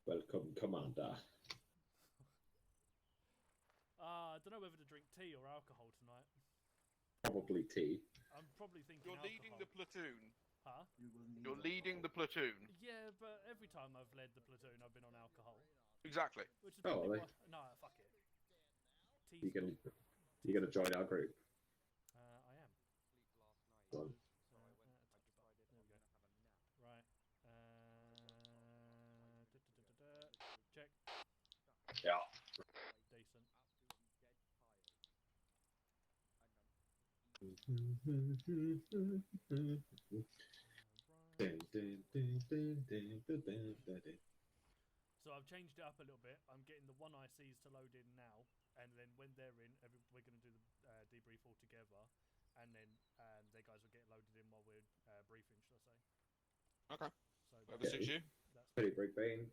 Welcome, Commander. I don't know whether to drink tea or alcohol tonight. Probably tea. I'm probably thinking You're alcohol. leading the platoon. Huh? You're leading the platoon. Yeah, but every time I've led the platoon, I've been on alcohol. Exactly. Which is probably why... No, fuck it. You gonna join our group? I am. Well, There we go. Right. Check. yeah. Decent. So I've changed it up a little bit. I'm getting the 1 ICs to load in now, and then when they're in, we're going to do the debrief all together, and then their guys will get loaded in while we're briefing, should I say? Okay. So whatever suits you. That's pretty brave.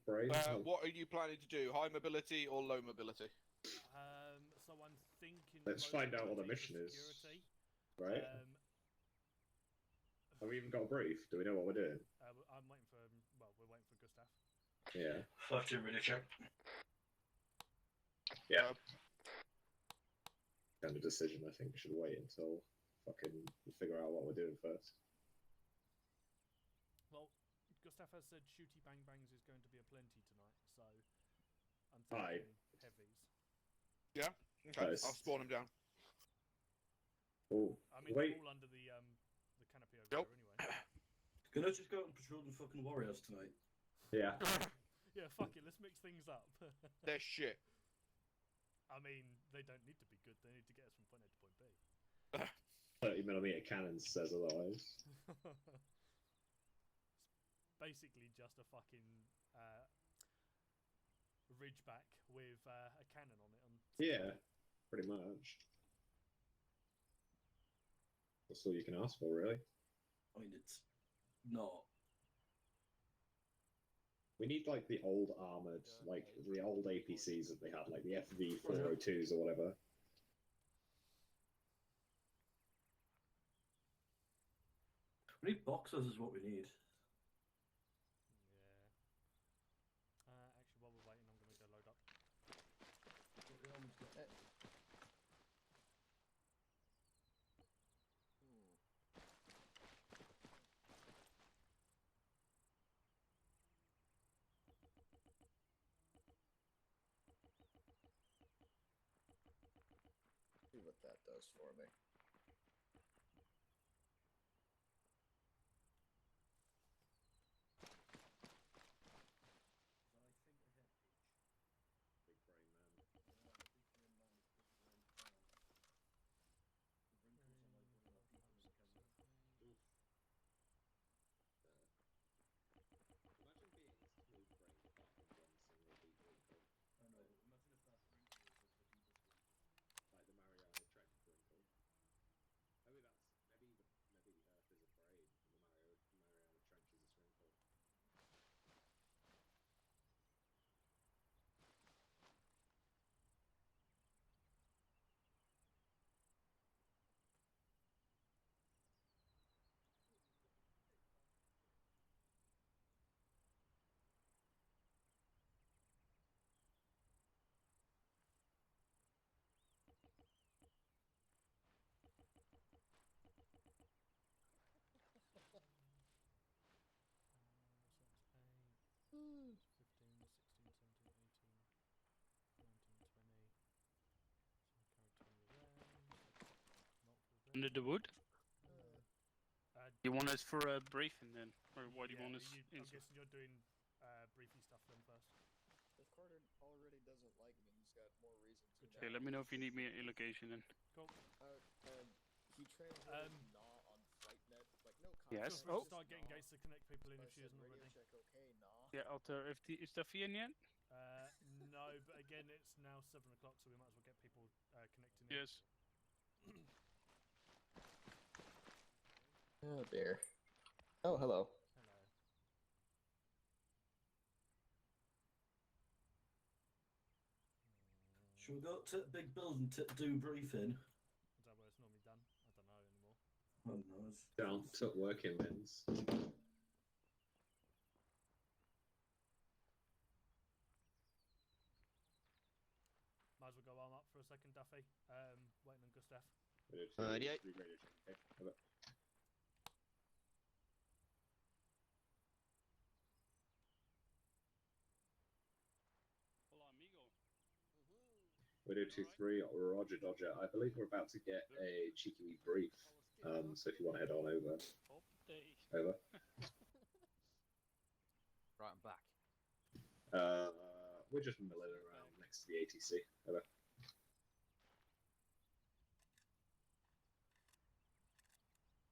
What are you planning to do? High mobility or low mobility? So I'm thinking. Let's find out what the mission is. Right. Have we even got a brief? Do we know what we're doing? I'm waiting for. Well, we're waiting for Gustav. Yeah. Platoon ready, check. Yeah. Kind of decision. I think we should wait until fucking figure out what we're doing first. Well, Gustav has said shooty bang bangs is going to be a plenty tonight, so I'm thinking heavies. Yeah. Okay. Nice. I'll spawn him down. Oh. I mean, they're all under the canopy over there anyway. Can I just go out and patrol the fucking warriors tonight? Yeah. Yeah, fuck it. Let's mix things up. They're shit. I mean, they don't need to be good. They need to get us from point A to point B. 30mm cannons says otherwise. It's basically just a fucking ridgeback with a cannon on it. Yeah, pretty much. That's all you can ask for, really. I mean, it's not. We need like the old armored, like the old APCs that they had, like the FV402s or whatever. We need boxers, is what we need. Yeah. Actually, while we're waiting, I'm going to go load up. See what that does for me. Big brain man. Imagine being smooth brain apart from one single deep wrinkle. I know, imagine if that wrinkle was the deepest wrinkle. Like the Mariana Trench wrinkle. Maybe Earth is a brain and the Mariana Trench is a wrinkle. So it's 15, 16, 17, 18, 19, 20. So carry 20 Under the wood? You want us for a briefing then? Or what do you want us I'm guessing you're doing briefy stuff then first. If Carter already doesn't like me, he's got more reason to. Okay, let me know if you need me at your location then. Cool. He translated nah on FlightNet, like no context. Yes. Oh. Start getting Gates to connect people in if she isn't already. Check, okay, nah. Yeah, Alter, is Duffy in yet? No, but again, it's now 7 o'clock, so we might as well get people connecting in. Yes. Oh dear. Oh, hello. Hello. Should we go to the big building to do briefing? Is that where it's normally done? I don't know anymore. Oh no, it's... Down, took working men's. a second, Duffy. Waiting on Gustav. Yeah. Radio check. Okay. Over. Hola, amigo. Radio 2-3, Roger Dodger. I believe we're about to get a cheeky wee brief. So if you want to head on over. Over. Right, I'm back. We're just milling around next to the ATC. Over.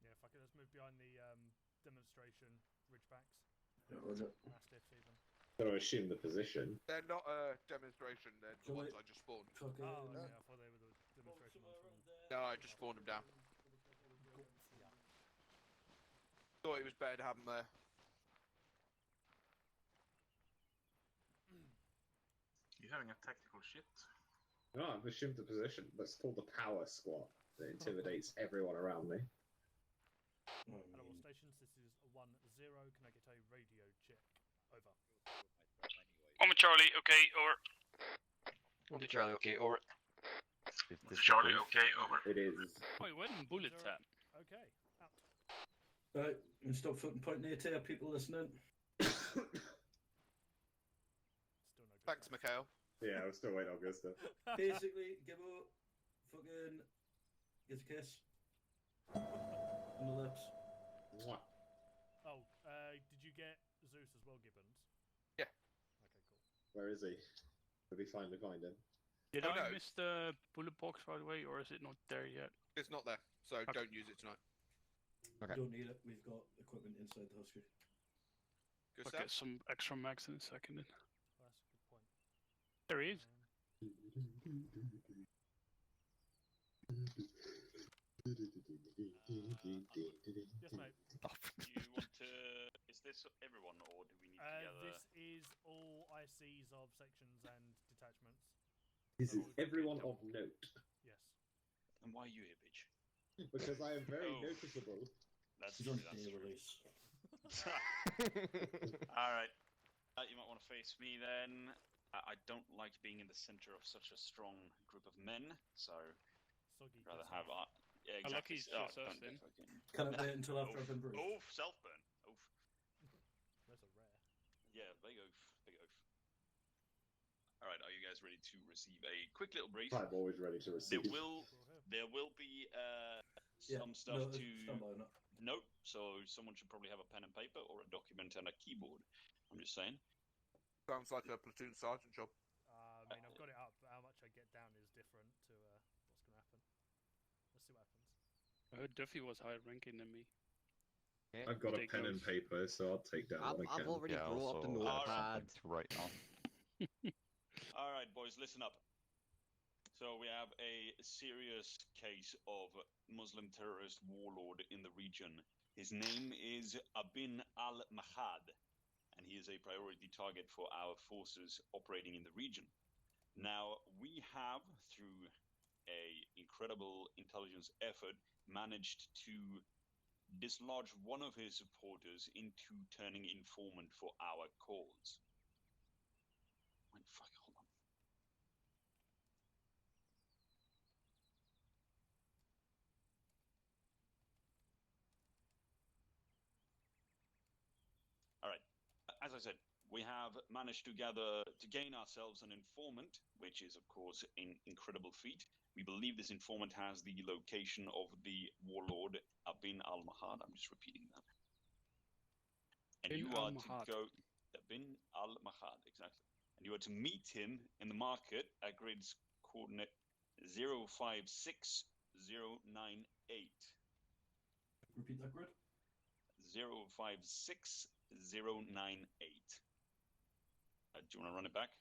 Yeah, fuck it. Let's move behind the demonstration ridgebacks. Mastiffs even. Gotta assume the position. They're not a demonstration, they're the ones I just spawned. Oh, okay. I thought they were the demonstration ones. No, I just spawned them down. Yeah. Thought it was better to have them there. You having a tactical shift? No, I've assumed the position. That's called the power squat. That intimidates everyone around me. Hello, all stations. This is 1-0. Can I get a radio check? Over. I'm Charlie, okay, over. Okay, Charlie, okay, over. Charlie, okay, over. It is. Wait, where did bullets at? Okay, out. Right, and stop pointing at here, people listening. Still no good. Thanks, Mikhail. Yeah, I was still waiting on Gustav. Basically, give up, fucking, get a kiss. On the lips. Mwah. Oh, did you get Zeus as well, Gibbons? Yeah. Okay, cool. Where is he? We'll be fine to find him. Did Oh, I no. miss the bullet box, by the way, or is it not there yet? It's not there, so don't use it tonight. Okay. Don't need it, we've got equipment inside the husky. Good I'll stuff. get some extra mags in a second. Then. Well, that's a good point. There he is. Yes, mate. You want to? Is this everyone, or do we need together? This is all ICs of sections and detachments. This is everyone of note. Yes. And why are you here, bitch? Because I am very Oh. noticeable. That's She's true. on That's day true. release. All right. You might want to face me then. I don't like being in the center of such a strong group of men, so Soggy. I'd rather pussy. have. Yeah, Lucky exactly. it's just us don't then. fucking- Can I wait until after I've been briefed? Oof, self-burn. Oof. Those are rare. Yeah, big oof. Big oof. All right, are you guys ready to receive a quick little brief? I'm always ready to receive. There will be Yeah, some stuff no, to stand by, no. note, so someone should probably have a pen and paper or a document and a keyboard. I'm just saying. Sounds like a platoon sergeant job. I mean, I've got it up, but how much I get down is different to what's going to happen. Let's see what happens. I heard Duffy was higher ranking than me. Okay. I've got a Take pen and notes. paper, so I'll take down what I I've can. already brought up the notepad. Right now. All right, boys, listen up. So we have a serious case of Muslim terrorist warlord in the region. His name is Abin al-Mahad, and he is a priority target for our forces operating in the region. Now, we have, through a incredible intelligence effort, managed to dislodge one of his supporters into turning informant for our cause. Wait, fuck, hold on. All right. As I said, we have managed to gain ourselves an informant, which is, of course, an incredible feat. We believe this informant has the location of the warlord Abin al-Mahad. I'm just repeating that. And Bin you are al-Mahad. to go Abin al-Mahad, exactly. And you are to meet him in the market at grid's coordinate 056098. Repeat that grid. 056098. Do you want to run it back?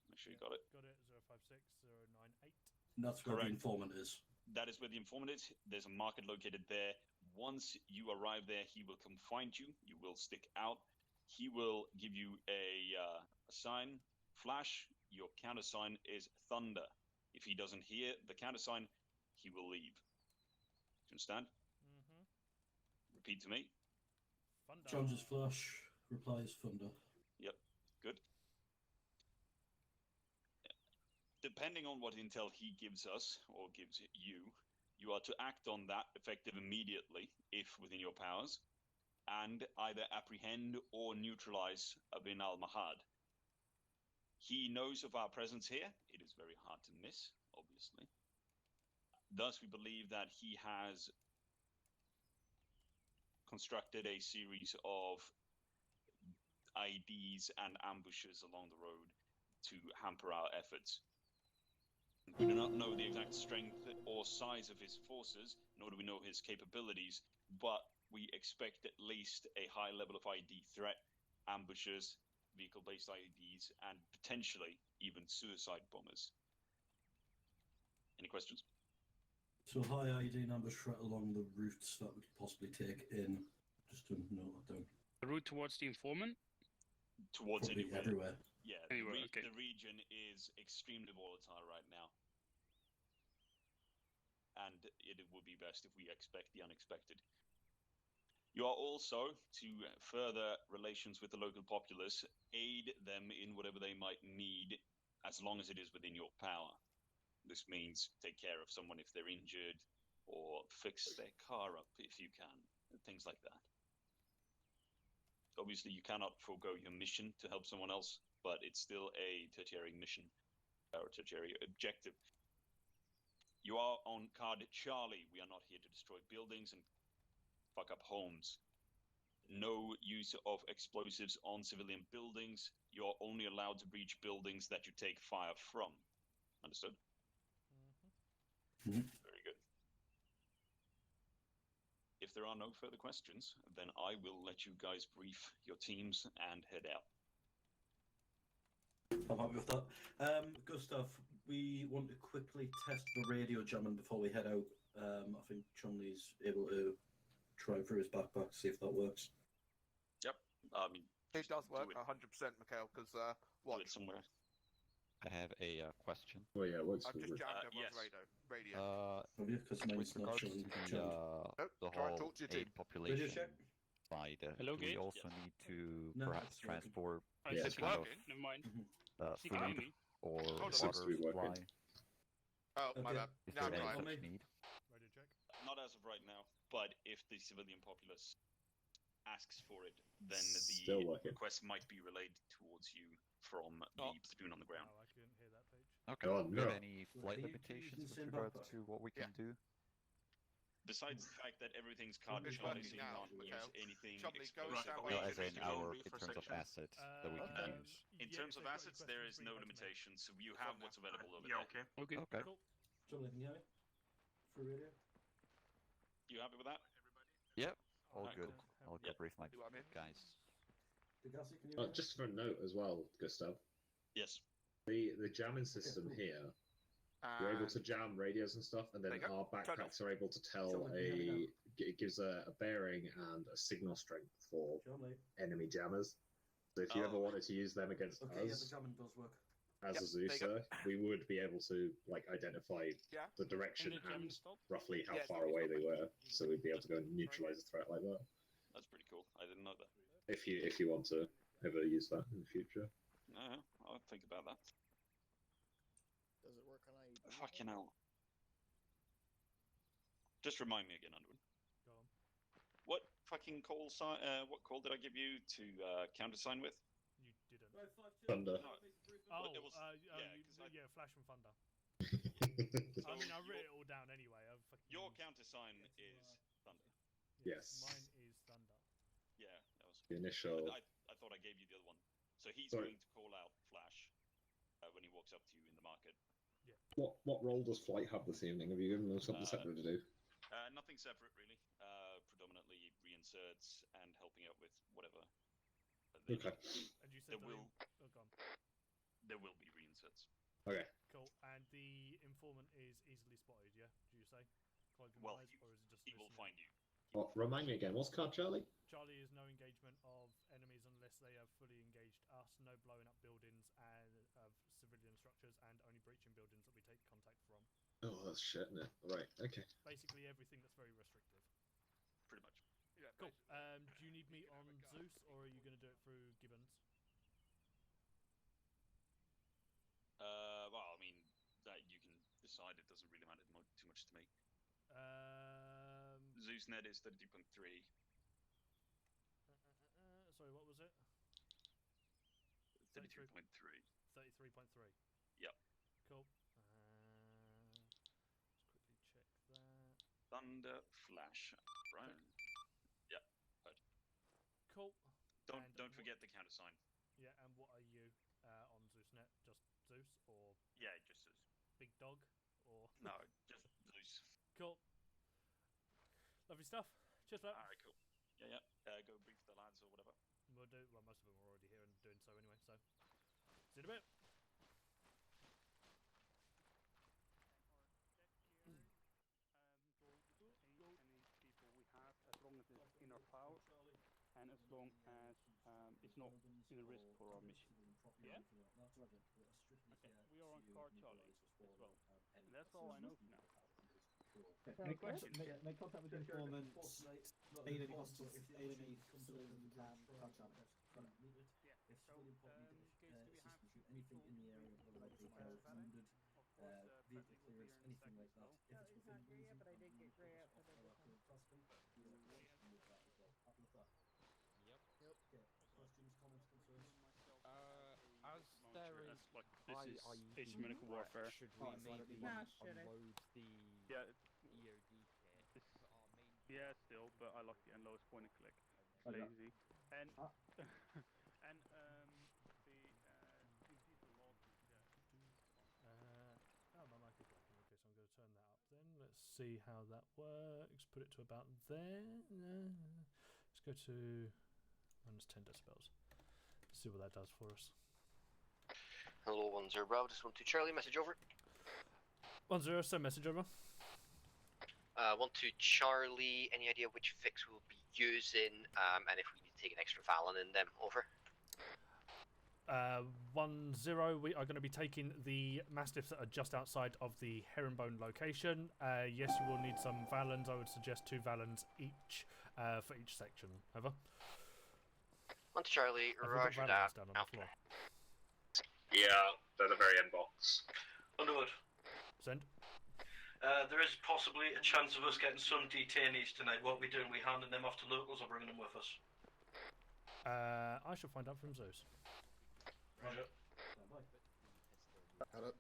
Make sure you got it. Got it. 056098. And that's where Correct. the informant is. That is where the informant is. There's a market located there. Once you arrive there, he will come find you. You will stick out. He will give you a sign, flash. Your countersign is thunder. If he doesn't hear the countersign, he will leave. Do you understand? Mm-hmm. Repeat to me. Thunder. Charges flash, replies thunder. Yep. Good. depending on what intel he gives us or gives you, you are to act on that effective immediately, if within your powers, and either apprehend or neutralize Abin al-Mahad. He knows of our presence here. It is very hard to miss, obviously. Thus, we believe that he has constructed a series of IEDs and ambushes along the road to hamper our efforts. We do not know the exact strength or size of his forces, nor do we know his capabilities, but we expect at least a high level of ID threat, ambushes, vehicle-based IEDs, and potentially even suicide bombers. Any questions? So high ID and ambush threat along the routes that we could possibly take in. Just to note that down. The route towards the informant? Towards Probably anywhere. everywhere. Yeah, Anywhere, okay. The region is extremely volatile right now. And it would be best if we expect the unexpected. You are also, to further relations with the local populace, aid them in whatever they might need, as long as it is within your power. This means take care of someone if they're injured, or fix their car up if you can, and things like that. Obviously, you cannot forego your mission to help someone else, but it's still a tertiary mission, or tertiary objective. You are on card Charlie. We are not here to destroy buildings and fuck up homes. No use of explosives on civilian buildings. You're only allowed to breach buildings that you take fire from. Understood? Very good. If there are no further questions, then I will let you guys brief your teams and head out. I'm happy with that. Gustav, we want to quickly test the radio jamming before we head out. I think Chumley's able to try through his backpack, see if that works. Yep. I mean, It does work, do it. 100%, Mikhail, because, Do watch. it somewhere. I have a question. Oh yeah, it works I've for just jammed yes. everyone's radio. Have you? Because With mine's not regards to showing the, jammed. the try and whole talk to your team. aid population check? side, Hello, do we Gage? also Yes. need to No, perhaps it's working. transport I Yeah, said it's it's kind working. Never mind. of You can hear food me. or Hold on. water Seems to be working. supply? Oh, my Okay. bad. Is Now there any I'm on such me. need? Radio check. Not as of right now, but if the civilian populace asks for it, then Still the working. request might be relayed towards you from the platoon on the ground. Oh, I couldn't hear that page. Okay. Oh, Do you have no. any Well, flight can you limitations use the with same regards backpack? to what we can do? Besides the fact that everything's card It's Charlie, working so you now, can't Mikhail. use anything Chumley, go explosive. stand No, by. as in Can you our brief in for terms of section? assets that we can use. In Yeah, terms if of they've got any assets, there questions, is no bring them back to me. limitations, so you have what's available over Yeah, there. okay. Okay. Okay. Cool. Chumley, can you hear me? Through radio? You happy with that? Yep. All Alright, good. cool. I'll go Yep. brief my See what I mean? guys. Degassi, can you hear me? Just for a note as well, Gustav, Yes. the jamming system cool. here, you're able to jam radios and stuff, and then There you go. our Turn backpacks are able to tell Chumley, can you hear me it gives a bearing and a signal strength for Chumley. enemy jammers. So if you ever Oh. wanted to use them against Okay, yeah, the us jamming does work. as Yep, a there you go. Zeuser, we would be able to identify Yeah. the direction And the jamming and stop? roughly how Yeah, it's far not- away it's they not were, so we'd be able to go and neutralize a threat like that. That's pretty cool. I didn't know that. If you want to ever use that in the future. I'll think about that. Does it work on IED? Fucking hell. Just remind me again, Underwood. Go on. What fucking call sign? What call did I give you to countersign with? You didn't. Thunder. Oh, it was- yeah, Flash and Thunder. So I mean, I your- wrote it all down anyway. I've fucking... Your countersign is Thunder. Yes. Mine is Thunder. Yeah, that was. The initial. I thought I gave you the other one. So he's Sorry. going to call out Flash when he walks up to you in the market. What role does Flight have this evening? Have you given them something separate to do? Nothing separate, really. Predominantly reinserts and helping out with whatever. they Okay. need. And you There said will- Oh, gone. There will be reinserts. Okay. Cool. And the informant is easily spotted, yeah? Do you say? Clothing Well, wise, or is it just He will listening? find you. Well, remind me again. What's card Charlie? Charlie is no engagement of enemies unless they have fully engaged us, no blowing up buildings and of civilian structures, and only breaching buildings that we take contact from. Oh, that's shit, isn't it? Right. Okay. Basically everything that's very restrictive. Pretty much. Yeah, Cool. basically. Do you need me on Zeus, or are you going to do it through Gibbons? Well, I mean, side, it doesn't really matter too much to me. Um, Zeus net is 32.3. Sorry, what was it? 33.3. 33.3. Yep. Cool. Let's quickly check that. Thunder Flash. Right. Yeah. Heard. Cool. Don't forget the countersign. Yeah, and what are you on ZeusNet? Just Zeus or Yeah, just Zeus. Big Dog or No, just Zeus. Cool. Lovely stuff. Cheers, mate. Alright, cool. Yeah. Go brief the lads or whatever. We'll do. Well, most of them are already here and doing so anyway. So, see you in a bit. Any people we have, as long as it's in our power, and as long as it's not in a risk for our mission. Yeah? Okay, we are on car Charlie as well. And that's all I know for now. Any questions? Make contact with informants, enemy hostiles, enemy civilians, contact. Yeah. It's So, really important do we have anything in the area, whether they be wounded, vehicle clearance, anything like that. If it's within reason, but I did get grey out for the Yep. Okay. Questions, comments, concerns? As there is like this is asymmetrical warfare. should we maybe unload the Yeah, EOD kit? yeah, still, but I like the lowest point and click. It's lazy. And and oh, my mic is working. Okay, so I'm going to turn that up then. Let's see how that works. Put it to about there. Let's go to -10 decibels. See what that does for us. Hello, 10 Bravo, just 12 Charlie, message over. 10, send message over. 12 Charlie, any idea which fix we'll be using, and if we need to take an extra Valen in them, over. 10, we are going to be taking the Mastiffs that are just outside of the Herringbone location. Yes, you will need some Valens. I would suggest 2 Valens each for each section. Over. 12 Charlie, Have we got roger Valens that. down on the floor? Yeah, they're the very end box. Underwood. Send. There is possibly a chance of us getting some detainees tonight. What are we doing? We handing them off to locals or bringing them with us? I shall find out from Zeus. Roger. Hello.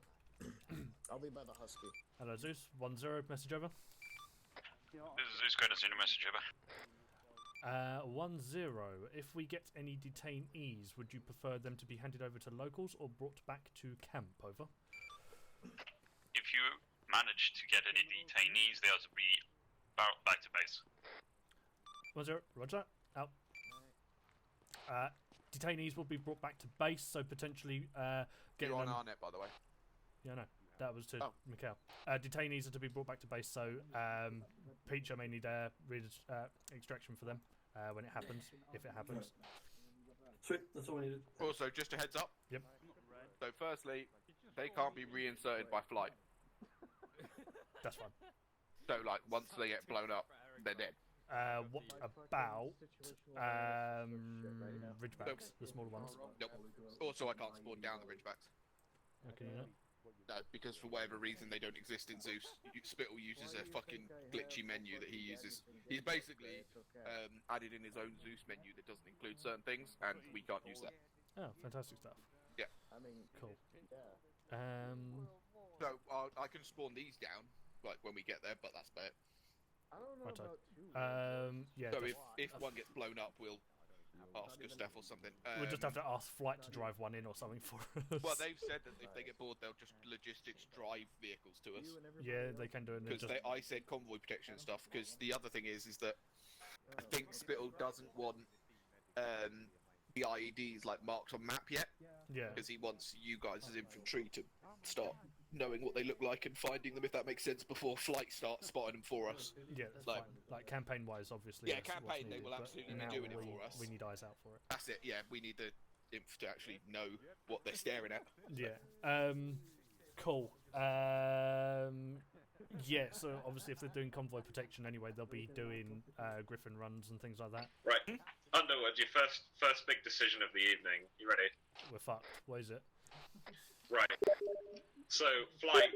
I'll be by the Husky. Hello, Zeus. 10, message over. This is Zeus going to send a message over. 10, if we get any detainees, would you prefer them to be handed over to locals or brought back to camp? Over. If you manage to get any detainees, they are to be brought back to base. 10, roger. Out. Detainees will be brought back to base, so potentially get You're on them... our net, by the way. Yeah, no. That was to Mikhail. Detainees are to be brought back to base, so Peach, I may need extraction for them when it happens, if it happens. Sweet, that's all we needed. Also, just a heads up. Yep. So, firstly, they can't be reinserted by flight. That's fine. So, like, once they get blown up, they're dead. What about Ridgebacks, the smaller ones? Nope. Also, I can't spawn down the Ridgebacks. Okay, you know. No, because for whatever reason they don't exist in Zeus. Spittle uses a fucking glitchy menu that he uses. He's basically added in his own Zeus menu that doesn't include certain things, and we can't use that. Oh, fantastic stuff. Yeah. I mean, Cool. So I can spawn these down, like when we get there, but that's about it. I don't know Righto. about you. Yeah. So if one gets blown up, we'll ask a Steph or something. We'll just have to ask Flight to drive one in or something for us. Well, they've said that if they get bored, they'll just logistics drive vehicles to us. Yeah, they can do it. Because I said convoy protection and stuff. Because the other thing is that I think Spittle doesn't want the IEDs like marked on map yet. Yeah. Because he wants you guys as infantry to start knowing what they look like and finding them, if that makes sense, before flight starts spotting them for us. Yeah, that's fine. Like campaign-wise, obviously. Yeah, that's what's campaign, they needed, will but absolutely be now doing it for us. We need eyes out for it. That's it, yeah, we need the inf to actually know what they're staring at. Yeah. Cool. Yeah, so obviously if they're doing convoy protection anyway, they'll be doing Griffin runs and things like that. Right. Underwood, your first big decision of the evening. You ready? We're fucked. What is it? Right. So, Flight,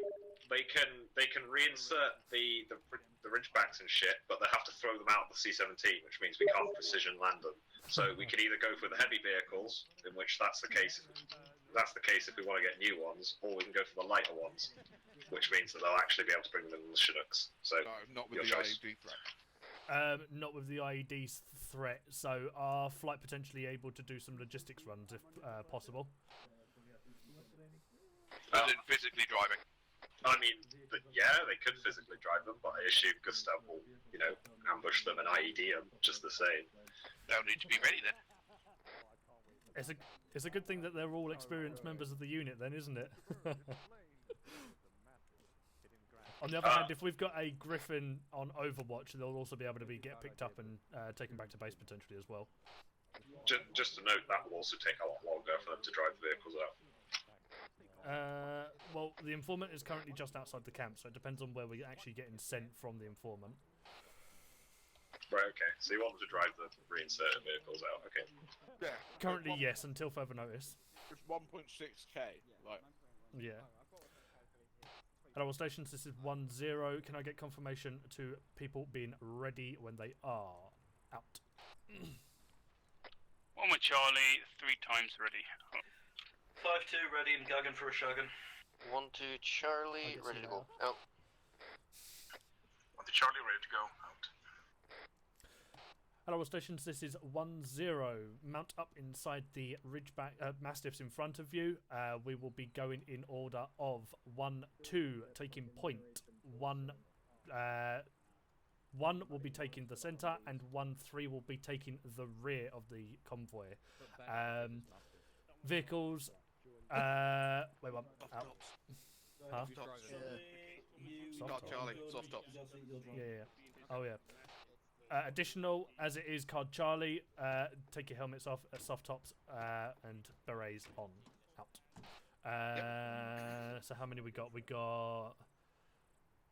they can reinsert the ridgebacks and shit, but they have to throw them out of the C-17, which means we can't precision land them. So we can either go for the heavy vehicles, in which that's the case if we want to get new ones, or we can go for the lighter ones, which means that they'll actually be able to bring them in the Chinooks. So No, not with your the choice. IED threat. Not with the IED threat. So are flight potentially able to do some logistics runs if possible? As in physically driving. I mean, yeah, they could physically drive them, but I assume Gustav will, ambush them and IED them just the same. They'll need to be ready then. It's a good thing that they're all experienced members of the unit, then, isn't it? On the other hand, if we've got a Griffin on Overwatch, they'll also be able to get picked up and taken back to base potentially as well. Just to note, that will also take a lot longer for them to drive the vehicles out. Well, the informant is currently just outside the camp, so it depends on where we're actually getting sent from the informant. Right, okay. So you want them to drive the reinserted vehicles out, okay. Yeah. Currently, yes, until further notice. It's 1.6k. Like. Yeah. At all stations, this is 1-0. Can I get confirmation to people being ready when they are out? 1 with Charlie, 3 times ready. 5-2 ready and gagging for a shaggin. 1-2 Charlie, ready to go. Out. 1 to Charlie, ready to go. Out. At all stations, this is 1-0. Mount up inside the ridgeback mastiffs in front of you. We will be going in order of 1-2, taking point. 1 will be taking the centre, and 1-3 will be taking the rear of the convoy. Vehicles. Wait one. Huh? Soft Charlie, soft tops. Yeah. Oh yeah. Additional, as it is card Charlie, take your helmets off, soft tops, and berets on. Out. So how many we got? We got...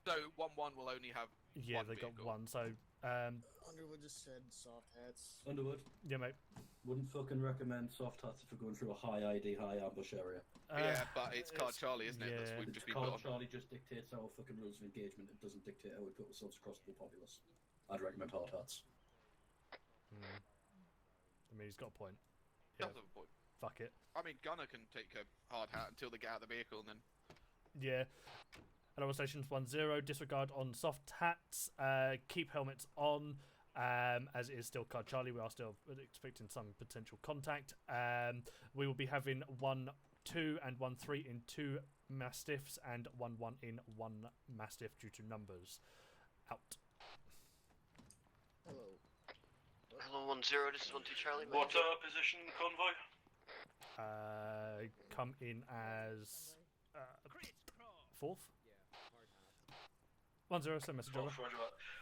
So 1-1 will only have Yeah, one they got vehicle. one, so... Underwood just said soft hats. Underwood? Yeah, mate. Wouldn't fucking recommend soft hats if we're going through a high ID, high ambush area. Yeah, but it's card Charlie, isn't it? That's yeah. we've It's just been called put on. Charlie just dictates our fucking rules of engagement. It doesn't dictate how we put ourselves across the populace. I'd recommend hard hats. I mean, he's got a point. Yeah, Does have a point. fuck it. I mean, Gunner can take a hard hat until they get out of the vehicle, and then Yeah. At all stations 1-0, disregard on soft hats, keep helmets on, as it is still card Charlie. We are still expecting some potential contact. We will be having 1-2 and 1-3 in 2 mastiffs, and 1-1 in 1 mastiff due to numbers. Out. Hello. Hello, 1-0, this is 1-2 Charlie. What position, convoy? Come in as 4th. 1-0, send message over.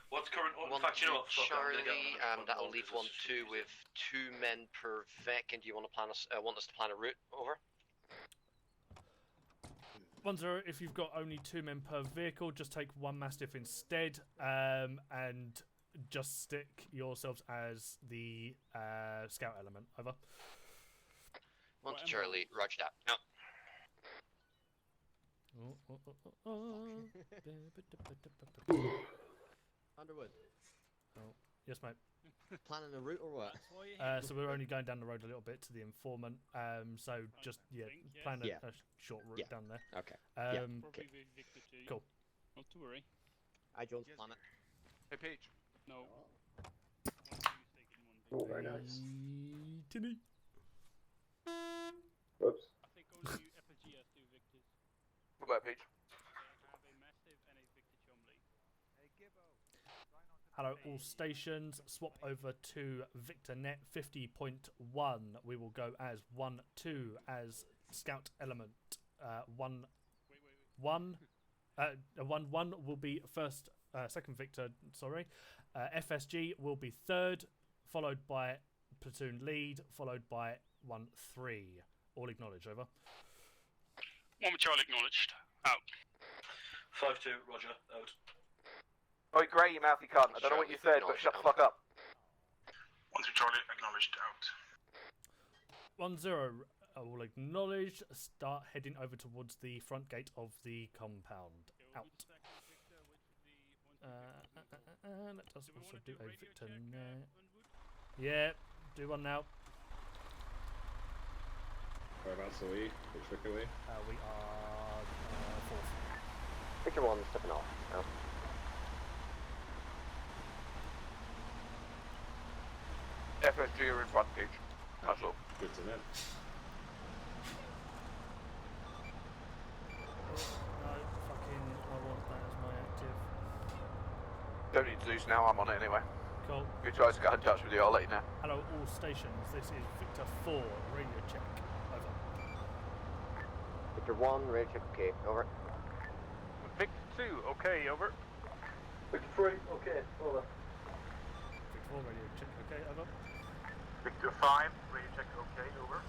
What's current One faction to up? Fuck, I'm gonna Charlie, get on the that'll leave 1-2 with 2 men per Vic. And do you want to plan want us to plan a route over? 1-0, if you've got only 2 men per vehicle, just take 1 mastiff instead, and just stick yourselves as the scout element. Over. 1 to Charlie, roger that. No. Underwood. Oh, yes, mate. Planning a route or what? So we're only going down the road a little bit to the informant. So just plan a short route down there. Okay. Probably with Victor too. Cool. Not to worry. I Jones plan it. hey Peach. No. Oh, very nice. Tinny. Whoops. I think only FSG has 2 Victors. What about Peach? They have a Mastiff and a Victor Chumley. Hello, all stations. Swap over to Victor Net 50.1. We will go as 1-2 as scout element. 1-1 will be first, second Victor. Sorry, FSG will be third, followed by platoon lead, followed by 1-3. All acknowledged. Over. 1 with Charlie, acknowledged. Out. 5-2, roger, out. Oh, Gray, you mouthy cunt. I don't know what you said, but shut the fuck up. 1 to Charlie, acknowledged. Out. 1-0. All acknowledged. Start heading over towards the front gate of the compound. out. Let us also do a Victor now. Yeah, do one now. Whereabouts are we? Which Vic are we? We are 4th. Victor 1 stepping off. Out. FSG are in front, Gage. That's all. Good to know. No, fucking, I want that as my active. Don't need Zeus now, I'm on it anyway. Cool. If he tries to get in touch with you, I'll let you know. Hello, all stations. This is Victor 4. Radio check. Over. Victor 1, radio check, okay, over. Victor 2, okay, over. Victor 3, okay, over. Victor 4, radio check. Okay, over. Victor 5, radio check, okay, over.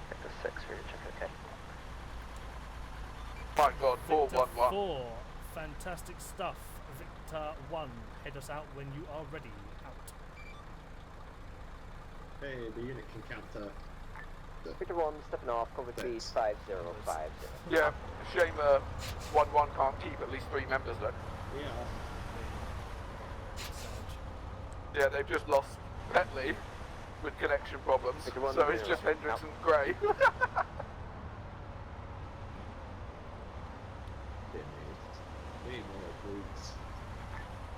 Victor 6, radio check, okay. My god, 4-1-1. Victor 4, fantastic stuff. Victor 1, head us out when you are ready. Out. Hey, the unit can counter. Victor 1, stepping off, cover 3, 5050. Yeah, shame 1-1 can't keep at least 3 members though. Yeah. Yeah, they've just lost Petley with connection problems, so it's just Hendricks and Gray.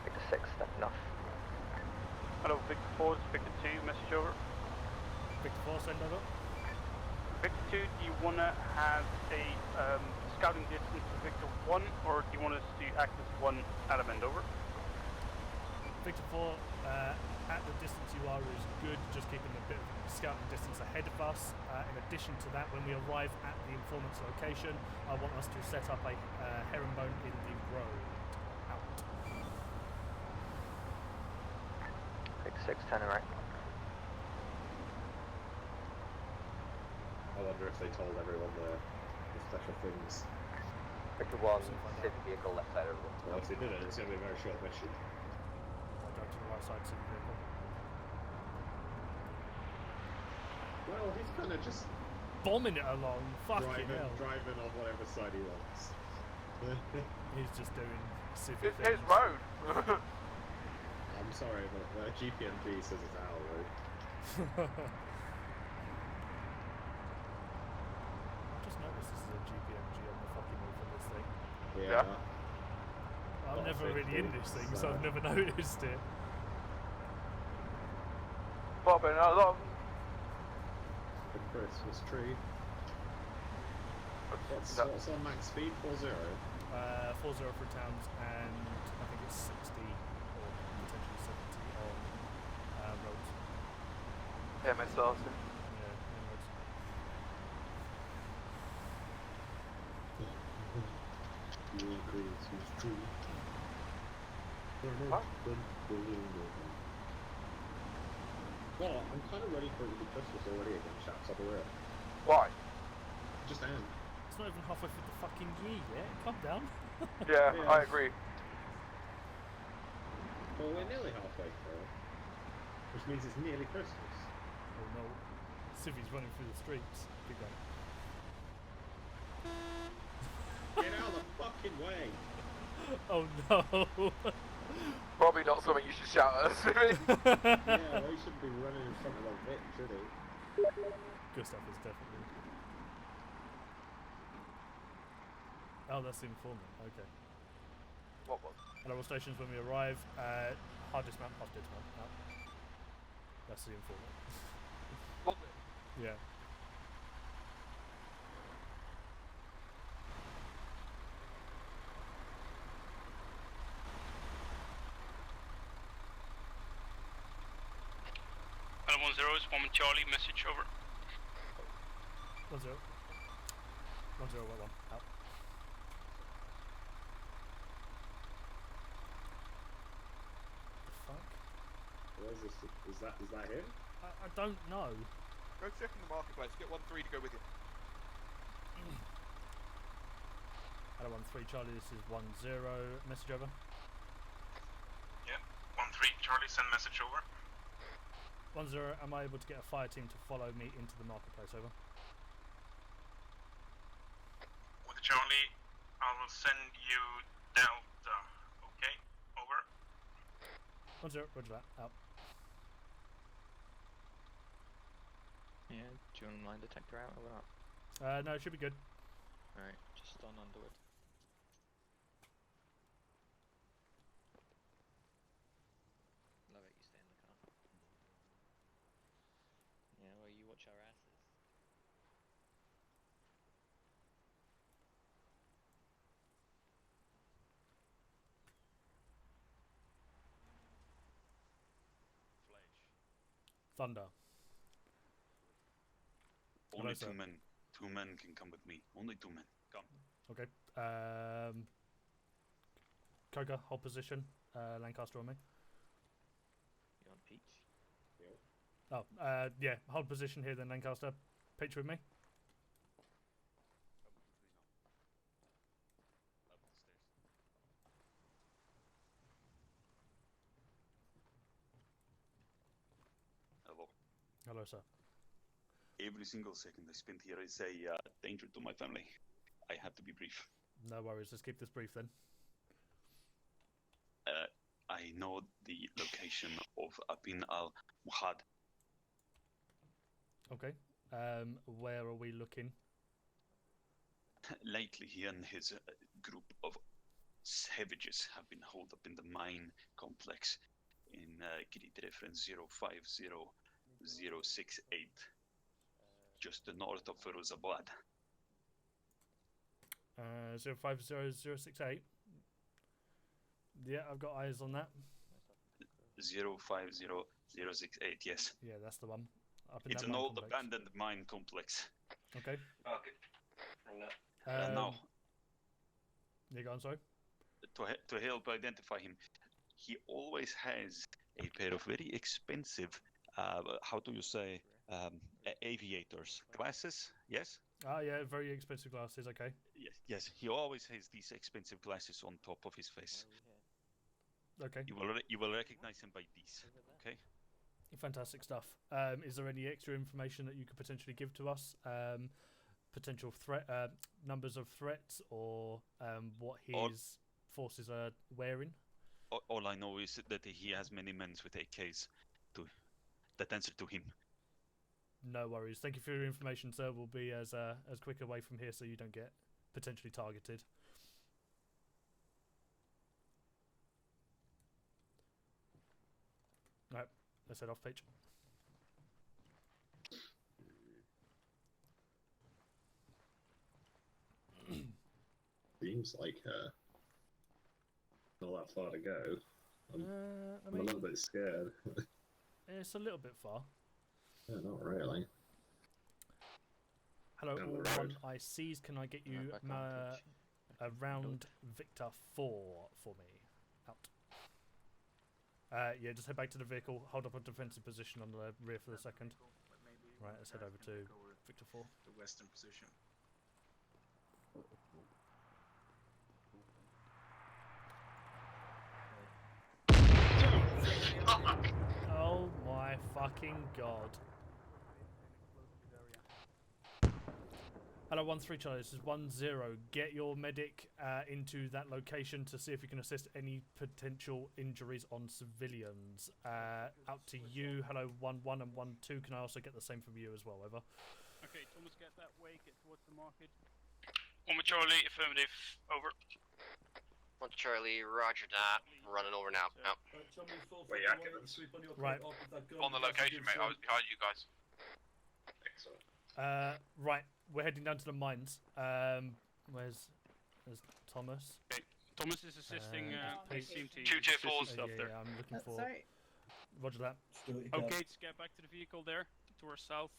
Victor 6, stepping off. Hello, Victor 4, Victor 2, message over. Victor 4, send over. Victor 2, do you want to have a scouting distance to Victor 1, or do you want us to act as one element, over? Victor 4, at the distance you are is good, just keeping a bit of scouting distance ahead of us. In addition to that, when we arrive at the informant's location, I want us to set up a herringbone in the road. Out. Victor 6, turning right. I wonder if they told everyone the special things. Victor 1, civic vehicle, left side of the road. Well, if they did it, it's going to be a very short mission. I go to the right side to the vehicle. Well, he's kind of just bombing it along. Fucking hell. Driving on whatever side he wants. He's just doing civic It's his things. road. I'm sorry, but GPMG says it's our road. I just noticed this is a GPMG on the fucking roof of this thing. Yeah. I'm never really in this thing, so I've never noticed it. Bobbing along. The Christmas tree. What's on max speed? 40? 40 for towns, and I think it's 60 or potentially 70 on roads. MSRs. Yeah, on roads. Christmas tree. What? Well, I'm kind of ready for it to be Christmas already again, chaps. I'll be real. Why? Just am. It's not even halfway through the fucking year yet. Calm down. Yeah, Yeah. I agree. Well, we're nearly halfway through, which means it's nearly Christmas. Oh no. Civvy's running through the streets. Big guy. Get out of the fucking way! Oh no. Probably not something you should shout at us. Yeah, we shouldn't be running in front of a Vic, should he? Gustav is definitely. Oh, that's the informant. Okay. What was? At all stations when we arrive, hard dismount, off dismount. Out. That's the informant. Was it? Yeah. Hello, 10 is 1 Charlie, message over. 1-0. 1-0, 1-1. Out. The fuck? Where's this? Is that him? I don't know. Go check in the marketplace. Get 1-3 to go with you. Hello, 1-3 Charlie, this is 1-0. Message over. Yeah, 1-3 Charlie, send message over. 1-0, am I able to get a fire team to follow me into the marketplace? Over. With Charlie, I will send you Delta. Okay, over. 1-0, roger that. Out. Yeah, do you want a mine detector out or not? No, it should be good. Alright, just on Underwood. Love it, you stay in the car. Yeah, well, you watch our asses. Thunder. Only Hello, sir. 2 men. 2 men can come with me. Only 2 men. Come. Okay. Koga, hold position. Lancaster on me. You on Peach? Oh, yeah, hold position here then, Lancaster. Peach with me. Hello. Hello, sir. Every single second I spent here is a danger to my family. I have to be brief. No worries, let's keep this brief then. I know the location of Abin al-Muhad. Okay. Where are we looking? Lately, he and his group of savages have been holed up in the mine complex in grid reference 050068, just north of Firuzabad. 050068. Yeah, I've got eyes on that. 050068, yes. Yeah, that's the one. Up in It's that an mine old complex. abandoned mine complex. Okay. Okay. And now, You go on, sorry? to help identify him, he always has a pair of very expensive, how do you say, aviators glasses, yes? Ah, yeah, very expensive glasses, okay. Yes, he always has these expensive glasses on top of his face. Okay. You will recognize him by these, okay? Fantastic stuff. Is there any extra information that you could potentially give to us? Potential threat, numbers of threats, or what his forces are wearing? All I know is that he has many men with AKs that answer to him. No worries. Thank you for your information, sir. We'll be as quick away from here so you don't get potentially targeted. Right, let's head off, Peach. Seems like not that far to go. I'm a little bit scared. It's a little bit far. Yeah, not really. Hello, Down the all road. one ICs. Can I get you back on, around Victor 4 for me? Out. Yeah, just head back to the vehicle. Hold up a defensive position on the rear for the second. Right, let's head over to Victor 4. The western position. Oh my fucking god. Hello, 1-3 Charlie, this is 1-0. Get your medic into that location to see if you can assist any potential injuries on civilians. Out to you. Hello, 1-1 and 1-2. Can I also get the same from you as well, over? Okay, Thomas, get that way, get towards the market. 1 Charlie, affirmative, over. 1 Charlie, roger that. Running over now. Out. Where you at, Gibbons? Right. On the location, mate. I was behind you guys. Excellent. Right, we're heading down to the mines. Where's Thomas? Okay, Thomas is assisting his team to 2 tier 4s stuff there. Yeah, I'm looking for... Roger that. Okay, let's get back to the vehicle there, towards south.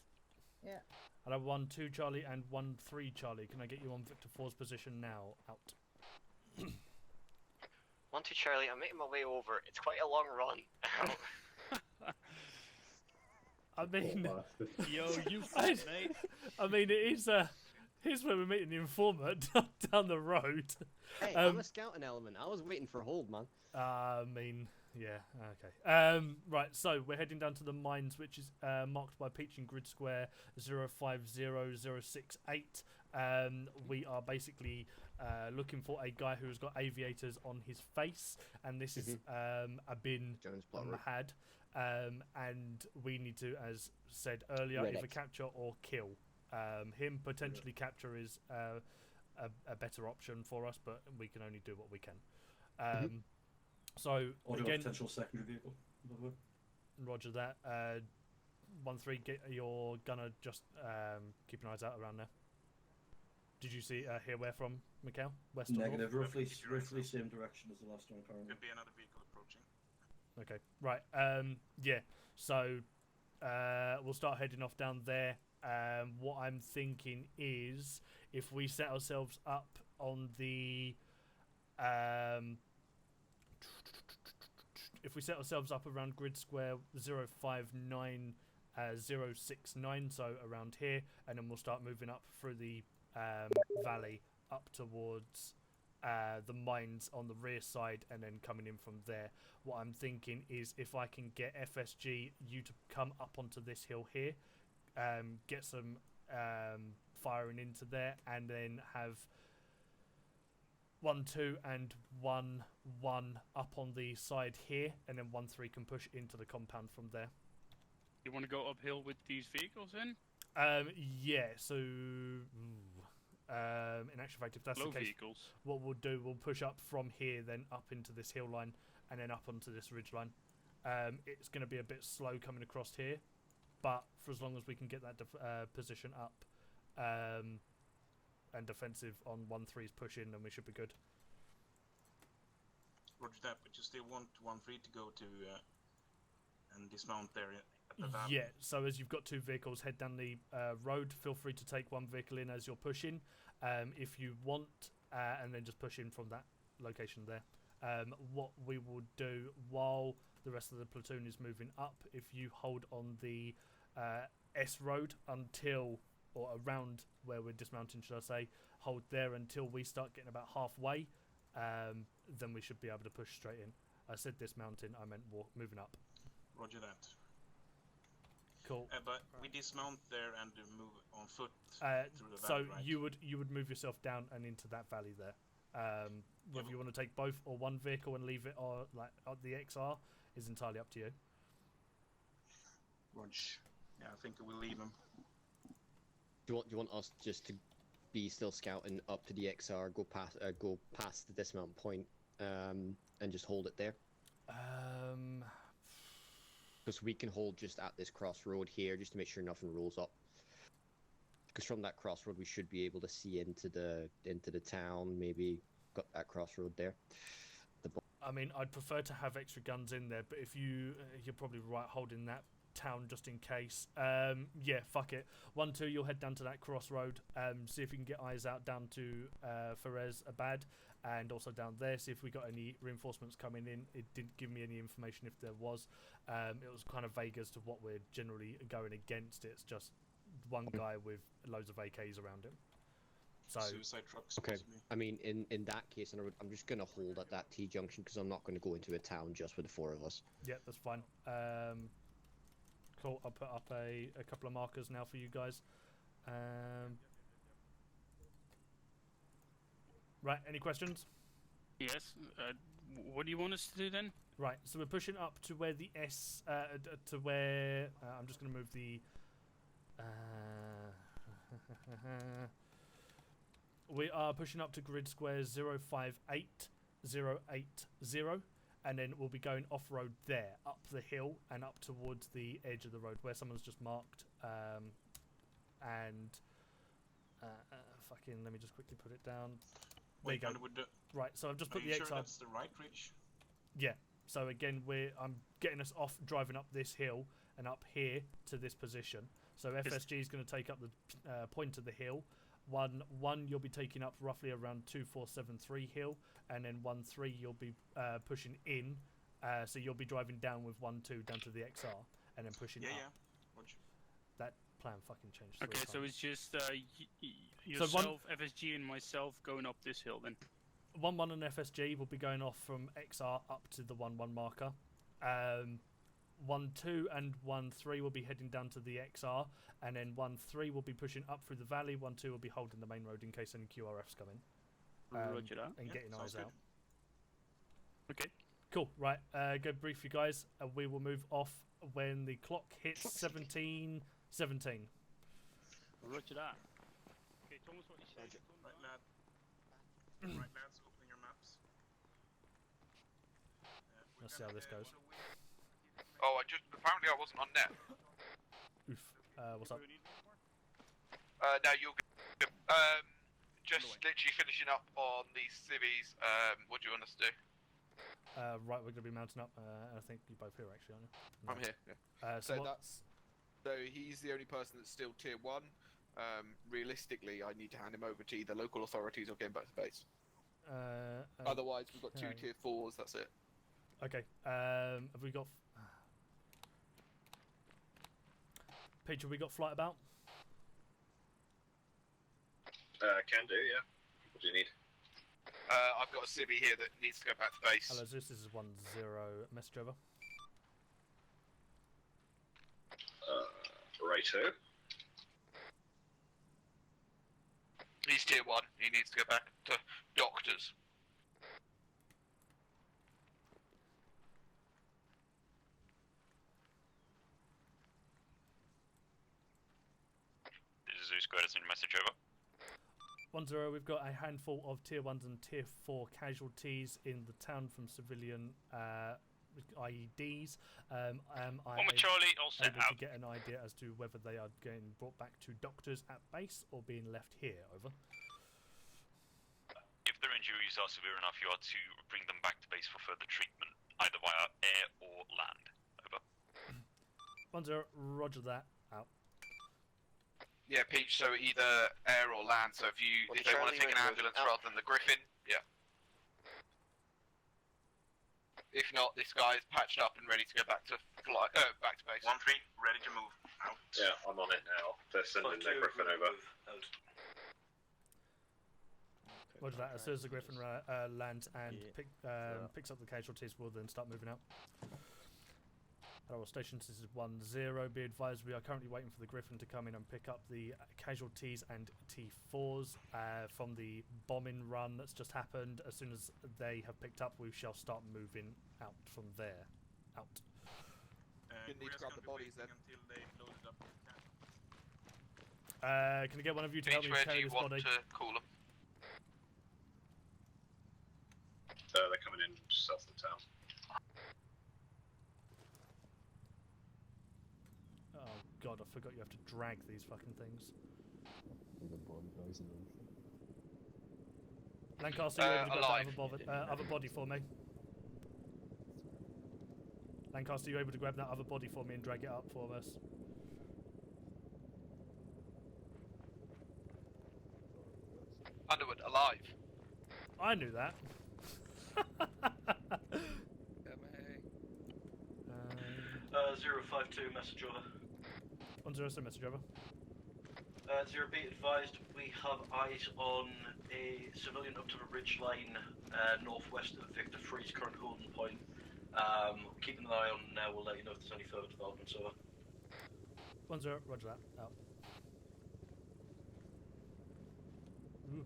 Yeah. Hello, 1-2 Charlie and 1-3 Charlie. Can I get you on Victor 4's position now? Out. 1-2 Charlie, I'm making my way over. It's quite a long run. I mean, Yo, you fit, mate. I mean, it is. Here's where we're meeting the informant down the road. Hey, I'm a scouting element. I was waiting for hold, man. I mean, Yeah, okay. Right, so we're heading down to the mines, which is marked by Peach and Grid Square 050068. We are basically looking for a guy who has got aviators on his face, and this is Abin Mahad. And we need to, as said earlier, either capture or kill him. Potentially capture is a better option for us, but we can only do what we can. So or again, potential secondary vehicle. Roger that. 1-3, get your gunner. Just keep your eyes out around there. Did you see hear where from, Mikhail? West or Negative. north? Roughly same direction as the last one. Apparently. Could be another vehicle approaching. Okay. Right. Yeah. So we'll start heading off down there. What I'm thinking is if we set ourselves up on the if we set ourselves up around Grid Square 059069, so around here, and then we'll start moving up through the valley up towards the mines on the rear side, and then coming in from there. What I'm thinking is if I can get FSG, you to come up onto this hill here, get some firing into there, and then have 1-2 and 1-1 up on the side here, and then 1-3 can push into the compound from there. You want to go uphill with these vehicles then? Yeah, so in actual fact, if that's the case, what we'll do, we'll push up from here, then up into this hill line, and then up onto this ridge line. It's going to be a bit slow coming across here, but for as long as we can get that position up and defensive on 1-3's push in, then we should be good. Roger that, but you still want 1-3 to go to and dismount there at the valley? Yeah, so as you've got two vehicles, head down the road. Feel free to take one vehicle in as you're pushing, if you want, and then just push in from that location there. What we will do while the rest of the platoon is moving up, if you hold on the S road until, or around where we're dismounting, should I say, hold there until we start getting about halfway, then we should be able to push straight in. I said dismounting, I meant moving up. Roger that. Cool. But we dismount there and move on foot through the valley, right? you would move yourself down and into that valley there. Whether you want to take both or one vehicle and leave it, or like the XR, is entirely up to you. Roger. Yeah, I think we'll leave them. Do you want us just to be still scouting up to the XR, go past the dismount point, and just hold it there? Because we can hold just at this crossroad here, just to make sure nothing rolls up. Because from that crossroad, we should be able to see into the town. Maybe got that crossroad there. I mean, I'd prefer to have extra guns in there, but if you're probably right holding that town just in case. Yeah, fuck it. 1-2, you'll head down to that crossroad. See if you can get eyes out down to Ferez Abad, and also down there. See if we got any reinforcements coming in. It didn't give me any information if there was. It was kind of vague as to what we're generally going against. It's just one guy with loads of AKs around him. So suicide trucks. Okay. Possibly. I mean, in that case, I'm just gonna hold at that T junction because I'm not going to go into a town just with the four of us. Yeah, that's fine. Cool. I'll put up a couple of markers now for you guys. Right. Any questions? Yes. What do you want us to do then? Right. So we're pushing up to where the S to where I'm just going to move the. We are pushing up to Grid Square 058080, and then we'll be going off-road there, up the hill and up towards the edge of the road where someone's just marked. Fucking, let me just quickly put it down. There you go. Right, so I've just put the XR. Sure that's the right ridge? Yeah. So again, I'm getting us off, driving up this hill and up here to this position. So FSG is going to take up the point of the hill. One, you'll be taking up roughly around 2473 hill, and then 1-3 you'll be pushing in. So you'll be driving down with 1-2 down to the XR, and then pushing up. Yeah. Roger. That plan fucking changed. Okay, so it's just yourself, FSG, and myself going up this hill then. 1-1 and FSG will be going off from XR up to the 1-1 marker. 1-2 and 1-3 will be heading down to the XR, and then 1-3 will be pushing up through the valley. 1-2 will be holding the main road in case any QRFs come in. Roger that. And Yeah, getting eyes sounds good. out. Okay. Cool. Right. Go brief you guys. We will move off when the clock hits 17:17. Roger that. Okay, Thomas, what you said? Right, lad. Right, lads, opening your maps. Let's see how this goes. Oh, apparently I wasn't on net. Oof. What's up? No, you're good. Just literally finishing up on these civvies. What do you want us to do? Right, we're going to be mounting up. I think you both here, actually, aren't you? I'm here. Yeah. So So he's the only person that's still tier 1. Realistically, I need to hand him over to either local authorities or get him back to base. Otherwise, we've got 2 okay. tier 4s. That's it. Okay. Have we got... Peach, have we got flight about? Can do, yeah. What do you need? I've got a civvy here that needs to go back to base. Hello, Zeus. This is 1-0. Message over. Righto. He's tier 1. He needs to go back to doctors. This is Zeus, go ahead and send a message over. 1-0. We've got a handful of tier 1s and tier 4 casualties in the town from civilian IEDs. Am I Charlie, all set able to out. get an idea as to whether they are getting brought back to doctors at base or being left here? Over. If their injuries are severe enough, you are to bring them back to base for further treatment, either via air or land. Over. 1-0. Roger that. Out. Yeah, Peach. So either air or land. So if they want to take an ambulance rather than the Griffin, yeah. If not, this guy is patched up and ready to go back to back to base. 1-3, ready to move. Out. Yeah, I'm on it now. They're sending their Griffin over. Roger that. As soon as the Griffin lands and picks up the casualties, we'll then start moving out. At our stations, this is 1-0. Be advised, we are currently waiting for the Griffin to come in and pick up the casualties and T4s from the bombing run that's just happened. As soon as they have picked up, we shall start moving out from there. Out. You need to grab the bodies then. Until they loaded up the Can I get one of you to help Peach, me where do carry you this want body? to call them? They're coming in south of the town. Oh god, I forgot you have to drag these fucking things. Lancaster, you able to grab that other body for me? Lancaster, you able to grab that other body for me and drag it up for us? Underwood, alive. I knew that. 052, message over. 1-0, message over. 0, be advised, we have eyes on a civilian up to the ridge line northwest of Victor Free's current holding point. Keeping an eye on now, we'll let you know if there's any further developments over. 1-0, roger that. Out. Ooh.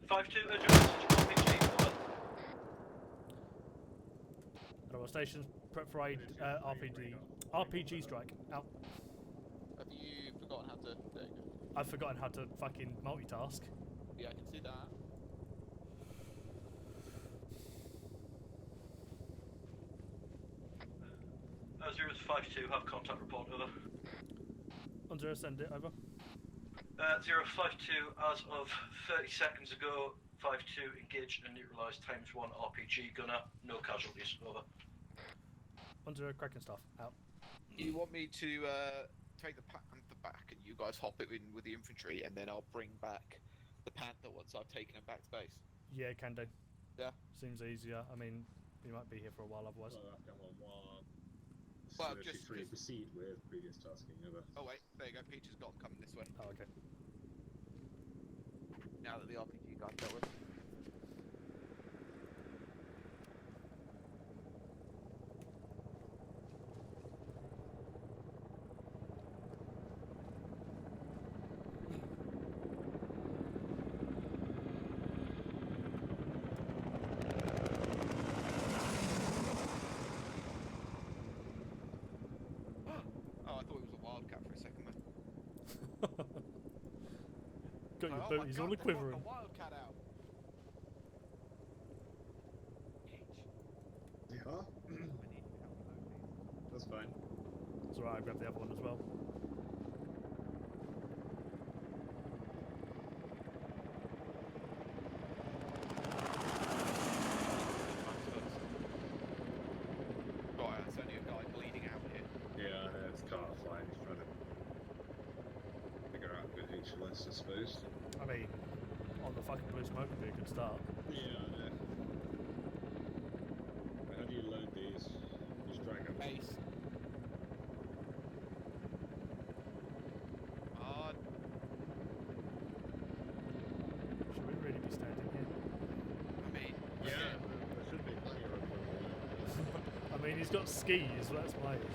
5-2, urgent message, RPG, over. At our stations, prep for RPG strike. Out. Have you forgotten how to? There you go. I've forgotten how to fucking multitask. Yeah, I can see that. 052, have contact report, over. 1-0, send it over. 052, as of 30 seconds ago, 52 engaged and neutralised ×1 RPG gunner, no casualties, over. 1-0, cracking stuff. Out. You want me to take the Panther back and you guys hop it in with the infantry and then I'll bring back the Panther once I've taken him back to base? Yeah, can do. Yeah. Seems easier. I mean, you might be here for a while otherwise. Well, just proceed with previous tasking, over. Oh wait, there you go. Peach has got them coming this way. Oh, okay. Now that the RPG guys dealt with. Oh, I thought it was a wildcat for a second then. Got your Oh boot, my he's God, all they brought quivering. the wildcat out. Yeah. That's fine. It's alright, I grabbed the other one as well. Right, that's only a guy bleeding out here. Yeah, I know, it's car flying. He's trying to figure out a good HLS, I suppose. I mean, on the fucking blue smoke would be a good start. Yeah, I know. How do you load these? Just drag them. Base. Hard. Should we really be standing here? I mean, Yeah, there should be plenty of room for them. I mean, he's got skis, that's my issue.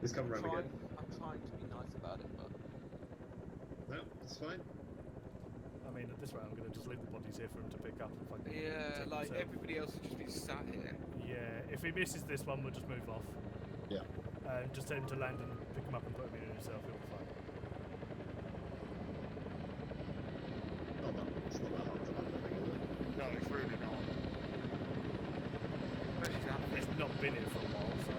He's come round again. I'm trying to be nice about it, but No, it's fine. I mean, at this rate, I'm going to just leave the bodies here for him to pick up and fucking yeah, take like himself. everybody else has just been sat here. Yeah, if he misses this one, we'll just move off. Yeah. Just tell him to land and pick him up and put him in himself, he'll be fine. It's not that hard to land, I think, is it? No, it's really not. Where's that? It's not been here for a while, so...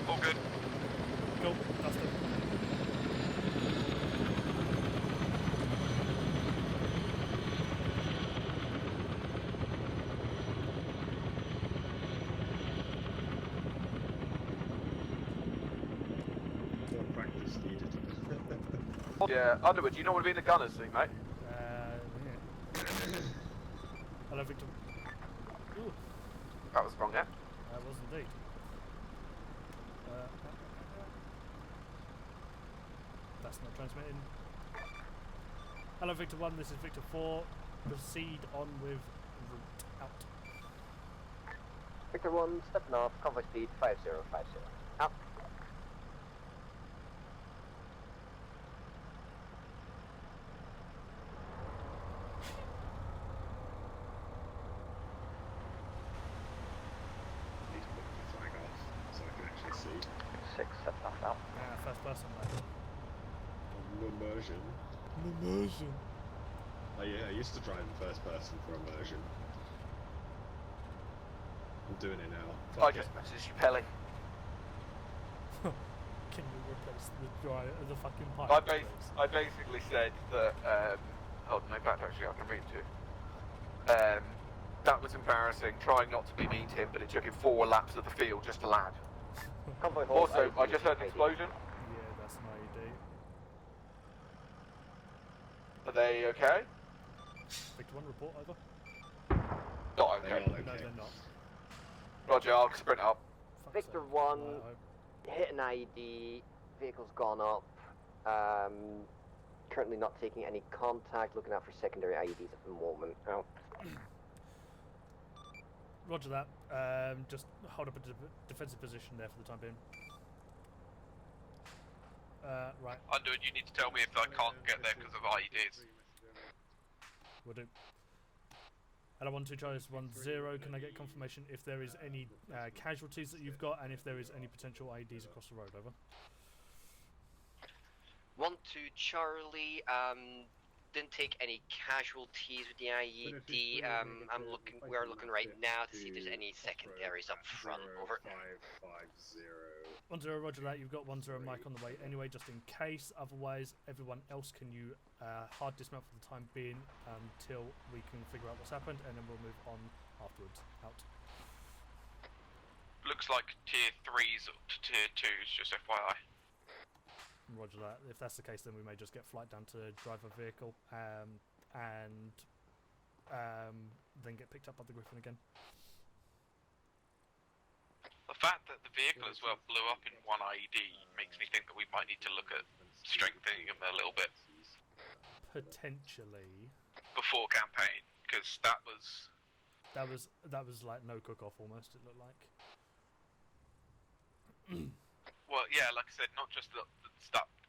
All good. Cool, that's it. More practice needed. Yeah, Underwood, you know what would be in the gunner's seat, mate? Yeah. Hello, Victor. Ooh, That was wrong, yeah? that was indeed. That's not transmitting. Hello, Victor 1, this is Victor 4. Proceed on with route out. Victor 1, stepping off, convoy speed 5050. Out. Need to put the flag off so I can actually see. 6, stepping off out. First person, mate. Immersion. Immersion. Oh yeah, I used to drive in first person for immersion. I'm doing it now. I just messaged you, Pelly. Can you replace the fucking pipe? I basically said that, hold on, in fact, actually, I can read it to you. That was embarrassing, trying not to be mean to him, but it took him 4 laps of the field just to land. Convoy hold. Also, I just heard an explosion. Yeah, that's my idea. Are they okay? Victor 1, report over. Not They okay. are okay. No, they're not. Roger, I'll sprint up. Victor 1, hit an IED, vehicle's gone up. Currently not taking any contact, looking out for secondary IEDs at the moment. Out. Roger that. Just hold up a defensive position there for the time being. Right. Underwood, you need to tell me if I can't get there because of IEDs. Will do. Hello, 1-2 Charlie 1-0. Can I get confirmation if there is any casualties that you've got and if there is any potential IEDs across the road? Over. 1-2 Charlie. Didn't take any casualties with the IED. We're looking right now to see if there's any secondaries up front. Over. 1-0, Roger that. You've got 1-0 Mike on the way anyway, just in case. Otherwise, everyone else, can you hard dismount for the time being until we can figure out what's happened, and then we'll move on afterwards. Out. Looks like tier 3s up to tier 2s, just FYI. Roger that. If that's the case, then we may just get flight down to drive a vehicle and then get picked up by the Griffin again. The fact that the vehicle as well blew up in one IED makes me think that we might need to look at strengthening them a little bit. Potentially. Before campaign, because that was like no cook-off almost, it looked like. Well, yeah, like I said, not just that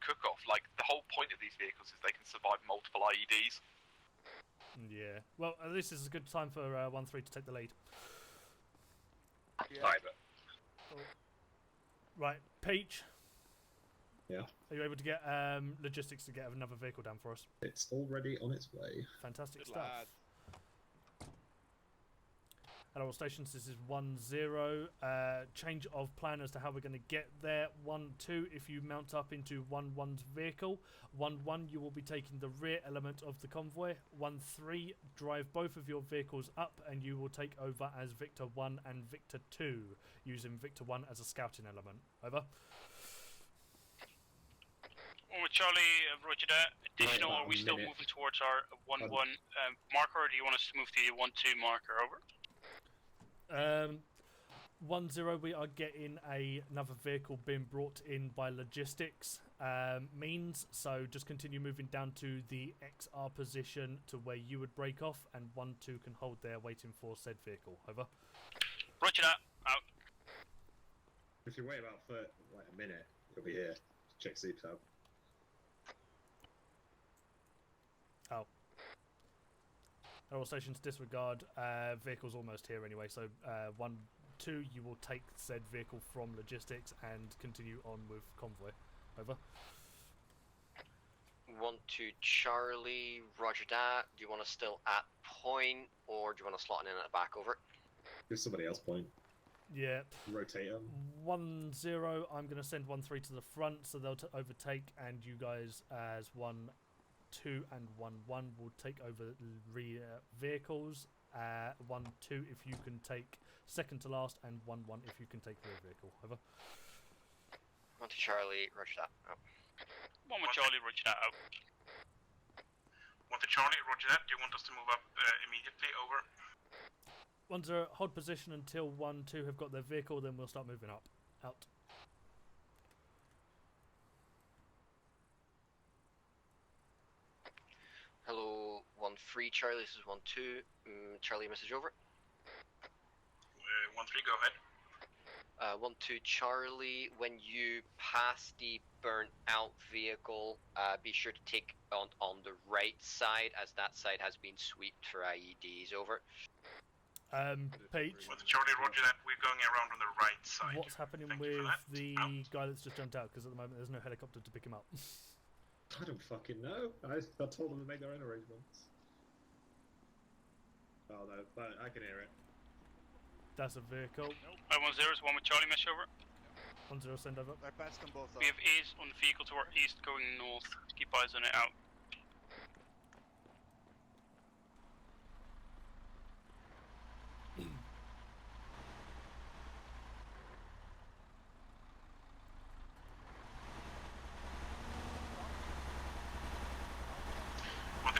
cook-off. Like, the whole point of these vehicles is they can survive multiple IEDs. Yeah. Well, at least this is a good time for 1-3 to take the lead. Yeah. Right, Peach. Yeah. Are you able to get logistics to get another vehicle down for us? It's already on its way. Fantastic Good stuff. lad. Hello all stations, this is 1-0. Change of plan as to how we're going to get there. 1-2, if you mount up into 1-1's vehicle. 1-1, you will be taking the rear element of the convoy. 1-3, drive both of your vehicles up and you will take over as Victor 1 and Victor 2, using Victor 1 as a scouting element. Over. Oh, Charlie, roger that. Additional, are we still moving towards our 1-1 marker, or do you want us to move to the 1-2 marker? Over. 1-0, we are getting another vehicle being brought in by logistics means, so just continue moving down to the XR position to where you would break off, and 1-2 can hold there waiting for said vehicle. Over. Roger that. Out. If you wait about a minute, you'll be here. Check sleeps out. Oh. All stations disregard. Vehicle's almost here anyway, so 1-2, you will take said vehicle from logistics and continue on with convoy. Over. 1-2 Charlie, roger that. Do you want us still at point, or do you want to slot in at the back? Over. Give somebody else point. Yeah. Rotate them. 1-0, I'm going to send 1-3 to the front, so they'll overtake, and you guys as 1-2 and 1-1 will take over rear vehicles. 1-2 if you can take second to last, and 1-1 if you can take rear vehicle. Over. 1-2 Charlie, roger that. Out. 1-1 Charlie, roger that. Out. 1-2 Charlie, roger that. Do you want us to move up immediately? Over. 1-0, hold position until 1-2 have got their vehicle, then we'll start moving up. Out. Hello, 1-3 Charlie, this is 1-2. Charlie, message over. 1-3, go ahead. 1-2 Charlie, when you pass the burnt out vehicle, be sure to take on the right side, as that side has been swept for IEDs. Over. Peach. 1-2 Charlie, roger that. We're going around on the right side. What's happening with the guy that's just jumped out? Because at the moment there's no helicopter to pick him up. I don't fucking know. I told them to make their own arrangements. Oh no, but I can hear it. That's a vehicle. 1-0 is 1 with Charlie, mesh over. 1-0, send over. I passed them both. We have A's on the vehicle to our east going north. Keep eyes on it. Out.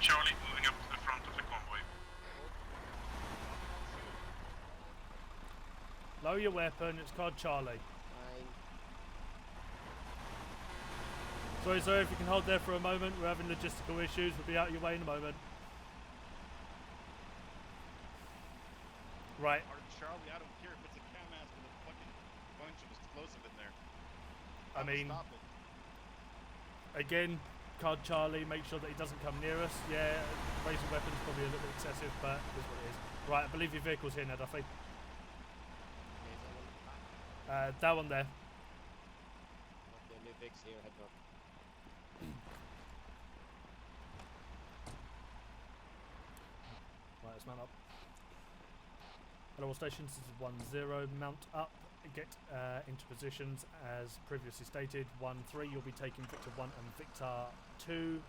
Charlie, moving up to the front of the convoy. Load. Lower your weapon, it's called Charlie. Sorry, sir, if you can hold there for a moment, we're having logistical issues. We'll be out of your way in a moment. Right. Charlie, I don't care if it's a cam ass with a fucking bunch of explosive in there. I mean, stop it. again, card Charlie, make sure that he doesn't come near us. Yeah, raising weapons probably a little bit excessive, but it is what it is. Right, I believe your vehicle's here now, Duffy. That one there. Okay, new Vic's here, head up. Right, let's mount up. Hello all stations, this is 1-0, mount up, get into positions as previously stated. 1-3, you'll be taking Victor 1 and Victor 2.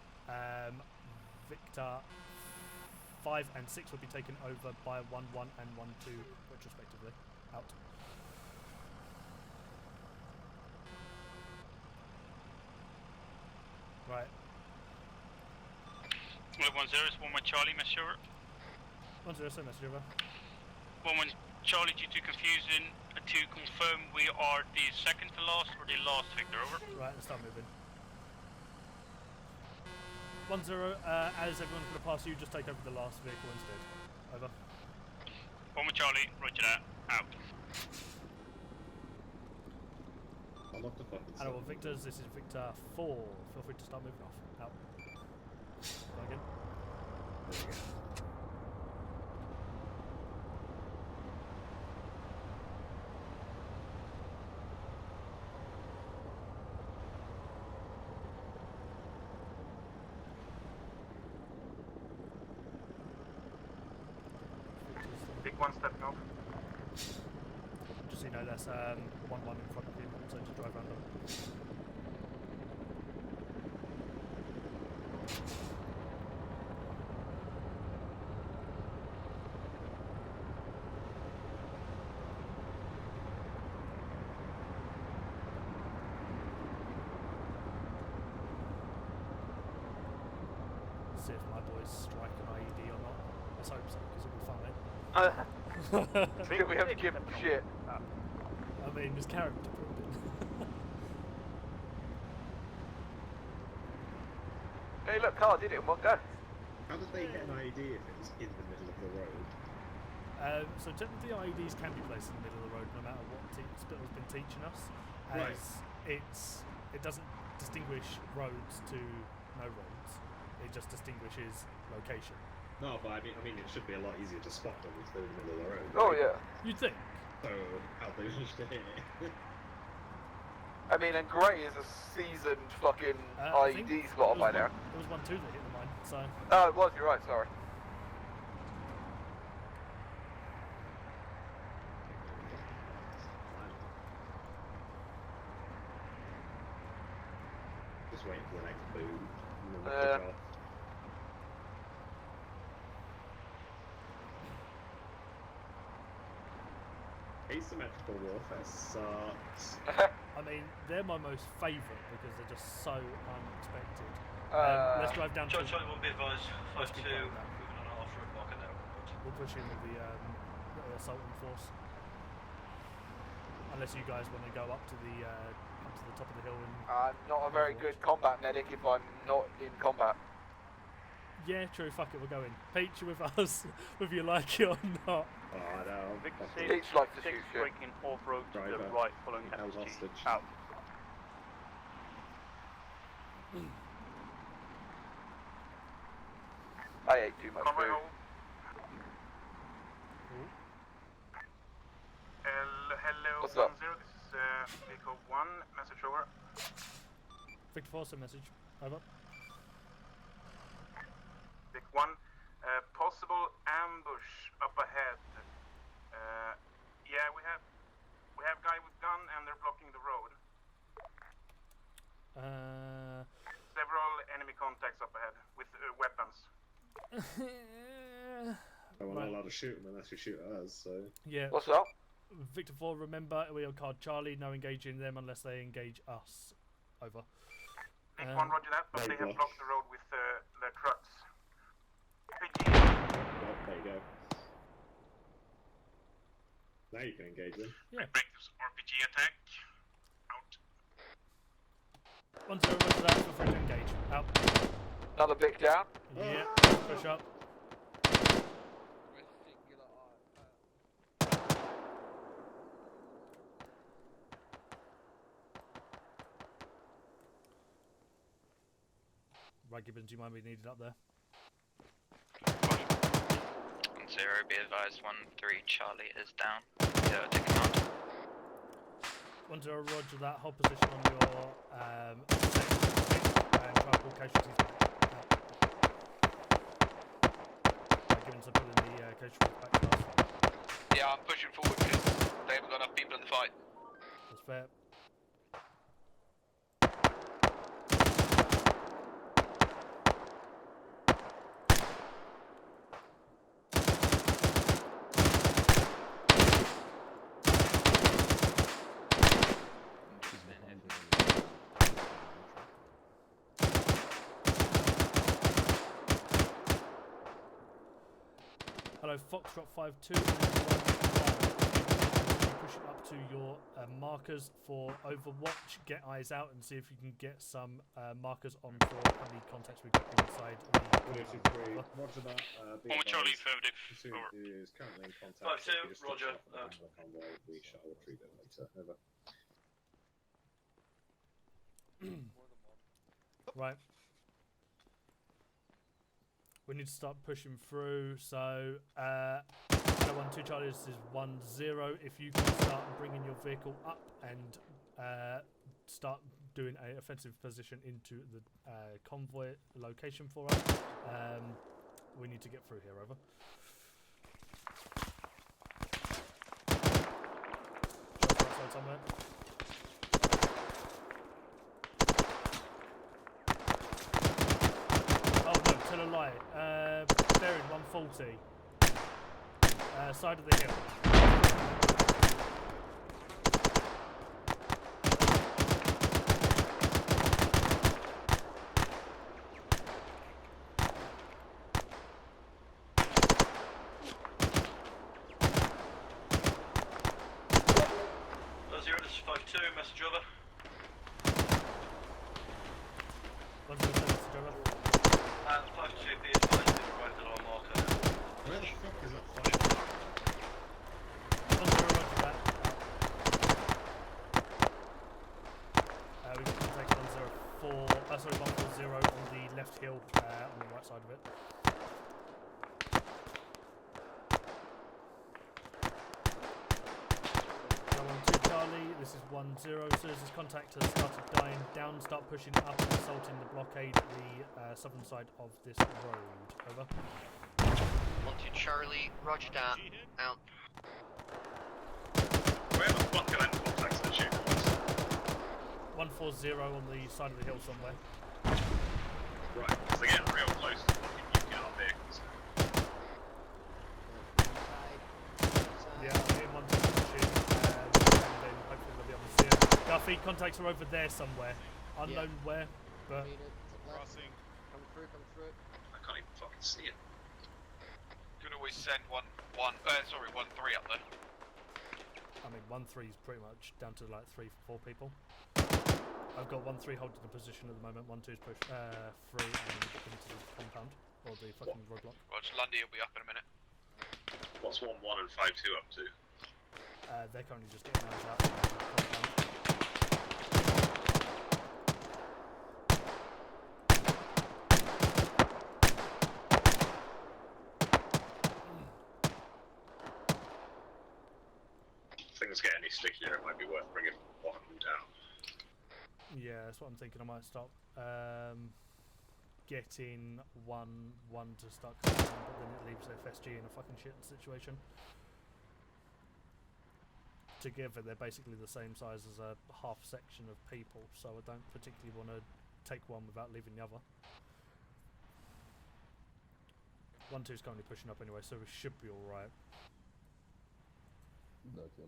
Victor 5 and 6 will be taken over by 1-1 and 1-2 retrospectively. Out. Right. 1-0 is 1-1 Charlie, message over. 1-0, so message over. 1-1 Charlie, due to confusion, to confirm we are the second to last or the last Victor, over. Right, let's start moving. 1-0, as everyone's going to pass you, just take over the last vehicle instead. Over. 1-1 Charlie, roger that, out. Hello, Victors, this is Victor 4. Feel free to start moving off. Out. Go again. There we go. Big one stepping off. Just so you know, that's 1-1 in front of you, so just drive around them. See if my boys strike an IED or not. Let's hope so, because it'll be fun, eh? I think we have to give him shit. I mean, there's character building. Hey, look, car did it in one go. How did they hit an IED if it was in the middle of the road? So technically IEDs can be placed in the middle of the road no matter what Spittle's been teaching us, as it doesn't distinguish roads to no roads, it just distinguishes location. No, but I mean, it should be a lot easier to spot them if they're in the middle of the road. Oh yeah. You'd think. So how they managed to hit it? I mean, and Grey is a seasoned fucking I think IED spotter by now. It was 1-2 that hit the mine, so. Oh, it was. You're right. Sorry. Just waiting for the next boom. Asymmetrical warfare sucks. I mean, they're my most favourite because they're just so unexpected. Let's drive down to... Charlie won't be advised. 5-2, moving on an off-road marker now. We'll push in with the assaulting force. Unless you guys want to go up to the top of the hill and... I'm not a very good combat medic if I'm not in combat. Yeah, true, fuck it, we'll go in. Peach, you with us, whether you like it or not. Oh, no. Peach likes to shoot shit. Breaking off-road to the Driver. right following Held FSG. hostage. Out. I ate too much Convoy food. hold. Hello, What's 1-0. up? This is vehicle 1. Message over. Victor Force, a message. Over. Vic 1. Possible ambush up ahead. Yeah, we have guy with gun and they're blocking the road. Several enemy contacts up ahead with weapons. We're not allowed to shoot them unless you shoot at us, so... Yeah. What's up? Victor 4, remember, we are card Charlie, no engaging them unless they engage us. Over. Vic 1, roger that, but they have blocked the road with their trucks. Oh, there you go. Now you can engage them. Yeah. Break this RPG attack. Out. 1-0, what's that? Feel free to engage. Out. Another big down. Yeah, push up. Right, Gibbons, do you mind being needed up there? 1-0, be advised, 1-3, Charlie is down. Yeah, take command. 1-0, roger that. Hold position on your and try to pull casualties back. Right, Gibbons, I'm pulling the casualties back to us. Yeah, I'm pushing forward because they haven't got enough people in the fight. That's fair. Hello, Foxtrot 5-2. Push it up to your markers for Overwatch. Get eyes out and see if you can get some markers on for how many contacts we've got inside the. 1-2-3. Roger that. One with Charlie, affirmative. Pursuit is currently in contact. 5-2, If you just roger. switch off the convoy, we shall retrieve it later. Over. Right. We need to start pushing through. So, 1-2 Charlie, this is 1-0. If you can start bringing your vehicle up and start doing an offensive position into the convoy location for us, we need to get through here. Over. Shots outside somewhere. Tell a lie. Buried 140. Side of the hill. Zero, this is 5-2, message over. 1-0, message over. 5-2, be advised, they've arrived at our marker. Where the fuck is that fight? 1-0, roger that. We can take 140 on the left hill, on the right side of it. Go on to Charlie, this is 1-0. As soon as this contact has started dying down, start pushing up and assaulting the blockade, the southern side of this road. Over. 1-2 Charlie, roger that. Out. Where the fuck are them contacts that shoot us? 140 on the side of the hill somewhere. Right, because they're getting real close to fucking nuking our vehicles. Yeah, I'm hitting 1 to shoot, and then hopefully they'll be able to see it. Duffy, contacts are over there somewhere. Unknown where, but. Crossing. Come through. I can't even fucking see it. You can always send 1-3 up there. I mean, 1-3 is pretty much down to like 3-4 people. I've got 1-3 holding the position at the moment. 1-2's push 3 and into the compound or the fucking roadblock. Roger, Lundy will be up in a minute. What's 1-1 and 5-2 up to? They're currently just getting eyes out. If things get any stickier, it might be worth bringing one of them down. Yeah, that's what I'm thinking. I might stop getting 1-1 to start coming on, but then it leaves FSG in a fucking shit situation. Together, they're basically the same size as a half section of people, so I don't particularly want to take one without leaving the other. 1-2's currently pushing up anyway, so we should be alright. Blood to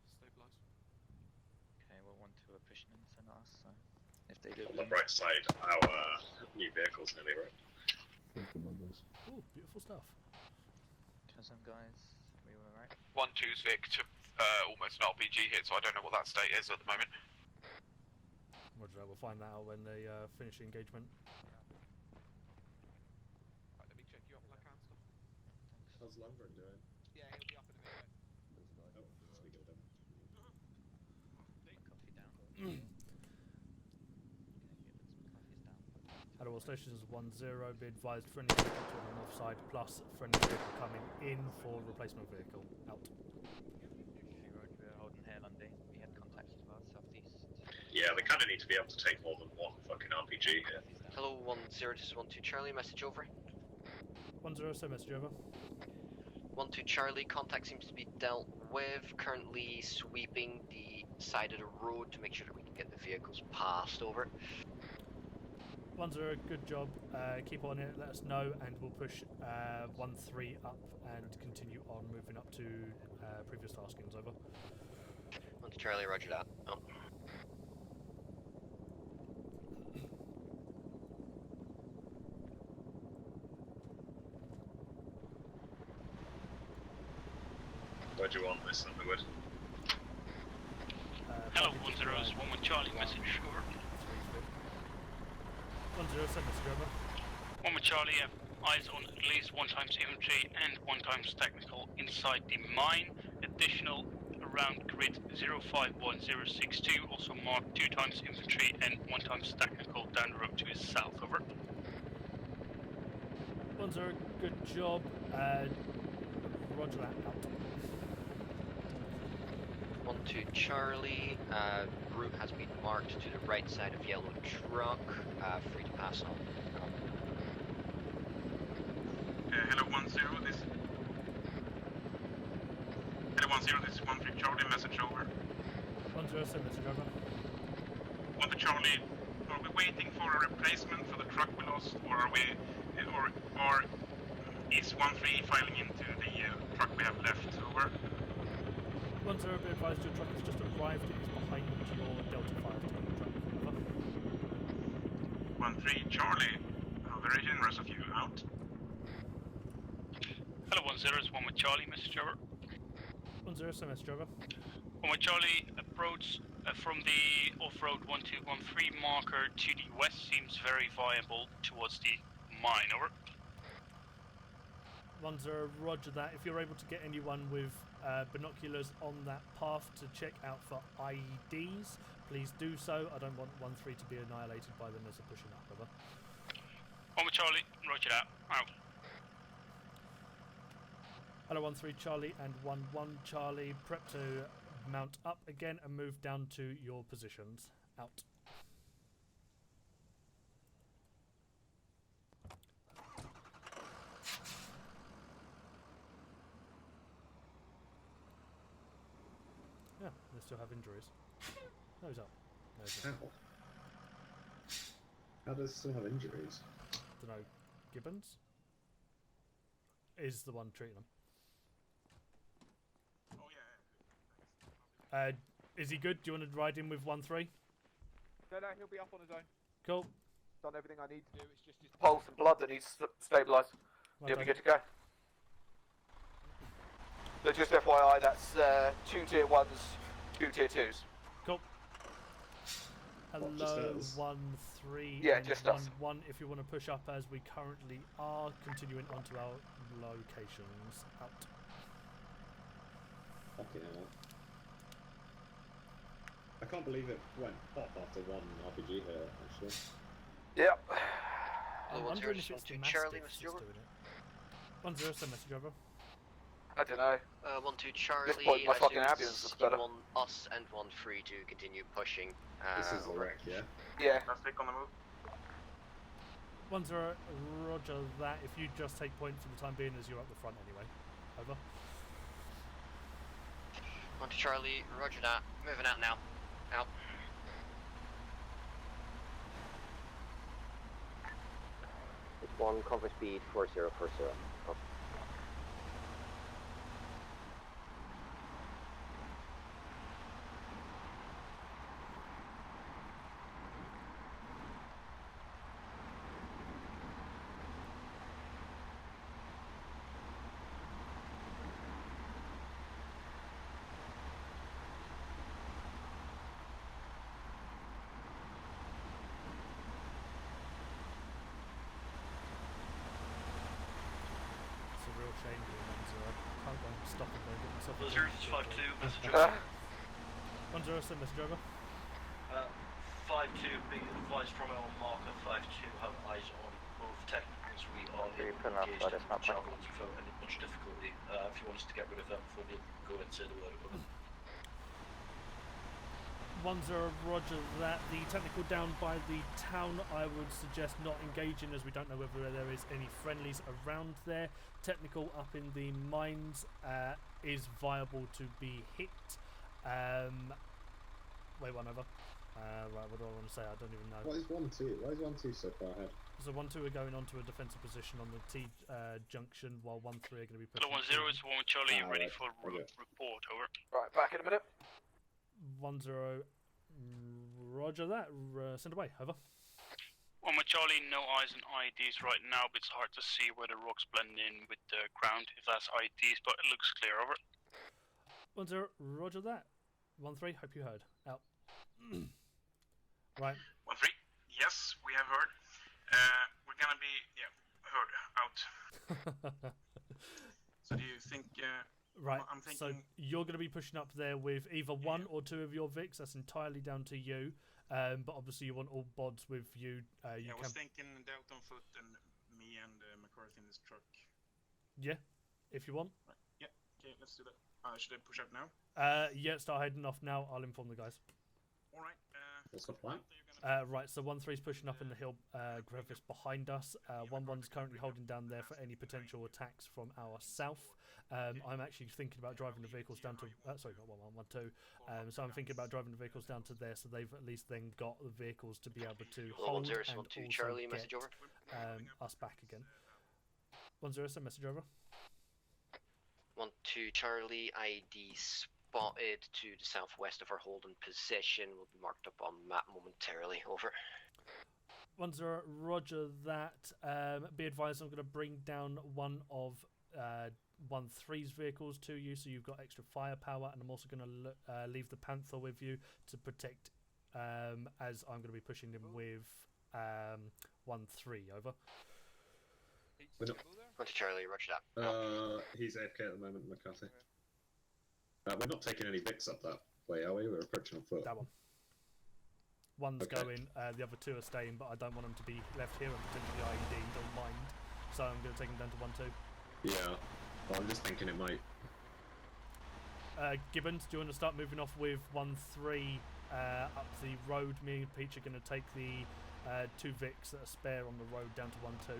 stabilise. Okay, well 1-2 are pushing into us, so if they do. On the bright side, our new vehicle's nearly right. Ooh, beautiful stuff. Kill some guys. We were right. 1-2's Vic to almost an RPG hit, so I don't know what that state is at the moment. Roger that, we'll find that out when they finish the engagement. Right, let me check you up, Black Hamster. How's Lundgren doing? Yeah, he'll be up in a minute. Oh, speaking of him. Coffee down. At all stations 1-0, be advised friendly vehicle to the north side plus friendly vehicle coming in for replacement vehicle. Out. Roger, we're holding here, Lundy. We had contacts to our southeast. Yeah, they kind of need to be able to take more than one fucking RPG here. Hello, 1-0, this is 1-2 Charlie, message over. 1-0, so message over. 1-2 Charlie, contact seems to be dealt with. Currently sweeping the side of the road to make sure that we can get the vehicles passed over. 1-0, good job. Keep on it, let us know, and we'll push 1-3 up and continue on moving up to previous taskings. Over. 1-2 Charlie, roger that. Oh. Where do you want this, Underwood? Hello, 1-0, this is 1-1 Charlie, message over. 1-0, send message over. 1-1 Charlie, have eyes on at least 1 times infantry and 1 times technical inside the mine. Additional around grid 051062, also mark 2 times infantry and 1 times technical down the road to his south. Over. 1-0, good job. Roger that. Out. 1-2 Charlie, route has been marked to the right side of yellow truck, free to pass on. Hello 1-0, this... Hello 1-0, this is 1-3 Charlie, message over. 1-0, send message over. 1-3 Charlie, are we waiting for a replacement for the truck we lost, or are we... or is 1-3 filing into the truck we have left? Over. 1-0, be advised your truck has just arrived. It is behind your Delta 5 truck. Over. 1-3 Charlie, how very generous of you. Out. Hello, 1-0, it's 1-1 Charlie, message over. 1-0, send message over. 1-1 Charlie, approach from the off-road 1213 marker to the west seems very viable towards the mine. Over. 1-0, roger that. If you're able to get anyone with binoculars on that path to check out for IEDs, please do so. I don't want 1-3 to be annihilated by them as they're pushing up. Over. 1-1 Charlie, roger that. Out. Hello 1-3 Charlie and 1-1 Charlie, prep to mount up again and move down to your positions. Out. Yeah, they still have injuries. Nose up. Nose up. How does it still have injuries? Dunno. Gibbons? Is the one treating them. Is he good? Do you want to ride in with 1-3? No, he'll be up on his own. Cool. Done everything I need to do. It's just his pulse and blood that needs stabilised. Well He'll be done. good to go. So just FYI, that's 2 tier 1s, 2 tier 2s. Cool. What, just Hello, us? 1-3 Yeah, and just us. 1-1 if you want to push up as we currently are, continuing onto our locations. Out. Fucking hell. I can't believe it went pop after one RPG hit, actually. Yep. I'm Hello, wondering 1-0, if it's the Charlie, Mastiffs message that's over. doing it. 1-0, send message over. I don't know. 1-2 Charlie, This point, my I fucking assume ambulance it's looks better. 1 us and 1-3 to continue pushing. This is the over. wreck, yeah? Yeah. Let's take on the move. 1-0, roger that. If you just take point for the time being as you're up the front anyway. Over. 1-2 Charlie, roger that. Moving out now. Out. It's 1, convoy speed 4040. Oh. shame doing 1-0. Can't go and stop it though. Get myself a 052, message over. 1-0, send message over. 52, be advised from our marker 52, have eyes on both technicals. We are engaged in javelins without any much difficulty. If you want us to get rid of them before we go and say the word over. 1-0, roger that. The technical down by the town, I would suggest not engaging as we don't know whether there is any friendlies around there. Technical up in the mines is viable to be hit. Wait, one over. Right, what do I want to say? I don't even know. What is 1-2? Why is 1-2 so far ahead? So 1-2 are going onto a defensive position on the T junction, while 1-3 are going to be pushing. 1-0 is 1 Charlie, ready for report, over. Right, back in a minute. 1-0, roger that. Send away, over. 1 Charlie, no eyes on IEDs right now, but it's hard to see where the rocks blend in with the ground, if that's IEDs, but it looks clear, over. 1-0, roger that. 1-3, hope you heard. Out. Right. 1-3, yes, we have heard. We're gonna be, heard, out. So do you think, right, I'm thinking... so you're going to be pushing up there with either one or two of your Vics, that's entirely down to you, but obviously you want all bods with you. I was thinking Doubt on foot and me and McCarthy in this truck. Yeah, if you want. Right. Yeah, okay, let's do that. Should I push up now? Yeah, start heading off now, I'll inform the guys. Alright, what's the plan? Right, so 1-3's pushing up in the hill crevice behind us. 1-1's currently holding down there for any potential attacks from our south. I'm actually thinking about driving the vehicles down to... sorry, not 1-1, 1-2. So I'm thinking about driving the vehicles down to there, so they've at least then got the vehicles to be able to hold and also Charlie, get message over. us back again. 1-0, send message over. 1-2 Charlie, ID spotted to the southwest of our holding position. Will be marked up on map momentarily. Over. 1-0, roger that. Be advised, I'm going to bring down one of 1-3's vehicles to you, so you've got extra firepower, and I'm also going to leave the Panther with you to protect, as I'm going to be pushing him with 1-3. Over. 1-2 Charlie, roger that. He's AFK at the moment, McCarthy. We're not taking any Vics up that way, are we? We're approaching on foot. That one. One's going, the other two are staying, but I don't want them to be left here and potentially IED, don't mind. So I'm going to take them down to 1-2. Yeah, well, I'm just thinking it might... Gibbons, do you want to start moving off with 1-3 up the road? Me and Peach are going to take the 2 Vics that are spare on the road down to 1-2.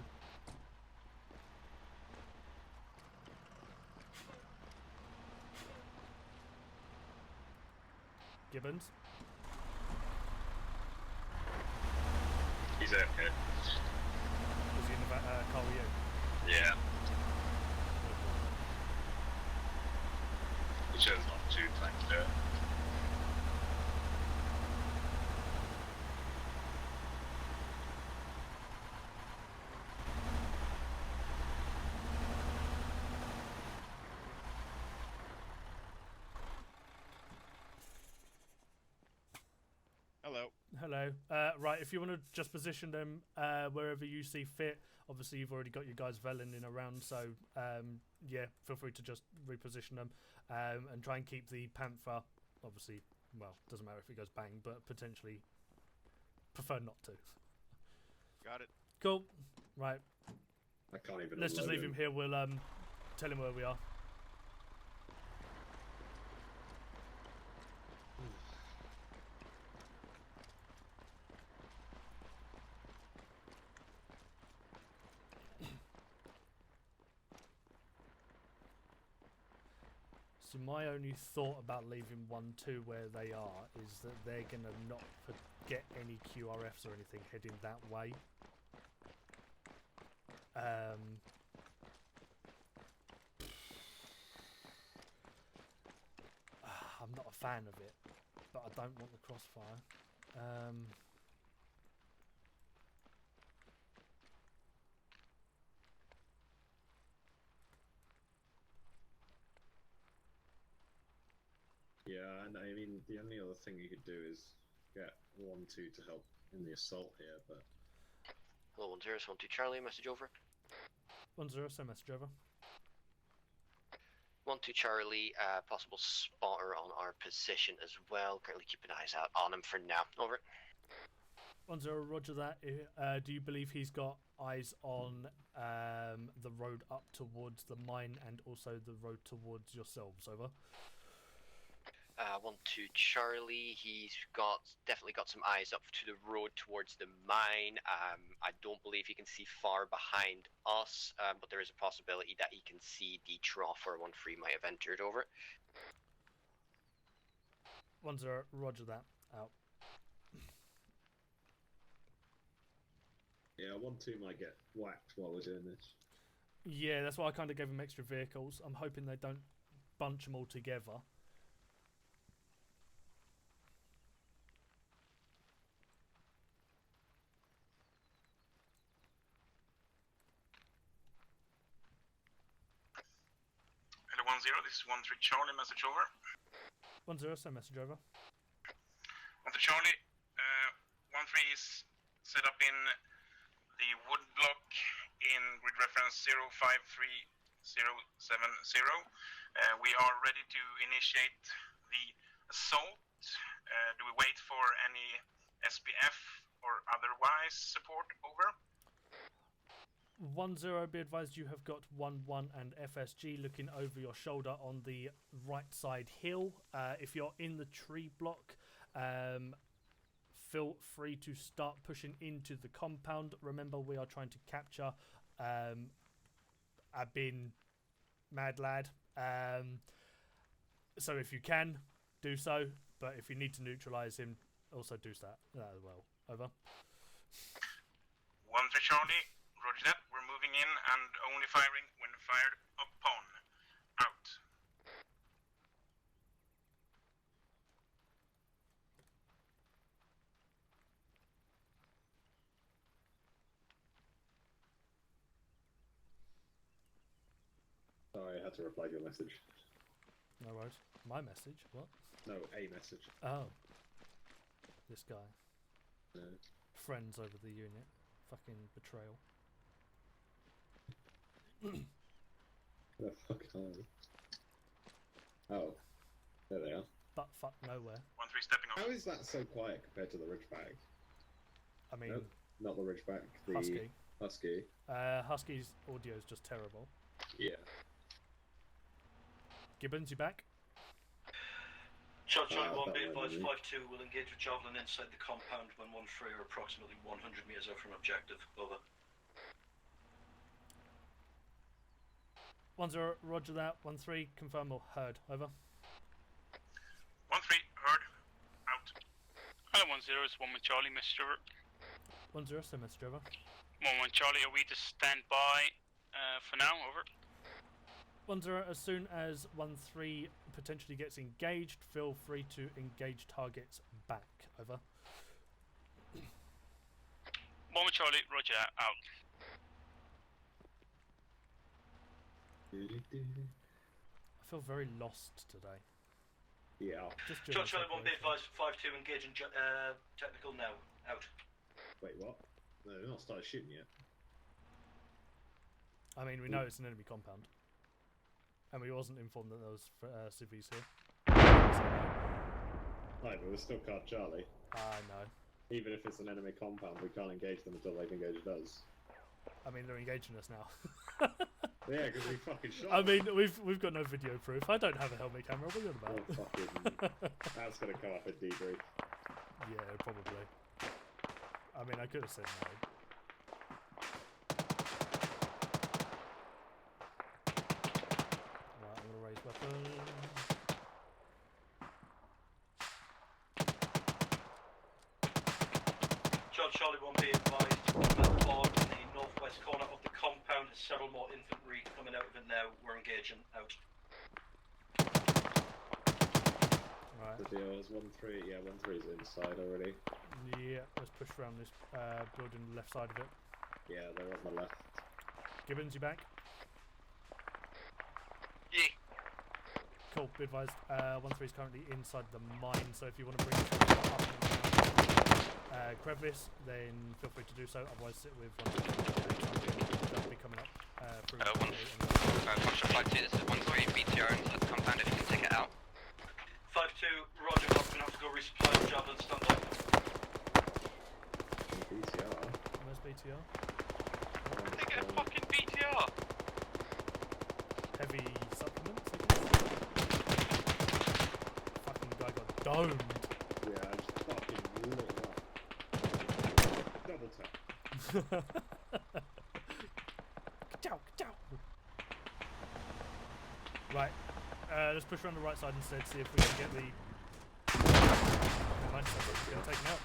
Gibbons? He's AFK. Was he in the car with you? Yeah. He chose not to, thanks to it. Hello. Hello. Right, if you want to just position them wherever you see fit. Obviously, you've already got your guys veiling in around, so yeah, feel free to just reposition them and try and keep the Panther. Obviously, well, doesn't matter if it goes bang, but potentially prefer not to. Got it. Cool. Right. I can't even. Let's just leave him here. We'll tell him where we are. So my only thought about leaving 1-2 where they are is that they're going to not get any QRFs or anything heading that way. I'm not a fan of it, but I don't want the crossfire. Yeah, and I mean, the only other thing you could do is get 1-2 to help in the assault here, but... Hello, 1-0, 1-2 Charlie, message over. 1-0, send message over. 1-2 Charlie, possible spotter on our position as well. Currently keeping eyes out on him for now. Over. 1-0, roger that. Do you believe he's got eyes on the road up towards the mine and also the road towards yourselves? Over. 1-2 Charlie, he's definitely got some eyes up to the road towards the mine. I don't believe he can see far behind us, but there is a possibility that he can see the trough where 1-3 might have entered. Over. 1-0, roger that. Out. Yeah, 1-2 might get whacked while we're doing this. Yeah, that's why I kind of gave him extra vehicles. I'm hoping they don't bunch them all together. Hello 1-0, this is 1-3 Charlie, message over. 1-0, send message over. 1-3 Charlie, 1-3 is set up in the wood block in grid reference 053070. We are ready to initiate the assault. Do we wait for any SPF or otherwise support? Over. 1-0, be advised you have got 1-1 and FSG looking over your shoulder on the right side hill. If you're in the tree block, feel free to start pushing into the compound. Remember, we are trying to capture Abin Mad Lad. So if you can, do so. But if you need to neutralise him, also do that as well. Over. 1-3 Charlie, roger that. We're moving in and only firing when fired upon. Out. Sorry, I had to reply to your message. No worries. My message? What? No, a message. Oh. This guy. No. Friends over the unit. Fucking betrayal. Where the fuck are they? Oh. There they are. But fuck nowhere. 1-3 stepping up. How is that so quiet compared to the Ridgeback? I mean... Nope, not the Ridgeback, the Husky. Husky. Husky's audio is just terrible. Yeah. Gibbons, you back? Charlie 1, be advised 5-2 will engage with Javelin inside the compound when 1-3 are approximately 100 metres out from objective. Over. 1-0, roger that. 1-3, confirm or heard. Over. 1-3, heard. Out. Hello 1-0, it's 1-1 Charlie, message over. 1-0, send message over. 1-1 Charlie, are we to stand by for now? Over. 1-0, as soon as 1-3 potentially gets engaged, feel free to engage targets back. Over. 1-1 Charlie, roger, out. I feel very lost today. Yeah. Just Charlie 1, be advised 5-2 engaging technical now. Out. Wait, what? No, they've not started shooting yet. I mean, we know it's an enemy compound. And we wasn't informed that there was civvies here. Right, but we're still Card Charlie. I know. Even if it's an enemy compound, we can't engage them until they've engaged us. I mean, they're engaging us now. Yeah, because we fucking shot I them. mean, we've got no video proof. I don't have a helmet camera. What are you on about? Oh, fucking... That's gonna come up in debrief. Yeah, probably. I mean, I could have said no. Right, I'm gonna raise weapons. Charlie 1, be advised that on the northwest corner of the compound, several more infantry coming out of it now. We're engaging. Out. Right. The deal is 1-3. Yeah, 1-3 is inside already. Yeah, let's push around this building on the left side of it. Yeah, they're on the left. Gibbons, you back? Yeah. Cool, be advised. 1-3 is currently inside the mine, so if you want to bring it up and around crevice, then feel free to do so. Otherwise, sit with 1-3. They'll be coming up through. 5-2, this is 1-3, BTR Javelin, stand by. BTR. Where's BTR? They get a fucking BTR. Heavy supplements, I guess. Fucking guy got domed. Yeah, I just fucking lit up. Double tap. Ka-chow, ka-chow. Right, let's push around the right side instead, see if we can get the... Never mind, we're going to take him out.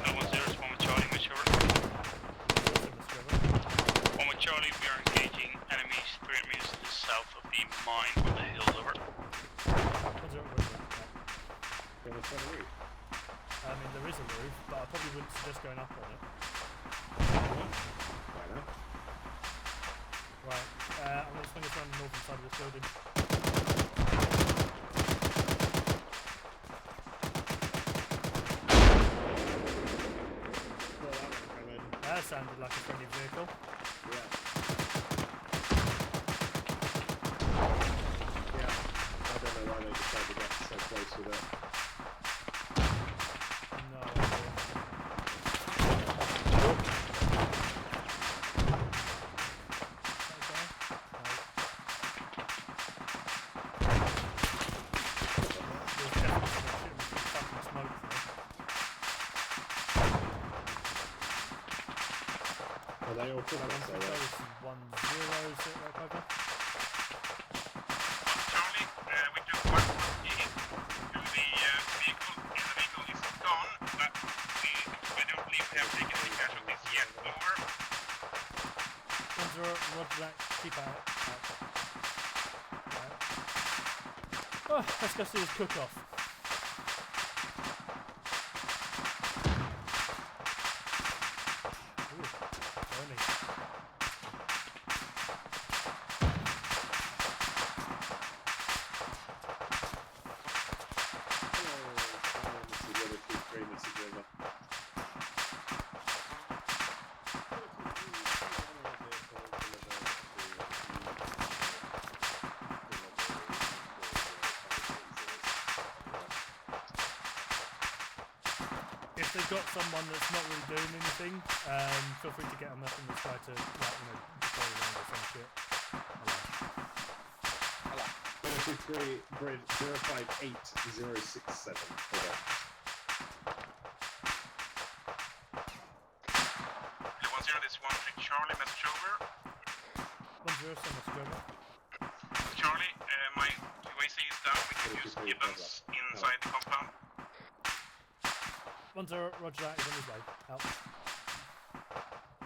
No 1-0 is 1 with Charlie, make sure. 1 with Charlie, we are engaging enemies 300 meters to the south of the mine on the hills over. 1-0, Go on the roof. I mean, there is a roof, but I probably wouldn't suggest going up on it. Why not? Right, I'm going to swing us around the northern side of this building. That sounded like a friendly vehicle. Yeah. Yeah. I don't know why they decided to get so close with it. No Are they all put on so 1-0, sit right over. Charlie, we do 140 to the vehicle. The vehicle is gone, but we don't believe we have taken any casualties yet. Over. 1-0, roger that, keep out. Right. Oh, let's go see his cook-off. If they've got someone that's not really doing anything, feel free to get them up and try to, like, you know, deploy around or some shit. 123 bridge 058067. Over. 1-0, this is 1-3 Charlie, message over. 1-0, so much over. Charlie, my UAC is down. We can use Gibbons inside the compound. 1-0, roger that, he's on his way. Out.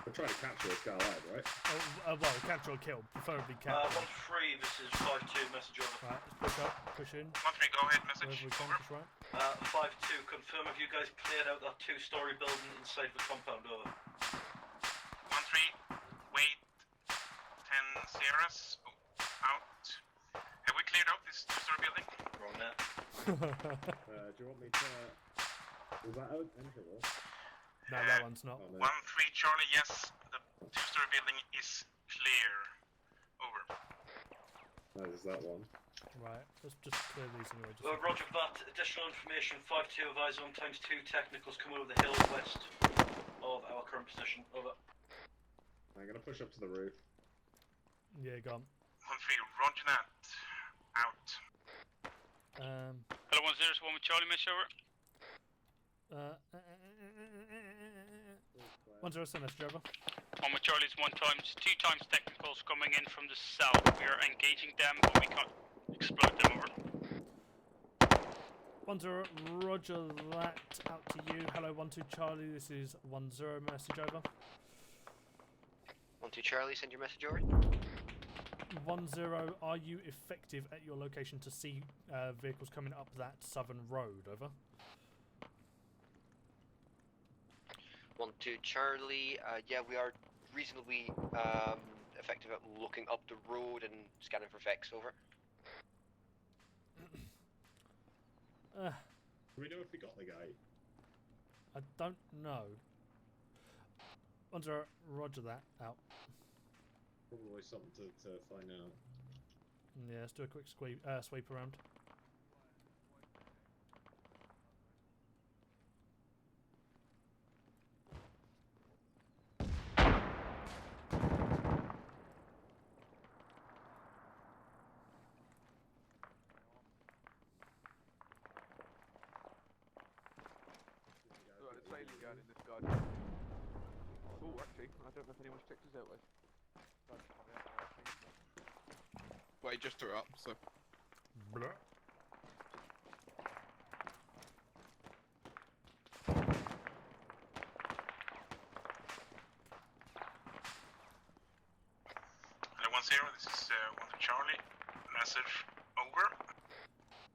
We're trying to capture this guy alive, right? Oh, well, capture or kill, preferably capture. 1-3, this is 5-2, message over. Right, let's push up, push in. 1-3, go ahead, message Wherever we can, over. push right. 5-2, confirm if you guys cleared out that 2-story building inside the compound, over. 1-3, wait 10 Sierras, out. Have we cleared out this 2-story building? Wrong net. Do you want me to... Was that out? Interval? No, that one's not. 1-3 Charlie, yes, the 2-story building is clear. Over. That is that one. Right, let's just clear these anyway. Just Roger that. Additional information, 5-2 advise on times 2 technicals coming over the hill west of our current position. Over. I'm gonna push up to the roof. Yeah, go on. 1-3, roger that. Out. Hello, 1-0 is 1 with Charlie, message over. 1-0, send us, Trevor. 1 with Charlie is 2 times technicals coming in from the south. We are engaging them, but we can't explode them, over. 1-0, roger that, out to you. Hello, 1-2 Charlie, this is 1-0, message over. 1-2 Charlie, send your message over. 1-0, are you effective at your location to see vehicles coming up that southern road, over? 1-2 Charlie, yeah, we are reasonably effective at looking up the road and scanning for Vex, over. Do we know if we got the guy? I don't know. 1-0, roger that, out. Probably something to find out. Yeah, let's do a quick sweep around. Right, it's sailing guard in this guard. Oh, actually, I don't know if anyone's checked us out with. Well, he just threw up, so. Blah. Hello, 1-0, this is 1 to Charlie. Message over.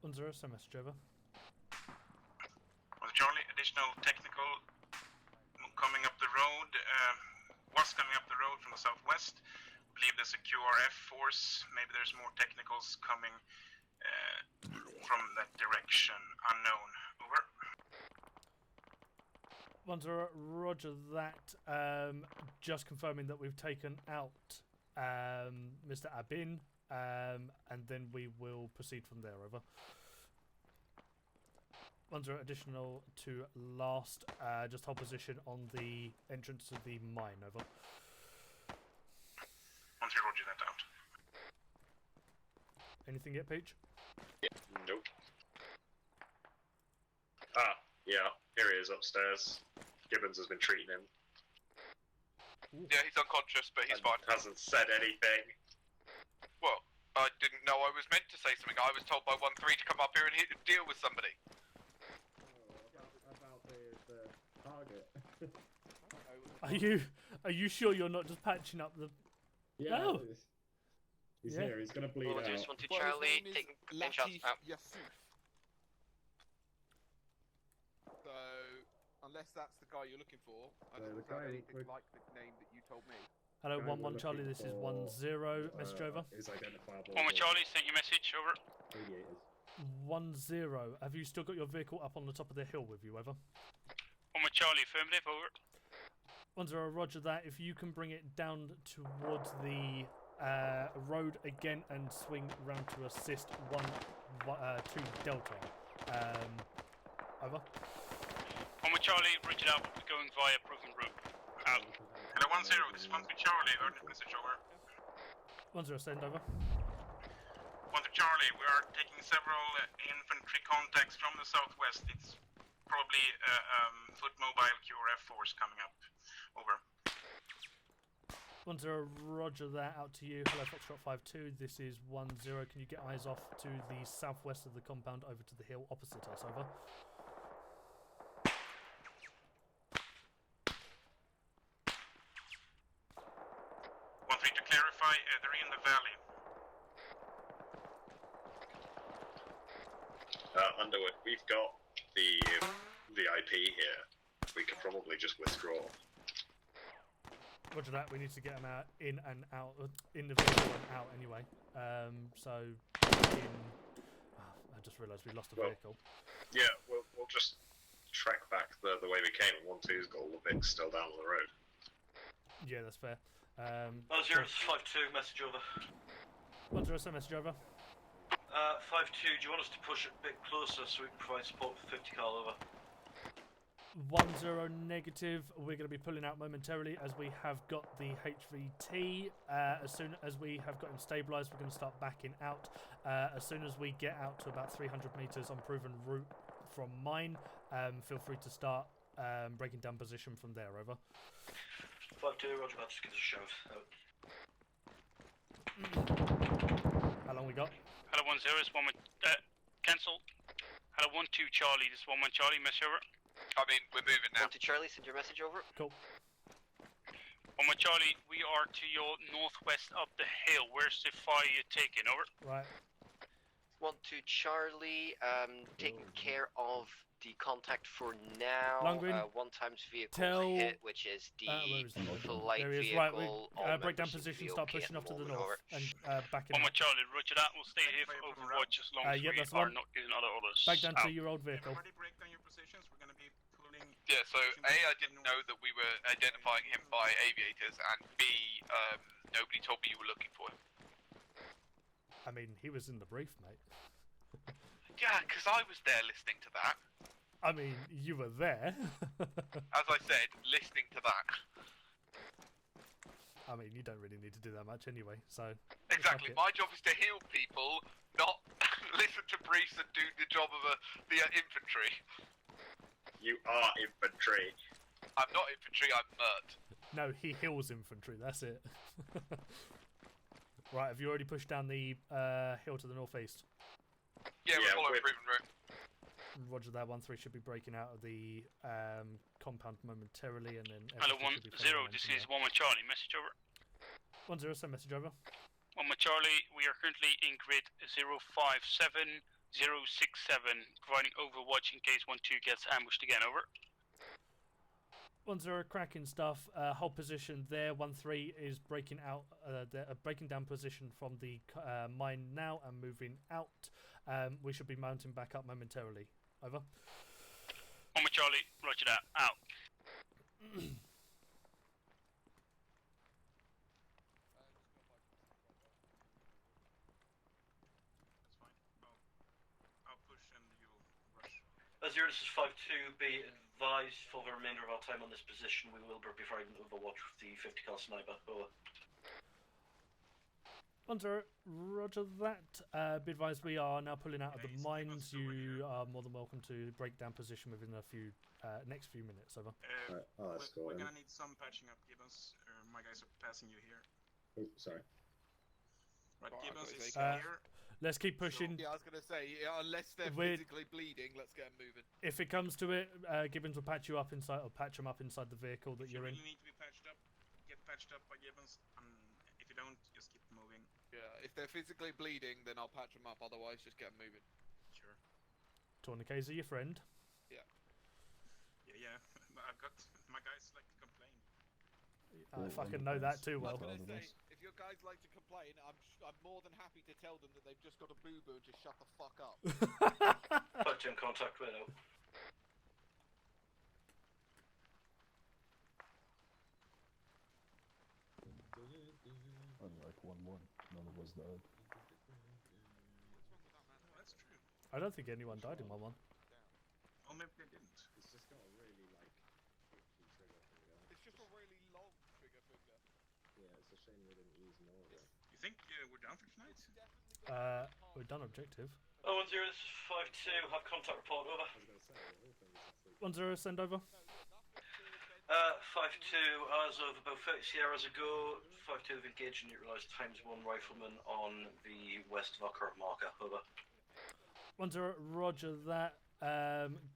1-0, send message over. 1 to Charlie, additional technical coming up the road. Was coming up the road from the southwest. Believe there's a QRF force. Maybe there's more technicals coming from that direction. Unknown. Over. 1-0, roger that. Just confirming that we've taken out Mr. Abin, and then we will proceed from there. Over. 1-0, additional to last. Just hold position on the entrance to the mine. Over. 1-0, roger that out. Anything yet, Peach? Yeah, nope. Ah, yeah, here he is upstairs. Gibbons has been treating him. Yeah, he's unconscious, but he's and fine. Hasn't said anything. Well, I didn't know I was meant to say something. I was told by 1-3 to come up here and deal with somebody. About the target. Are you sure you're not just patching up the? Yeah. No. He's Yeah. here. He's gonna bleed Well, out. just 1 to Charlie, taking shots out. So, unless that's the guy you're looking for, I No, don't the sound guy anything would- like the name that you told me. Hello, Guy 1-1 we're Charlie. looking This is for, 1-0. Message over. Is identifiable. 1 with Charlie, sent your message, over. Radiators. 1-0. Have you still got your vehicle up on the top of the hill with you? Over. 1 with Charlie, affirmative, over. 1-0, roger that. If you can bring it down towards the road again and swing round to assist 2 Delta. Over. 1 with Charlie, roger that, we'll be going via proven route. Out. Hello, 1-0, this is 1 to Charlie. Urgent message over. 1-0, send over. 1 to Charlie, we are taking several infantry contacts from the southwest. It's probably a foot mobile QRF force coming up. Over. 1-0, roger that, out to you. Hello, Foxtrot 5-2, this is 1-0. Can you get eyes off to the southwest of the compound over to the hill opposite us? Over. 1-3 to clarify, they're in the valley. Underwood, we've got the VIP here. We could probably just withdraw. Roger that, we need to get them out, in and out, in the vehicle and out anyway. I just realised we lost a vehicle. Yeah, we'll just trek back the way we came, and 1-2's got all the Vics still down on the road. Yeah, that's fair. 0 to 5-2, message over. 1-0, send message over. 5-2, do you want us to push it a bit closer so we can provide support for 50 cal over? 1-0 negative. We're going to be pulling out momentarily as we have got the HVT. As soon as we have got him stabilised, we're going to start backing out. As soon as we get out to about 300 metres on proven route from mine, feel free to start breaking down position from there. Over. 5-2, roger that, just give us a shout. How long we got? Hello, 1-0, it's 1 with, cancel. Hello, 1-2 Charlie, this is 1-1 Charlie, message over. I mean, we're moving now. 1 to Charlie, send your message over. Cool. 1 with Charlie, we are to your northwest up the hill. Where's the fire you're taking, over? Right. 1 to Charlie, taking care of the contact for now. Longgreen, 1 times vehicle tell, hit, which is the flight there he is. vehicle. Right, we break down position, start pushing off to the north and backing 1 up. with Charlie, roger that, we'll stay here for Overwatch as long as yep, we that's are one. not getting other orders. Back down to Out. your old vehicle. Everybody break down your positions, we're going to be pulling... Yeah, so A, I didn't know that we were identifying him by aviators, and B, nobody told me you were looking for him. I mean, he was in the brief, mate. Yeah, because I was there listening to that. I mean, you were there. As I said, listening to that. I mean, you don't really need to do that much anyway, so... Exactly. My job is to heal people, not listen to briefs and do the job of the infantry. You are infantry. I'm not infantry, I'm mert. No, he heals infantry, that's it. Right, have you already pushed down the hill to the northeast? Yeah, we're following proven route. Roger that, 1-3 should be breaking out of the compound momentarily, and then... Hello, 1-0, this is 1 Charlie, message over. 1-0, send message over. 1 Charlie, we are currently in grid 057067, providing overwatch in case 1-2 gets ambushed again, over. 1-0, cracking stuff, hold position there, 1-3 is breaking out, breaking down position from the mine now and moving out. We should be mounting back up momentarily. Over. 1 Charlie, roger that, out. I'll push and you'll rush. Azure, this is 5-2. Be advised for the remainder of our time on this position, we will be fighting overwatch with the 50 cal sniper. Over. 1-0, roger that. Be advised, we are now pulling out of the mines. You are more than welcome to break down position within a few next few minutes. Over. We're gonna need some patching up, Gibbons. My guys are passing you here. Oh, sorry. Right, Gibbons is here. Let's keep pushing. Yeah, I was gonna say, unless they're physically bleeding, let's get them moving. If it comes to it, Gibbons will patch you up inside, or patch them up inside the vehicle that you're in. If you really need to be patched up, get patched up by Gibbons. If you don't, just keep moving. Yeah, if they're physically bleeding, then I'll patch them up. Otherwise, just get them moving. Sure. Tourniquets are your friend. Yeah. Yeah. I've got my guys like to complain. I fucking know that too well. I was gonna say, if your guys like to complain, I'm more than happy to tell them that they've just got a boo-boo. Just shut the fuck up. Put in contact with them. Unlike 1-1, none of us died. That's true. I don't think anyone died in 1-1. Oh, maybe they didn't. It's just got a really, like, itchy trigger finger. It's just a really long trigger finger. Yeah, it's a shame we didn't use more of it. You think we're done for tonight? We're done objective. 0-0, this is 5-2. Have contact report, over. 1-0, send over. 5-2, as of about 30 Sierras ago, 5-2 have engaged and neutralised ×1 rifleman on the west of our current marker, over. 1-0, roger that.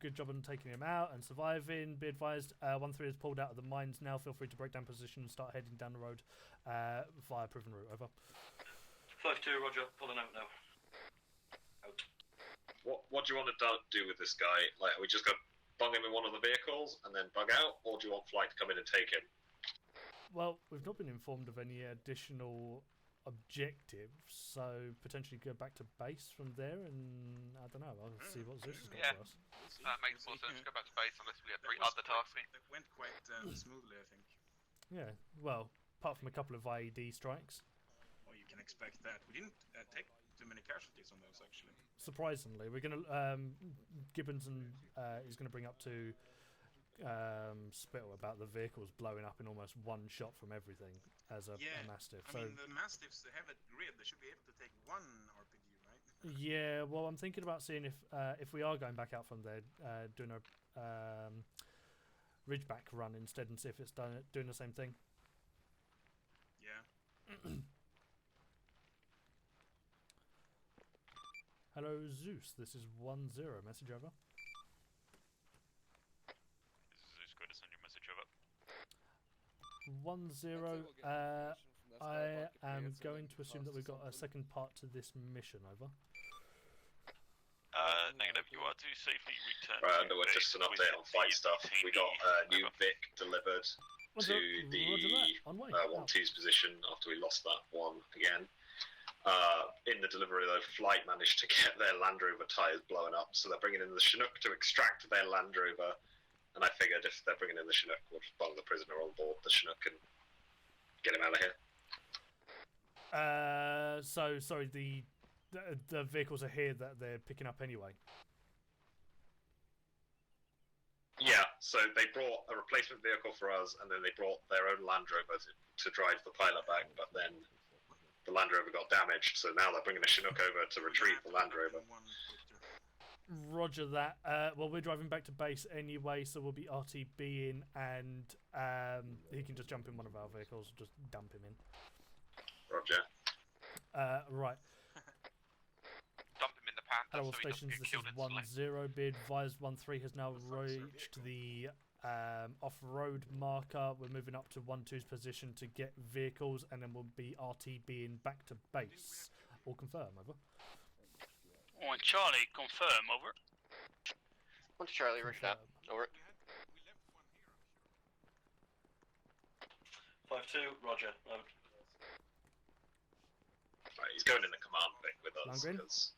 Good job on taking him out and surviving. Be advised, 1-3 has pulled out of the mines now. Feel free to break down position and start heading down the road via proven route, over. 5-2, roger, pulling out now. Out. What do you want to do with this guy? Like, are we just going to bung him in one of the vehicles and then bug out, or do you want Flight to come in and take him? Well, we've not been informed of any additional objectives, so potentially go back to base from there, and I don't know, I'll see what Zeus has got for us. That makes more sense. Go back to base unless we get 3 other tasks. That went quite smoothly, I think. Yeah, well, apart from a couple of IED strikes. Well, you can expect that. We didn't take too many casualties on those, actually. Surprisingly, we're going to Gibbons and is going to bring up to Spittle about the vehicles blowing up in almost one shot from everything as a Mastiff. I mean, the Mastiffs, they have a grid. They should be able to take 1 RPG, right? Yeah, well, I'm thinking about seeing if we are going back out from there, doing a Ridgeback run instead, and see if it's doing the same thing. Yeah. Hello, Zeus. This is 1-0. Message over. Zeus, go to send your message over. 1-0. I am going to assume that we've got a second part to this mission. Over. Negative. You are to safely return. Right, underwood, just an update on flight stuff. We got a new Vic delivered to the 1-2's position after we lost that one again. In the delivery, though, Flight managed to get their Land Rover tyres blowing up, so they're bringing in the Chinook to extract their Land Rover. And I figured if they're bringing in the Chinook, we'll just bung the prisoner on board the Chinook and get him out of here. So sorry, the the vehicles are here that they're picking up anyway. Yeah, so they brought a replacement vehicle for us, and then they brought their own Land Rover to drive the pilot back, but then the Land Rover got damaged, so now they're bringing a Chinook over to retrieve the Land Rover. Roger that. Well, we're driving back to base anyway, so we'll be RTBing, and he can just jump in one of our vehicles, just dump him in. Roger. Right. Dump him in the panther Hello, so he doesn't stations. get This killed is instantly. 1-0. Be advised, 1-3 has now reached the off-road marker. We're moving up to 1-2's position to get vehicles, and then we'll be RTBing back to base. All confirm, over. 1 Charlie, confirm, over. 1 Charlie, roger that. Over. 5-2, roger. Over. Right, he's going in the command thing with us. Langren? Cause...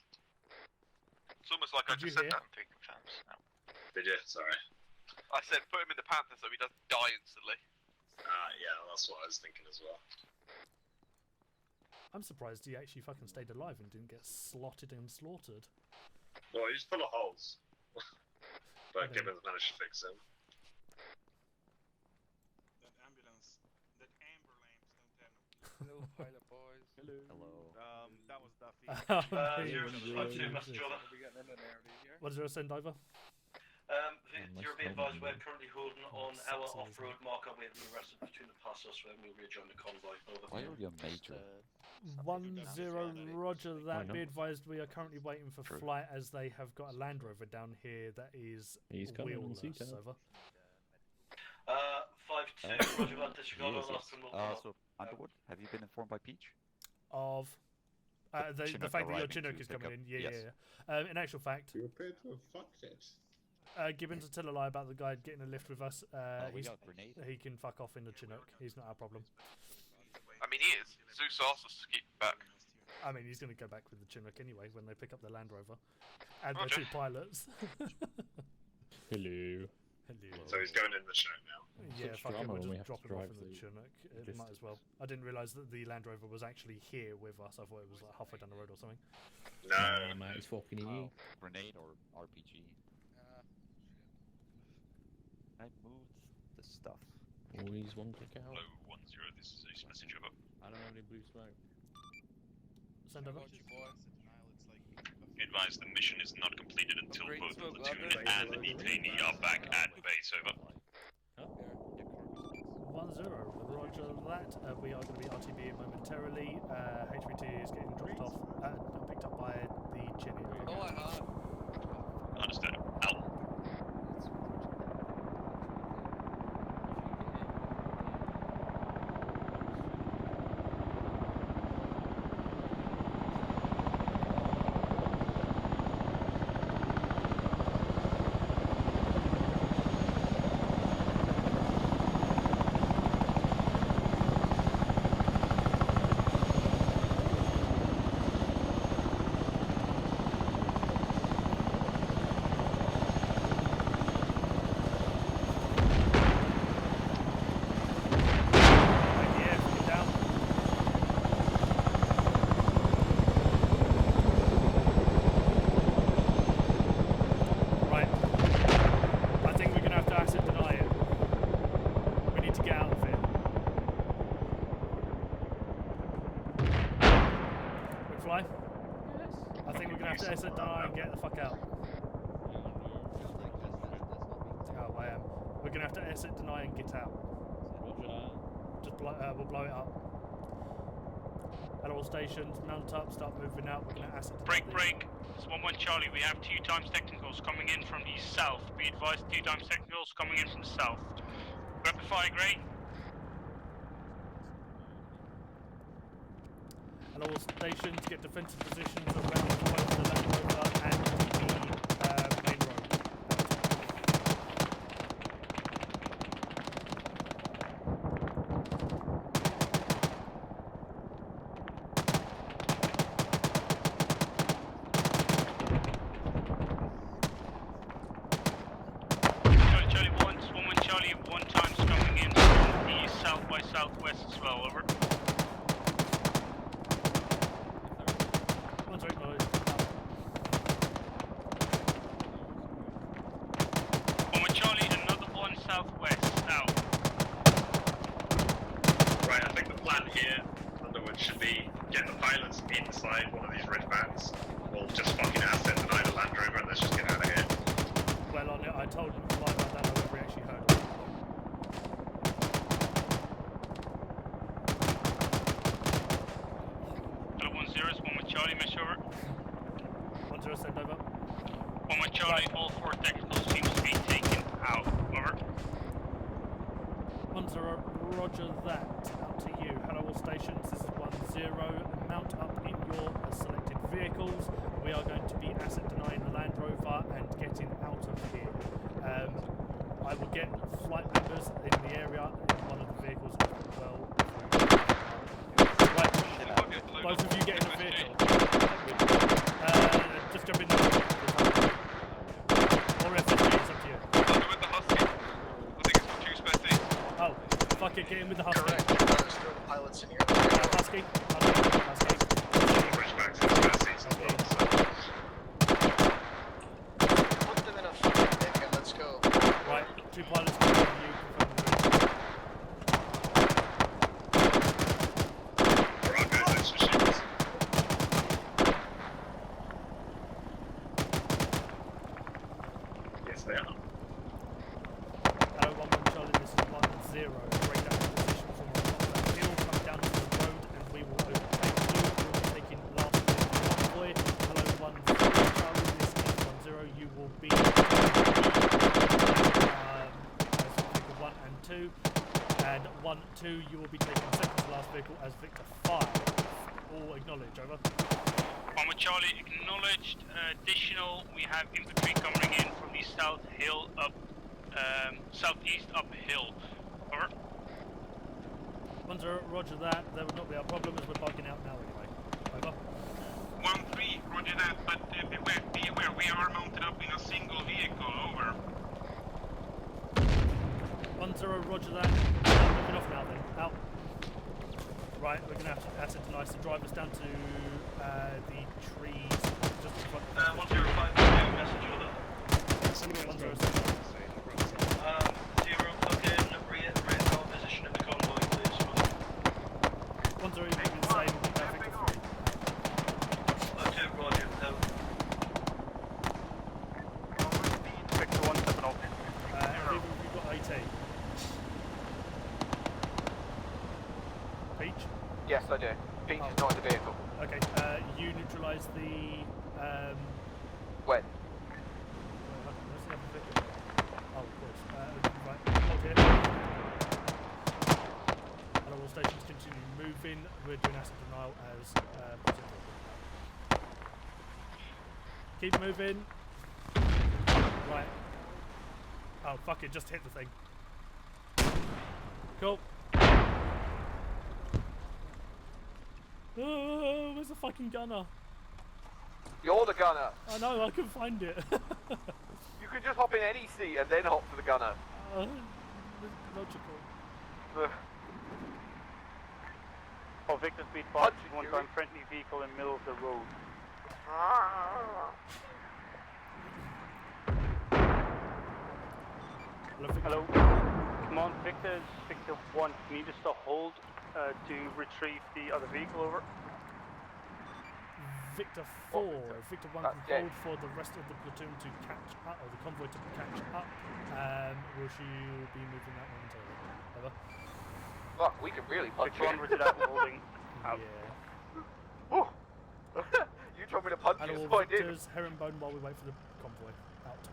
It's almost like I Did just you said hear? that. Did you? Sorry. I said put him in the panther so he doesn't die instantly. Yeah, that's what I was thinking as well. I'm surprised he actually fucking stayed alive and didn't get slotted and slaughtered. Well, he's full of holes. But Okay. Gibbons managed to fix him. That ambulance, that amber lamps don't have no. Hello, pilot boys. Hello. That was Duffy. 0-5-2, message over. Are we getting in an area here? What does it send over? You're being advised we're currently holding on our off-road marker. We have been arrested between the pass us when we'll rejoin the convoy. Over. Why are you a major? 1-0, roger that. not? Be advised, we are currently waiting for True. flight as they have got a Land Rover down here that is He's coming on wheelless. seat, Over. 5-2, roger that. Disregard all last criminal. So, Underwood, have you been informed by Peach? Of the Chinook fact that your arriving Chinook to is pick coming up- in. Yeah, yes. yeah. In actual fact, You appear to have fucked it. Gibbons to tell a lie about the guy getting a lift with us. We He's, got grenade. he can fuck off in the Chinook. He's not our problem. I mean, he is. Zeus asked us to keep him back. I mean, he's going to go back with the Chinook anyway when they pick up the Land Rover. And Roger. the 2 pilots. Hello. Hello. So he's going in the Chinook now. Yeah, Such fuck it, drama we'll when we just have to drop him off drive in the the- Chinook. It just- might as well. I didn't realise that the Land Rover was actually here with us. I thought it was like halfway down the road or something. No. Mate, he's fucking you. Grenade or RPG? I moved the stuff. Always one click out. Hello, 1-0, this is Ace message over. I don't have any blue smoke. Send over. Be advised, the mission is not completed until Great both the smoke, platoon Robert. and the detainee are back at base, over. 1-0, roger that. We are going to be RTB momentarily. HVT is getting dropped off, picked up by the Chinook. Oh, I have. Understood. Out. Right. I think we're going to have to asset deny it. We need to get out of here. McFly? I think we're going to have to asset deny and get the fuck out. Oh, I am. We're going to have to asset deny and get out. Just we'll blow it up. At all stations, mount up, start moving out. We're going to asset deny. Break. It's 1-1 Charlie. We have 2 times technicals coming in from the south. Be advised, 2 times technicals coming in from the south. Grab the fire grade. And all stations get defensive positions around both the Land Rover and the main road. Charlie 1, 1-1 Charlie, 1 times coming in from the south by southwest as well, over. 1-3, plan here, Underwood, should be get the pilots inside one of these ridgebacks. We'll just fucking asset deny the Land Rover and let's just get out of here. Well, on it, I told him to fly about that, I never actually heard. Hello, 1-0 is 1 with Charlie, mesh over. 1-0, send over. 1 with Charlie, all 4 technical seems to be taken out. Over. 1-0, roger that. Out to you. Hello, all stations. This is 1-0. Mount up in your selected vehicles. We are going to be asset denying the Land Rover and getting out of here. I will get flight members in the area in one of the vehicles as well. Right, both of you get in the vehicle. Just jump in the vehicle. Or FSG, it's up to you. I'll go with the Husky. I think it's for 2 species. Oh, fuck it, get in with the Husky. Correct. Let's throw the pilots in here. Husky. Ridgebacks and species as well, so. Put them in a fucking dick and let's go. Right, 2 pilots coming from you. Alright guys, let's just shoot this. Yes, they are. Hello, 1-1 Charlie, this is 1-0. Break down the position from the top of that hill, come down to the road, and we will overtake you. We'll be taking last Convoy. Hello, 1-0 Charlie, this is 1-0. You will be as Victor 1 and 2. And 1-2, you will be taking second to last vehicle as Victor 5. All acknowledge, over. 1 with Charlie, acknowledged. Additional, we have infantry coming in from the south hill up, southeast uphill. Over. 1-0, roger that. There would not be a problem as we're bugging out now anyway. Over. 1-3, roger that, but be aware, we are mounted up in a single vehicle, over. 1-0, roger that. Moving off now then. Out. Right, we're going to have to asset deny some drivers down to the trees just in front of 105, message for that. 1-0. 0, plug in, reiterate our position in the convoy, please. 1-0, you're moving the same. Victor 3. 2, roger, out. Victor 170. You've got AT. Peach? Yes, I do. Peach is not in the vehicle. Okay, you neutralise the... When? Where's the other vehicle? Oh, of course. Right, hold here. Hello, all stations continue moving. We're doing asset denial as presented. Keep moving. Right. Oh, fuck it, just hit the thing. Cool. Oh, where's the fucking gunner? You're the gunner. I know, I couldn't find it. You can just hop in any seat and then hop for the gunner. Logical. Oh, Victor Speed 5, one time friendly vehicle in the middle of the road. Hello. Come on, Victor 1. Can you just hold to retrieve the other vehicle over? Victor 4. Victor 1 can hold for the rest of the platoon to catch up, or the convoy to catch up. Will she be moving that momentarily? Over. Fuck, we can really punch Victor 1 roger that, holding out. Yeah. Oh. You told me to punch And you, all so I did. Victors, herringbone while we wait for the convoy. Out.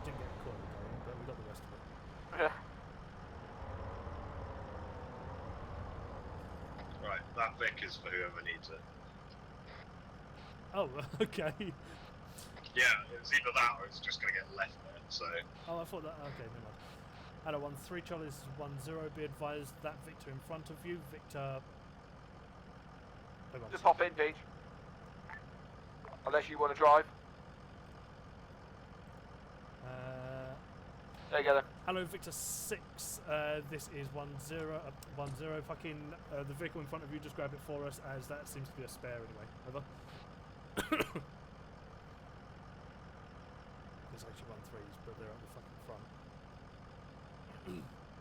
Didn't get caught going, but we got the rest of it. Yeah. Right, that Vic is for whoever needs it. Oh, okay. Yeah, it was either that or it's just going to get left there, so... Oh, I thought that... Okay, never mind. Hello, 1-3, Charlie, this is 1-0. Be advised that Victor in front of you. Victor... Just hop in, Peach. Unless you want to drive. There you go then. Hello, Victor 6. This is 1-0. 1-0. Fucking the vehicle in front of you. Just grab it for us, as that seems to be a spare anyway. Over. There's actually 1-3s, but they're at the fucking front.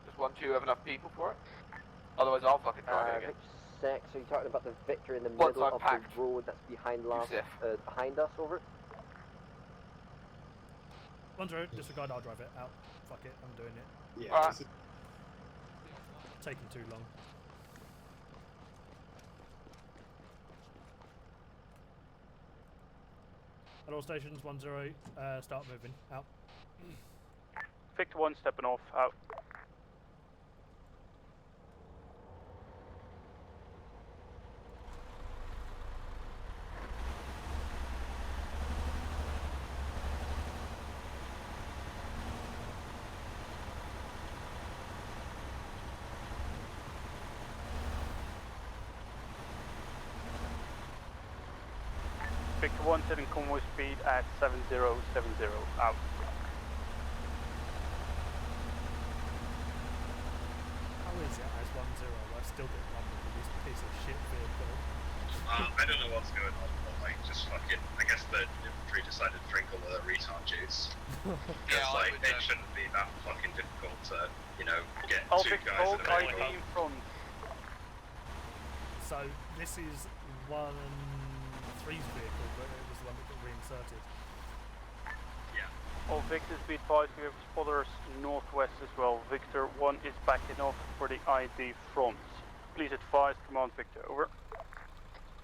Just 1-2 have enough people for it? Otherwise I'll fucking try it again. Victor 6, are you talking about the Victor in the Once middle I'm of packed. the road that's behind behind us, over? 1-0, disregard, I'll drive it out. Fuck it, I'm doing it. Yeah. Alright. this is- Taking too long. At all stations, 1-0, start moving, out. Victor 1 stepping off, out. Victor 1 setting convoy speed at 7070, out. How is it as 1-0? I still get run with this piece of shit vehicle. I don't know what's going on, but like, just fucking. I guess the infantry decided to drink all of their retard juice. Because like, it shouldn't be that fucking difficult to, you know, get two guys in a vehicle. in front. So this is 1-3's vehicle, but it was the one that got reinserted. All Victors be advised, we have spotters northwest as well. Victor 1 is backing off for the ID front. Please advise, command Victor, over.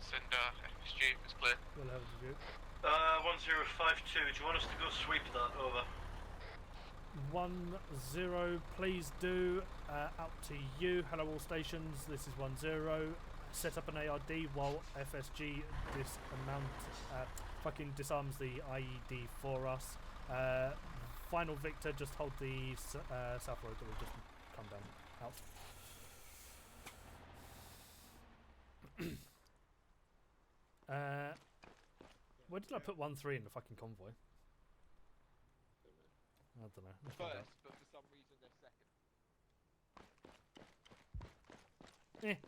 Send FSG if it's clear. We'll have a view. 1052, do you want us to go sweep that, over? 1-0, please do. Out to you. Hello all stations, this is 1-0. Set up an ARD while FSG disarms the IED for us. Final Victor, just hold the south road that will just come down. Out. Where did I put 1-3 in the fucking convoy? I don't know. Let's find out. First, but for some reason they're second. Eh.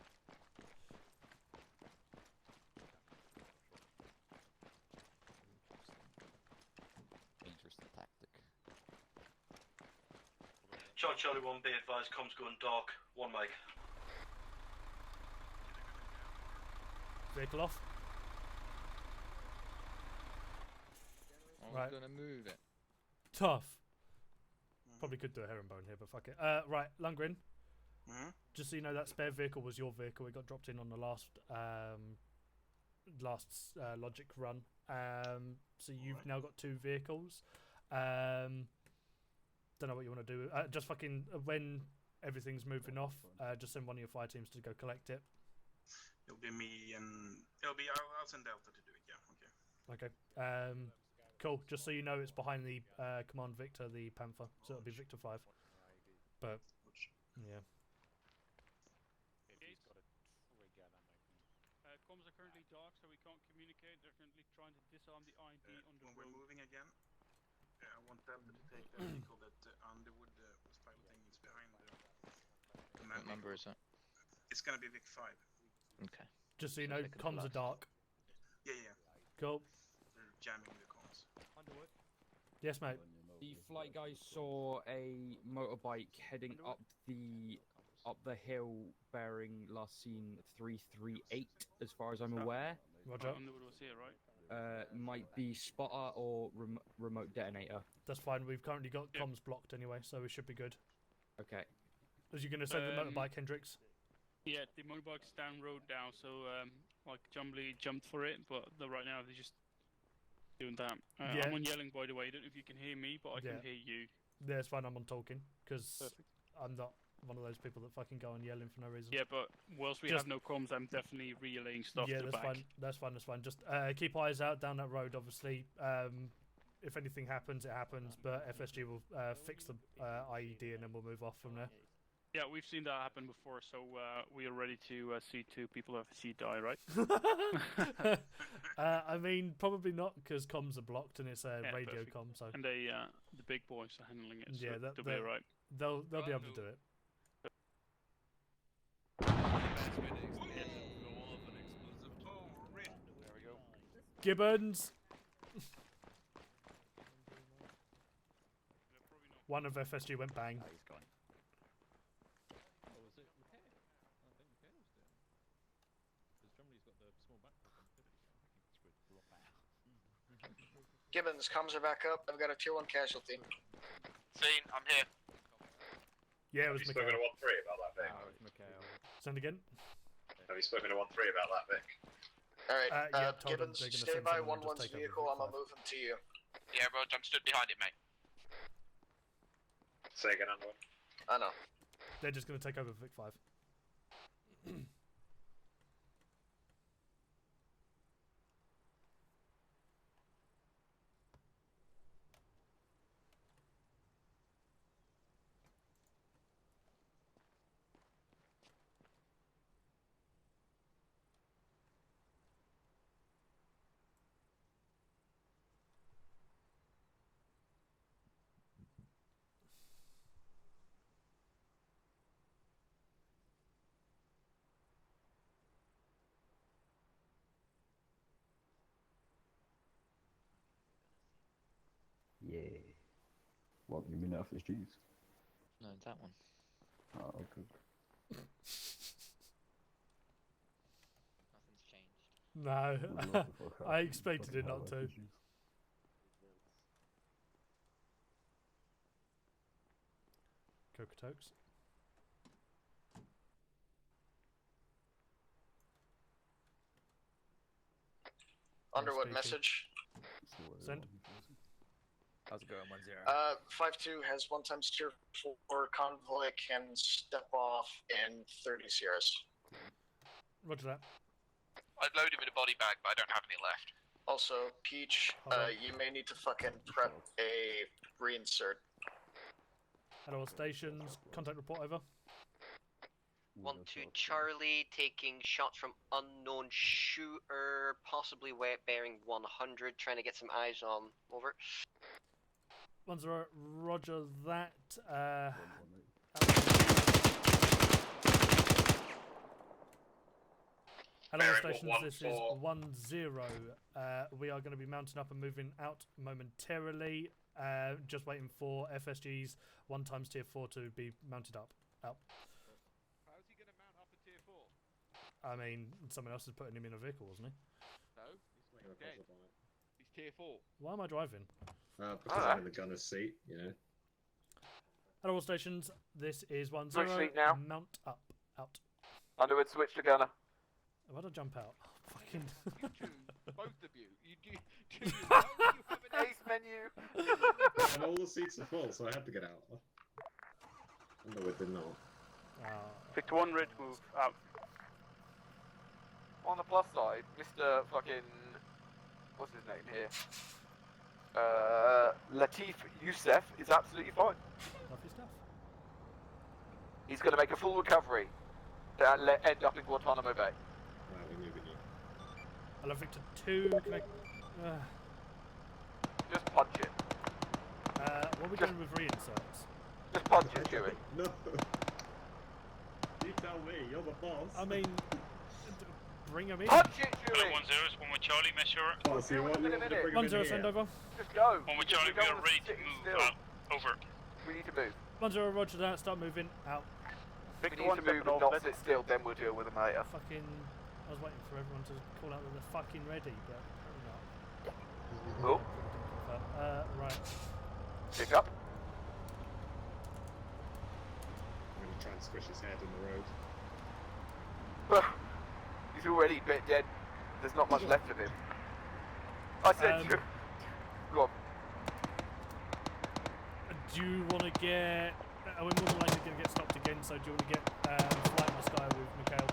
Interesting tactic. Charlie 1, be advised, comms going dark. 1 mic. Vehicle off. I was Right. gonna move it. Tough. Probably could do a herringbone here, but fuck it. Right, Lundgren. Just so you know, that spare vehicle was your vehicle. It got dropped in on the last logic run. So you've now got 2 vehicles. Don't know what you want to do. Just fucking when everything's moving off, just send one of your fire teams to go collect it. It'll be me and I'll send Delta to do it. Yeah. Okay. Okay. Cool. Just so you know, it's behind the Command Victor, the Panther. So it'll be Victor 5. But yeah. Comms are currently dark, so we can't communicate. They're currently trying to disarm the ID on the When road. we're moving again, I want Delta to take the vehicle that Underwood was piloting. It's behind the What number is it? It's gonna be Vic 5. Okay. Just so you know, comms are dark. Yeah. Cool. They're jamming the comms. Underwood. Yes, mate. The flight guys saw a motorbike heading up the hill, bearing last seen 338, as far as I'm aware. Roger. Underwood was here, right? Might be spotter or remote detonator. That's fine. We've currently got comms blocked anyway, so we should be good. Okay. Was you going to say the motorbike, Hendrix? Yeah, the motorbike's down road now, so like Jumbly jumped for it, but right now they're just doing that. Yeah. I'm on yelling, by the way. I don't know if you can hear me, but I can hear you. Yeah, it's fine. I'm on talking because I'm not one of those people that fucking go on yelling for no reason. Yeah, but whilst we have no comms, I'm definitely relaying stuff Yeah, to the that's back. fine. That's fine. That's fine. Just keep eyes out down that road. Obviously, if anything happens, it happens. But FSG will fix the IED and then we'll move off from there. Yeah, we've seen that happen before, so we are ready to see 2 people of FSG die, right? I mean, probably not because comms are blocked and it's a radio perfect. comm. So and the big boys are handling it. So yeah, they'll be alright. They'll be able to do it. There we go. Gibbons. One of FSG went bang. He's gone. Gibbons, comms are back up. I've got a tier 1 casualty. Seen, I'm here. Yeah, it was Have you spoken to Mikhail. 1-3 about that, Vic? Send again. Have you spoken to 1-3 about that, Vic? Alright, Yeah, told them Gibbons, they're gonna stay send by someone and just 1-1's take over vehicle. Vic I'm gonna 5. move him to you. Yeah, Rog, I'm stood behind it, mate. Say again, Underwood. I know. They're just going to take over Vic 5. Yeah. What, you mean FSGs? No, that one. Oh, good. Nothing's changed. No, Would love to fuck I up expected it fucking not to. FSGs. Cocatokes. Underwood speaking. message. Send. How's it going, 1-0? 5-2 has 1 times tier 4. Convoy can step off in 30 Sierras. Roger that. I've loaded with a body bag, but I don't have any left. Also, Peach, you may need to fucking prep a reinsert. At all stations, contact report over. 1-2 Charlie, taking shots from unknown shooter, possibly bearing 100, trying to get some eyes on. Over. 1-0, roger that. At all stations, this is 1-0. We are going to be mounting up and moving out momentarily. Just waiting for FSG's 1 times tier 4 to be mounted up. Out. How's he going to mount up a tier 4? I mean, someone else is putting him in a vehicle, wasn't he? No, he's dead. He's tier 4. Why am I driving? Because I'm in the gunner's seat, you know. At all stations, this is 1-0. Switch seat now. Mount up. Out. Underwood, switch to gunner. Why'd I jump out? Fucking. You two, both of you. You do you know you have an ace menu? And all the seats are full, so I had to get out. Underwood did not. Victor 1, red move, out. On the plus side, Mr. fucking... What's his name here? Latif Youssef is absolutely fine. Lovely stuff. He's going to make a full recovery and end up in Guantanamo Bay. Right, we're moving you. I love Victor 2. Can I... Just punch it. What are we doing with reinserts? Just punch it, Chewie. No! You tell me, you're the boss. I mean, bring him in. Punch it, Chewie! 1-0 is 1 with Charlie, make sure. Oh, so you want to bring him in 1-0, here? send over. Just go. 1 with Charlie, we are ready to move out. Over. We need to move. 1-0, roger that. Start moving. Out. We need to move and not sit still, then we'll deal with them later. Fucking. I was waiting for everyone to call out that they're fucking ready, but apparently not. Cool. Right. Pick up. I'm going to try and squish his head in the road. He's already a bit dead. There's not much left of him. I said you. Go on. Do you want to get... Are we more than likely going to get stopped again, so do you want to get flight in the sky with Mikhail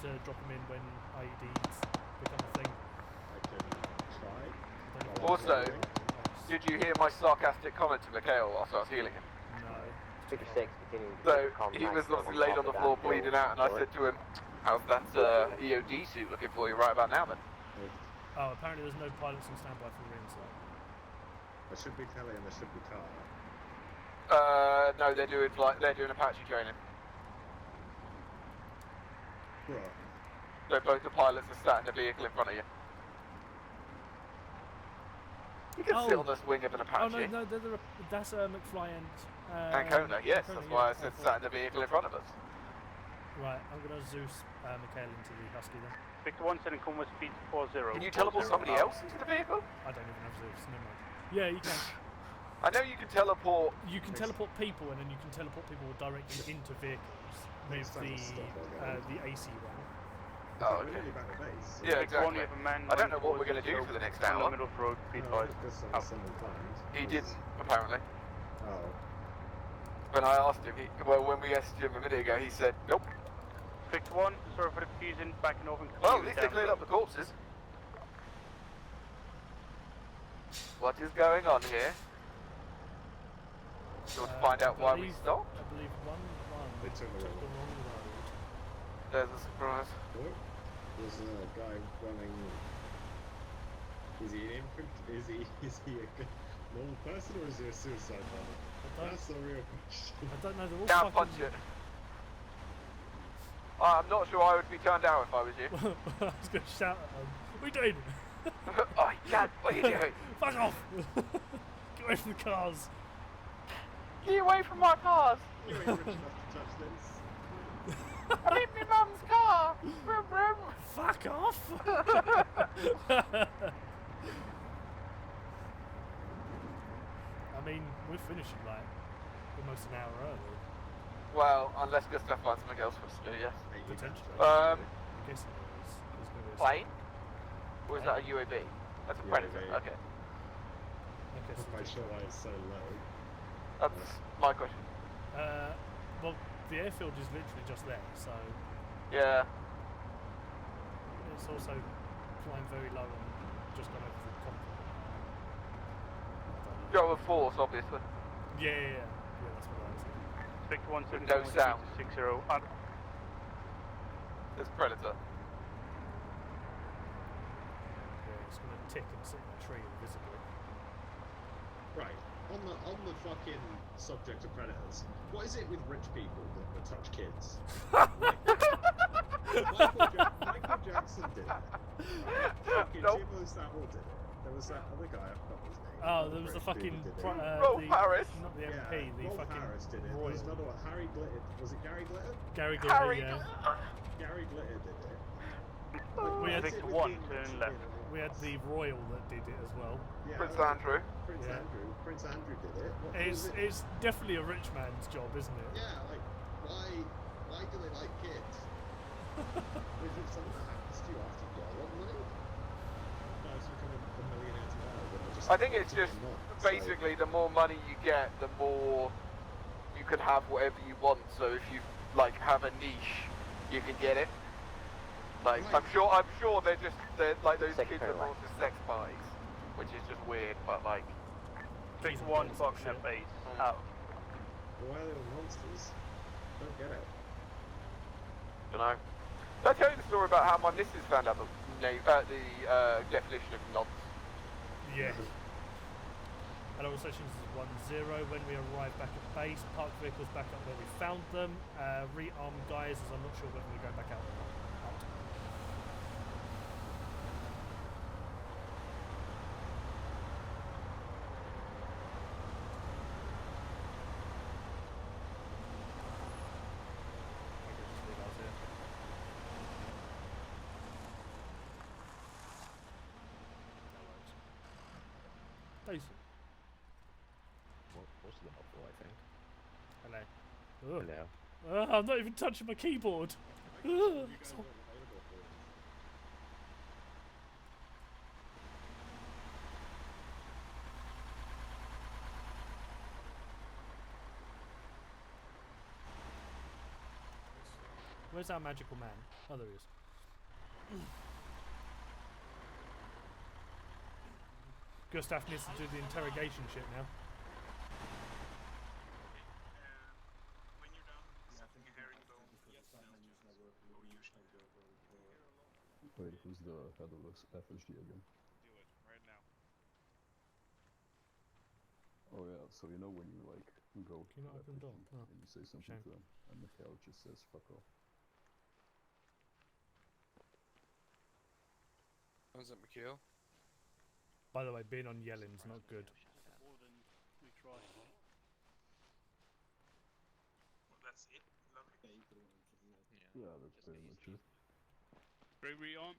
to drop him in when IEDs become a thing? I can try. Also, did you hear my sarcastic comment to Mikhail whilst I was healing him? No. 56, continuing to So make contact he was obviously on laid top on the of floor that bleeding hill. out, and I said to him, "How's that EOD suit looking for you right about now, then?" Oh, apparently there's no pilots on standby for reinsert. There should be Kelly and there should be Carl. No, they're doing Apache training. Right. So both the pilots are sat in the vehicle in front of you. You can sit on the wing of an Apache. Oh no, that's McFly and Ancona, yes, Ancona, that's why I yeah, said thought- sat in the vehicle in front of us. Right, I'm gonna Zeus Mikhail into the Husky then. Victor 1 sending Convoy speed 40. Can you teleport somebody else into the vehicle? I don't even have Zeus, never mind. Yeah, you can. I know you can teleport. You can teleport people, and then you can teleport people directly into vehicles with the AC one. Oh, okay. Yeah, exactly. I don't know what we're going to do for the next hour. Middle of the road, speed 5. He didn't, apparently. Oh. When I asked him, when we asked him a minute ago, he said, nope. Victor 1, sorry for the confusion, backing off and Well, at least they cleared up the corpses. What is going on here? Do you want to find out why we stopped? I believe They took the wrong road. There's a surprise. What? There's a guy running. Is he an infantry? Is he a normal person or is he a suicide bomber? That's the real question. I don't know. They're all Down, fucking... punch it. I'm not sure I would be turned out if I was you. I was going to shout at them. What are you doing? Oh, Dad, what are you doing? Fuck off! Get away from the cars. Get away from my cars. You ain't rich enough to touch this. I'm in my mum's car. Vroom, vroom. Fuck off! I mean, we're finishing like almost an hour early. Well, unless Gustav finds something else for us to do, yes. Potentially. Um, I guess there's gonna be a plane? Or is that a UAV? That's a Predator, UAV. okay. Okay, I'm quite sure why it's so low. That's my question. Well, the airfield is literally just there, so Yeah. it's also flying very low and just gone over the Convoy. Go with force, obviously. Yeah, that's what I was thinking. Victor 1 sending No Convoy sound. speed 60. There's Predator. Yeah, it's gonna tick and sit in a tree invisibly. Right. On the fucking subject of predators, what is it with rich people that touch kids? Michael Jackson did it. Fucking Jimbo Savile did it. There was that other guy, I forgot his name. Oh, there was the fucking Roll Paris. not the MP, the Roll fucking Paris did it. There Royal. was another one, Harry Glitter. Was it Gary Glitter? Gary Glitter, Harry yeah. Gary Glitter did it. We had Victor 1 turn left. We had the Royal that did it as well. Yeah, Prince Andrew. Prince Yeah. Andrew. Prince Andrew did it. What was it? It's definitely a rich man's job, isn't it? Yeah, like why do they like kids? Is it something that happens to you after you got a lot of money? No, it's becoming a millionaire tomorrow. But just I think it's just basically the more money you get, the more you can have whatever you want. So if you like have a niche, you can get it. Like I'm sure they're like those kids are more just sex pies, which is just weird. But like, Victor 1 boxing at base. Out. Why are they all monsters? Don't get it. Dunno. Did I tell you the story about how my missus found out the definition of nonce? Yeah. And all sessions is 1-0 when we arrive back at base. Park vehicles back up where we found them. Rearm guys, as I'm not sure whether we go back out or not. Decent. What's the helpful, I think? Hello. Ugh. Hello. I'm not even touching my keyboard. Where's our magical man? Oh, there he is. Gustav needs to do the interrogation shit now. Wait, who's the head of this FSG again? Do it right now. Oh yeah, so you know when you like go Can you not to open the door? FSG Oh. and you say something Shame. to them, and Mikhail just says fuck off. Was it Mikhail? By the way, being on Yellen's not good. More than we tried. Well, that's it. Lovely. Yeah, that's pretty much it. Bravery on.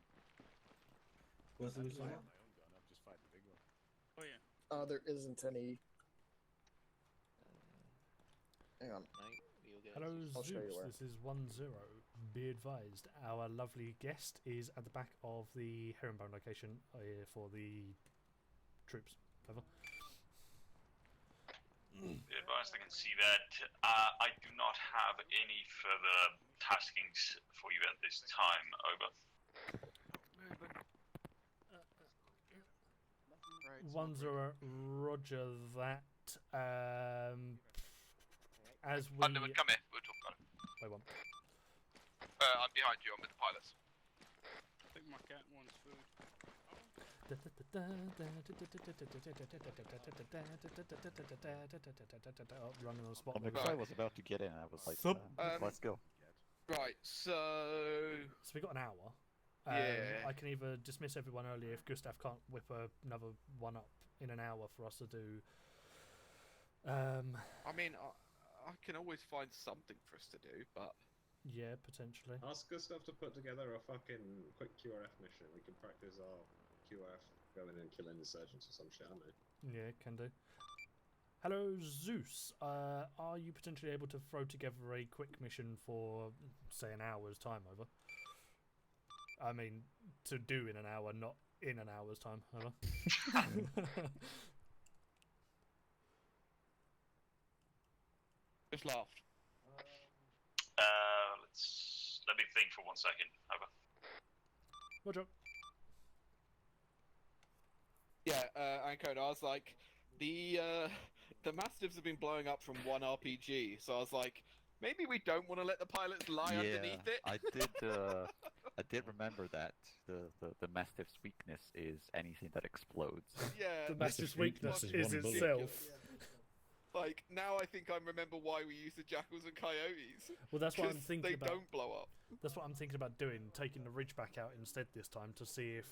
What's the I result? have my own gun. I'm just fighting the big one. Oh yeah. There isn't any. Hang on. Hello, I'll show you Zeus. where. This is 1-0. Be advised, our lovely guest is at the back of the herringbone location for the troops. Over. Be advised, I can see that. I do not have any further taskings for you at this time. Over. 1-0. Roger that. As we. Underwood, come here. We'll talk about it. Wait one. I'm behind you. I'm with the pilots. I think my cat wants food. Running on the spot. I was about to get in. I was like, let's go. Right, so we got an hour. Yeah. I can either dismiss everyone early if Gustav can't whip another one up in an hour for us to do. I mean, I can always find something for us to do, but yeah, potentially. Ask Gustav to put together a fucking quick QRF mission. We can practice our QRF going and killing insurgents or some shit, aren't we? Yeah, can do. Hello, Zeus. Are you potentially able to throw together a quick mission for, say, an hour's time? Over. I mean, to do in an hour, not in an hour's time. Over. just laughed. Let me think for 1 second. Over. Roger. Yeah, Anko, I was like, the Mastiffs have been blowing up from one RPG, so I was like, maybe we don't want to let the pilots lie underneath it. I did remember that the Mastiff's weakness is anything that explodes. Yeah, the Mastiff's weakness is itself. Like, now I think I remember why we use the jackals and coyotes. Well, that's what I'm thinking they about. don't blow up. That's what I'm thinking about doing, taking the Ridgeback out instead this time to see if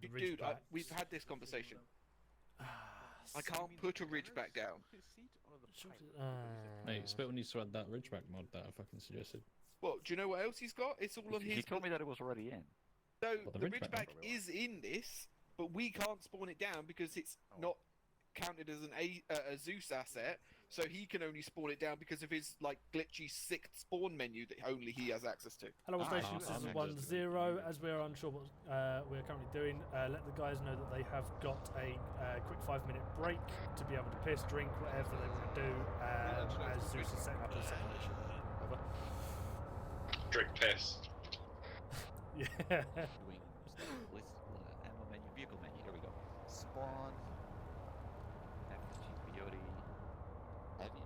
the Dude, Ridgeback. we've had this conversation. I can't put a Ridgeback down. Mate, Spittle needs to add that Ridgeback mod that I fucking suggested. Well, do you know what else he's got? It's all on his... He told me that it was already in. No, Well, the Ridgeback is in this, but we can't spawn it down because it's not counted as a Zeus asset, so he can only spawn it down because of his like glitchy 6th spawn menu that only he has access to. Hello, station. This is 1-0. As we are unsure what we're currently doing, let the guys know that they have got a quick 5-minute break to be able to piss, drink, whatever they want to do, as Zeus is setting up a second mission. Over. Drink piss. Doing Yeah. list, ammo menu, vehicle menu. Here we go. Spawn. FG Coyote. Heavy.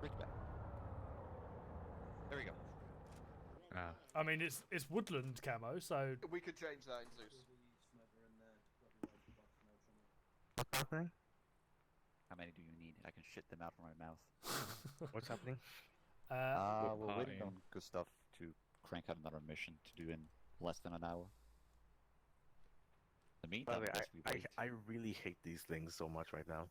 Ridgeback. There we go. I mean, it's woodland camo, so We could change that in Zeus. What's happening? How many do you need? I can shit them out from my mouth. What's happening? We're waiting on Gustav to crank out another mission to do in less than an hour. In the meantime, By the way, I guess we wait. I really hate these things so much right now.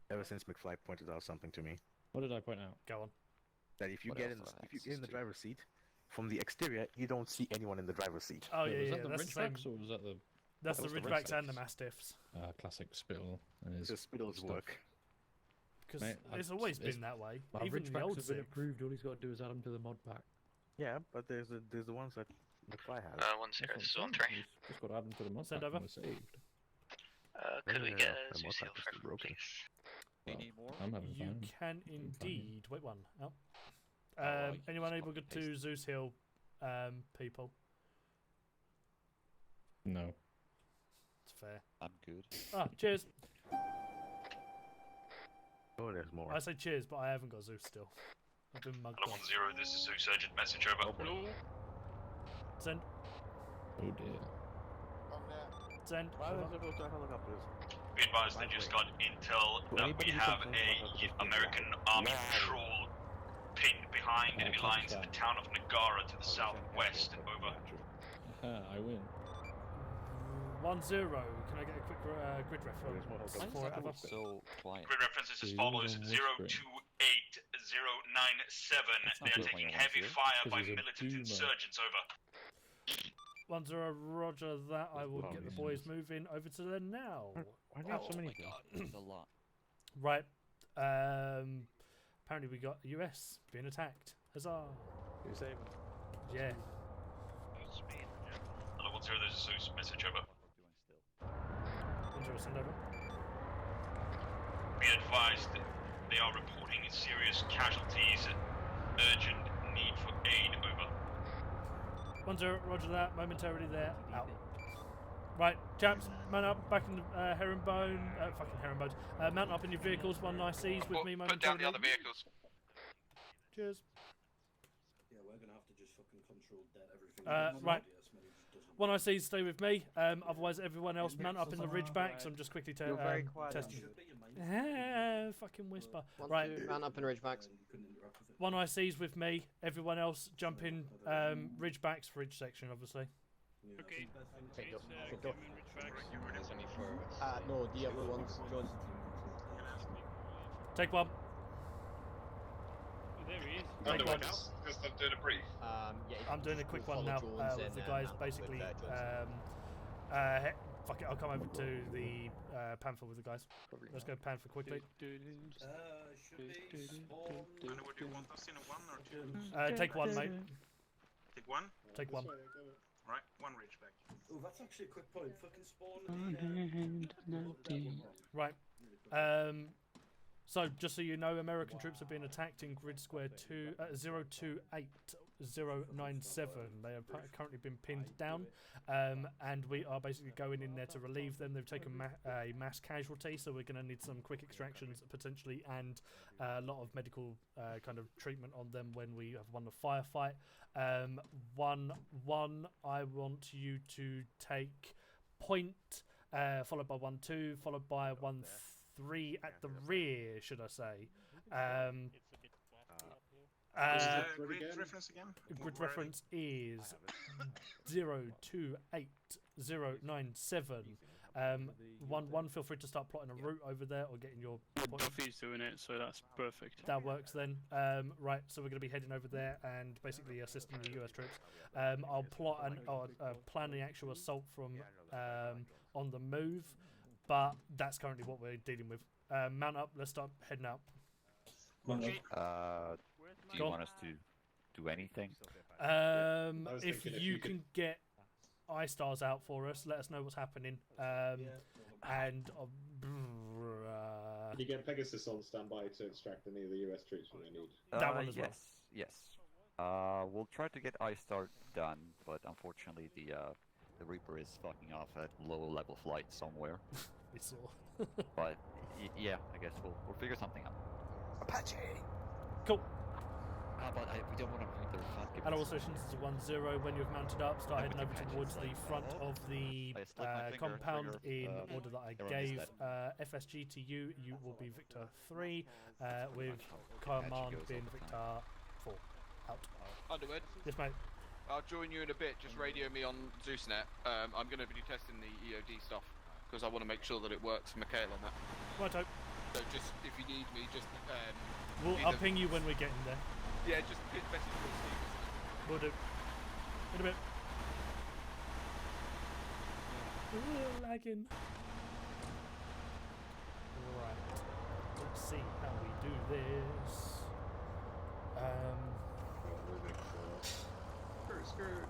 Ever since McFly pointed out something to me. What did I point out? Go on. That if you What get else in, do I have if you get in the access to? driver's seat, from the exterior, you don't see anyone in the driver's seat. Oh Wait, yeah, was yeah. that the That's the same. Ridgebacks or was that the... That's that the was Ridgebacks and the Ridgebacks? Mastiffs. Classic Spittle and his The Spittle's stuff. work. Because Mate, it's always been that way. Our Even the Ridgebacks old have been Sig. approved. All he's got to do is add them to the mod pack. Yeah, but there's the ones that McFly has. 1-0, this is on 3. Just got to add them to the mod Send pack over. and we're saved. Could we Yeah, get the a mod Zeus pack heal is for still everyone, broken. please? Do you need more? I'm having You fun. can indeed. Wait one. Oh. Anyone able to do Zeus Hill, people? No. It's fair. I'm good. Ah, cheers. Oh, there's more. I say cheers, but I haven't got Zeus still. I've been mugged Hello, off. 1-0. This is Zeus. Urgent message over. Hello. Send. Oh dear. Send. Why Over. does everyone start helicopters? Be advised, I just got intel that we anybody who have comes in a contact with the American Army patrol pinned behind enemy lines in the town of Nagara to the southwest. Over. I win. 1-0. Can I get a quick grid reference Why is for it? everyone so quiet? Grid references as Two follows: on 028 097. They are good taking when you heavy want to, fire 'cause by he's a militant doomer. insurgents. Over. 1-0, roger that. I will Oh, get the yes. boys moving over to there now. Why do you have so many my things? God. There's a lot. Right. Apparently we got the US being attacked. Huzzah. You save him. Yeah. Hello, 1-0, there's a Zeus message. Over. 1-0, send over. Be advised, they are reporting serious casualties. Urgent need for aid. Over. 1-0, roger that. Momentarily there. Out. Right, chaps, man up, back in the herringbone. Fucking herringbones. Mount up in your vehicles, 1 nice C's with me momentarily. Put down the other vehicles. Cheers. Yeah, we're gonna have to just fucking control dead everything. Right. 1 nice C's, stay with me. Otherwise, everyone else mount up in the ridgebacks. I'm just quickly testing. Fucking whisper. Right. Mount up in ridgebacks. 1 nice C's with me. Everyone else jump in ridgebacks, ridge section, obviously. Okay. Take up. There's only 4 of us. No, the other ones, John. Take 1. Oh, there he is. I'm Take doing 1. because I'm doing a brief. I'm doing a quick one now with the guys. Basically, fuck it, I'll come over to the Panther with the guys. Let's go Panther quickly. Should be spawn. And would you want us in a 1 or 2? Take 1, mate. Take 1? Take 1. Right, 1 ridgeback. Oh, that's actually a quick point. Fucking spawn. Right. So, just so you know, American troops are being attacked in grid square 028097. They have currently been pinned down, and we are basically going in there to relieve them. They've taken a mass casualty, so we're going to need some quick extractions potentially, and a lot of medical kind of treatment on them when we have won the firefight. 1-1, I want you to take point, followed by 1-2, followed by 1-3 at the rear, should I say? Grid reference again? Grid reference is 028097. 1-1, feel free to start plotting a route over there or getting your point. Duffy's doing it, so that's perfect. That works then. Right, so we're going to be heading over there and basically assisting the US troops. I'll plot and plan the actual assault from on the move, but that's currently what we're dealing with. Mount up, let's start heading out. Do you want us to do anything? If you can get I-stars out for us, let us know what's happening. And Can you get Pegasus on standby to extract any of the US troops when they need? That one as well. Yes. We'll try to get I-Star done, but unfortunately the Reaper is fucking off at low-level flight somewhere. We saw. But yeah, I guess we'll figure something out. Apache. Cool. But we don't want to read their fucking. At all stations, it's a 1-0. When you've mounted up, start heading over towards the front of the compound in order that I gave. FSG to you, you will be Victor 3, with command being Victor 4. Out. Underwood. Yes, mate. I'll join you in a bit. Just radio me on ZeusNet. I'm going to be testing the EOD stuff because I want to make sure that it works. Mikhail on that. Righto. So just if you need me, just I'll ping you when we get in there. Yeah, just get message with Steve. We'll do. In a bit. Lagging. Right. Let's see how we do this. Skirt.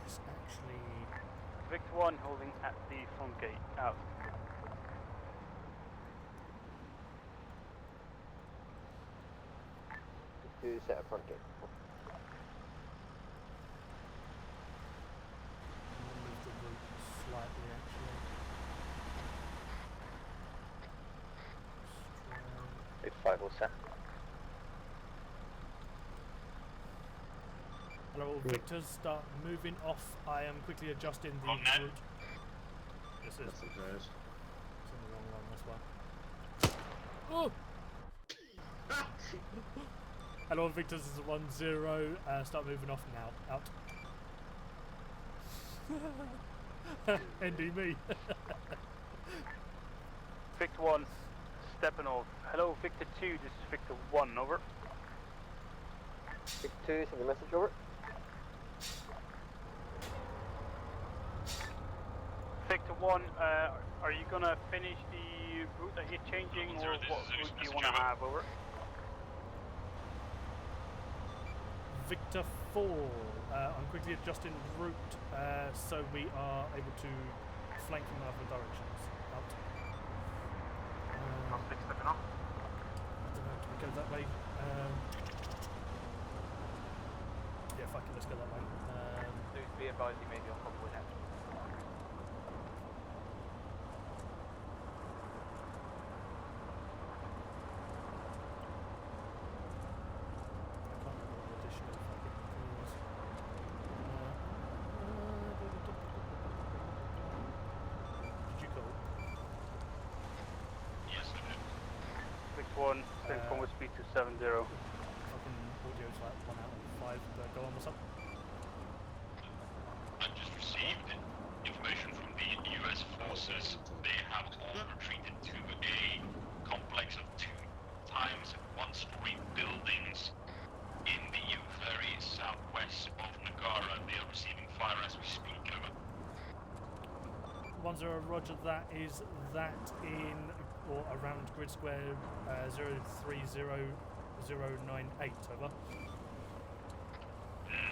It's actually. Victor 1 holding at the front gate. Out. Who's at front gate? Move the route slightly, actually. It's 5 all set. Hello, all Victors, start moving off. I am quickly adjusting the route. This is. It's in the wrong one, that's why. Oh! Hello, Victors, this is a 1-0. Start moving off now. Out. ND me. Victor 1, stepping off. Hello, Victor 2, this is Victor 1, over. Victor 2, send the message over. Victor 1, are you gonna finish the route that you're changing, or what route do you want to have, over? Victor 4, I'm quickly adjusting route so we are able to flank from other directions. Out. Stepping off. I don't know, do we go that way? Yeah, fuck it, let's go that way. Please be advised you may be on Convoy now. Send Convoy speed to 70. Fucking audio's like 1 out of 5, but go on, what's up? I just received information from the US forces. They have all retreated to a complex of 2 times 1-story buildings in the very southwest of Nagara. They are receiving fire as we speak, over. 1-0, roger, that is that in or around grid square 030098, over.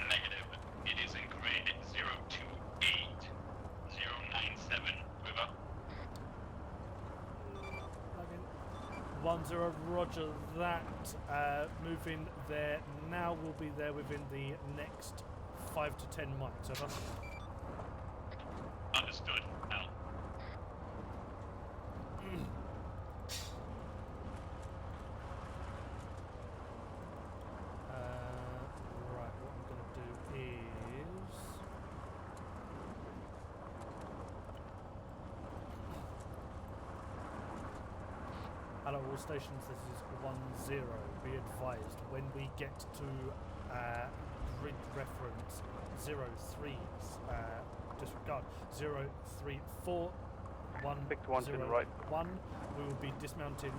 Negative. It is in grid 028097, over. 1-0, roger that. Moving there now, will be there within the next 5 to 10 miles, over. Understood. Out. Right, what I'm going to do is... Hello all stations, this is 1-0. Be advised, when we get to grid reference 03's, disregard 0341 to the right. 1, we will be dismounting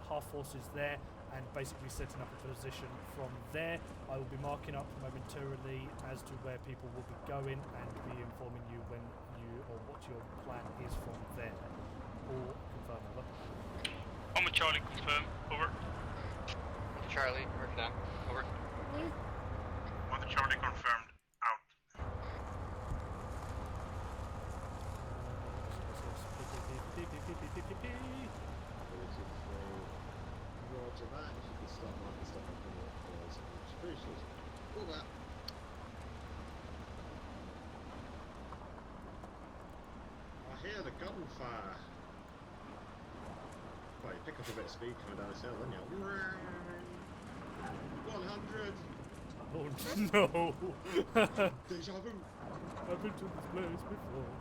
half forces there and basically setting up a position from there. I will be marking up momentarily as to where people will be going and be informing you when you or what your plan is from there. All confirm, over. Arma Charlie, confirm, over. Charlie, mark down, over. Mother Charlie confirmed, out. Roger that, if you could start marking stuff up in the much appreciated. All that. I hear the gunfire. Well, you pick up a bit of speed coming down this hill, don't you? 100! Oh no! Deja vu! I've been to this place before.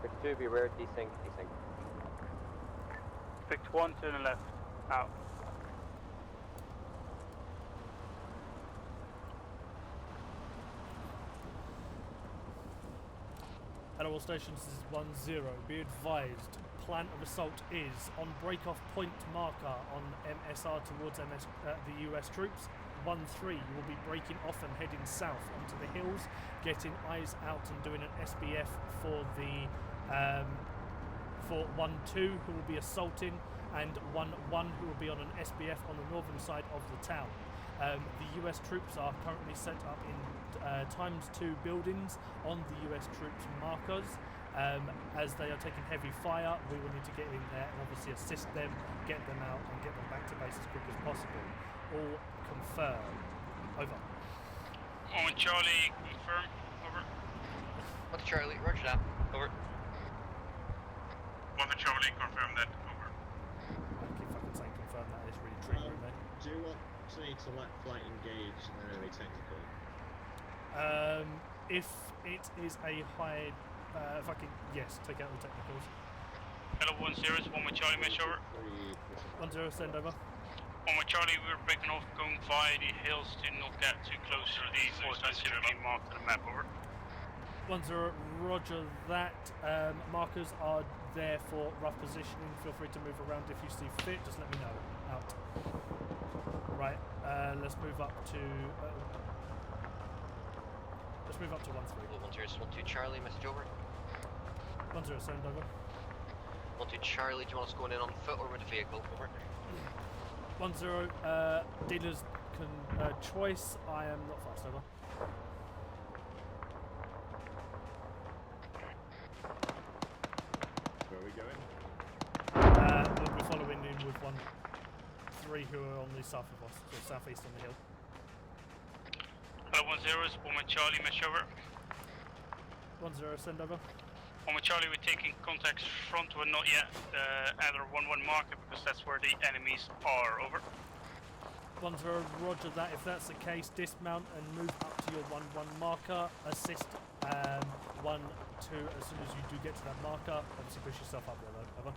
Victor 2, be aware, desync, desync. Victor 1, turn left, out. Hello all stations, this is 1-0. Be advised, plan of assault is on break-off point marker on MSR towards the US troops. 1-3, you will be breaking off and heading south onto the hills, getting eyes out and doing an SBF for the for 1-2 who will be assaulting, and 1-1 who will be on an SBF on the northern side of the town. The US troops are currently set up in ×2 buildings on the US troops markers. As they are taking heavy fire, we will need to get in there and obviously assist them, get them out and get them back to base as quick as possible. All confirm. Over. Arma Charlie, confirm, over. Mother Charlie, roger that, over. Mother Charlie, confirm that, over. I keep fucking saying confirm, that is really triggering me. Do you want me to let flight engage early technical? If it is a high, fucking yes, take out the technicals. Hello 1-0, 1 with Charlie, mesh over. 1-0, send over. On Charlie, we're breaking off, going via the hills to not get too close to the force that's typically marked on the map, over. 1-0, roger that. Markers are there for rough positioning. Feel free to move around if you see fit. Just let me know. Out. Right, let's move up to... let's move up to 1-3. 1-0, Charlie, message over. 1-0, send over. 1-2 Charlie, do you want us going in on foot or with a vehicle? Over. 1-0, dealers can choice. I am not fast, over. Where are we going? We'll be following in with 1-3 who are on the south of us, so southeast on the hill. Hello, 1-0, is Woman Charlie, message over. 1-0, send over. Woman Charlie, we're taking contacts front, but not yet either 1-1 marker because that's where the enemies are, over. 1-0, roger that. If that's the case, dismount and move up to your 1-1 marker. Assist 1-2 as soon as you do get to that marker. Obviously push yourself up there though, over.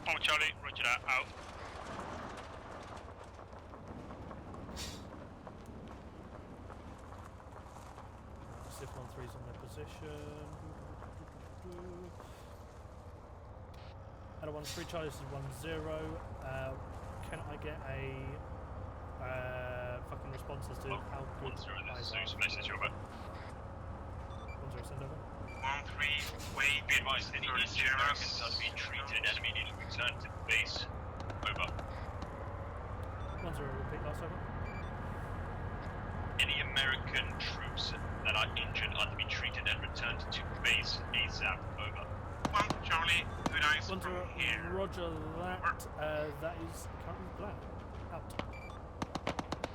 Woman Charlie, roger that, out. See if 1-3's on their position. Hello, 1-3 Charlie, this is 1-0. Can I get a fucking response as to how good eyes are? 1-0, message over. 1-0, send over. 1-3, way be advised, any East Americans are to be treated and immediately return to base. Over. 1-0, repeat last over. Any American troops that are injured are to be treated and returned to base ASAP. Over. 1 Charlie, good eyes 1-0, from here. roger that. That is currently planned. Out.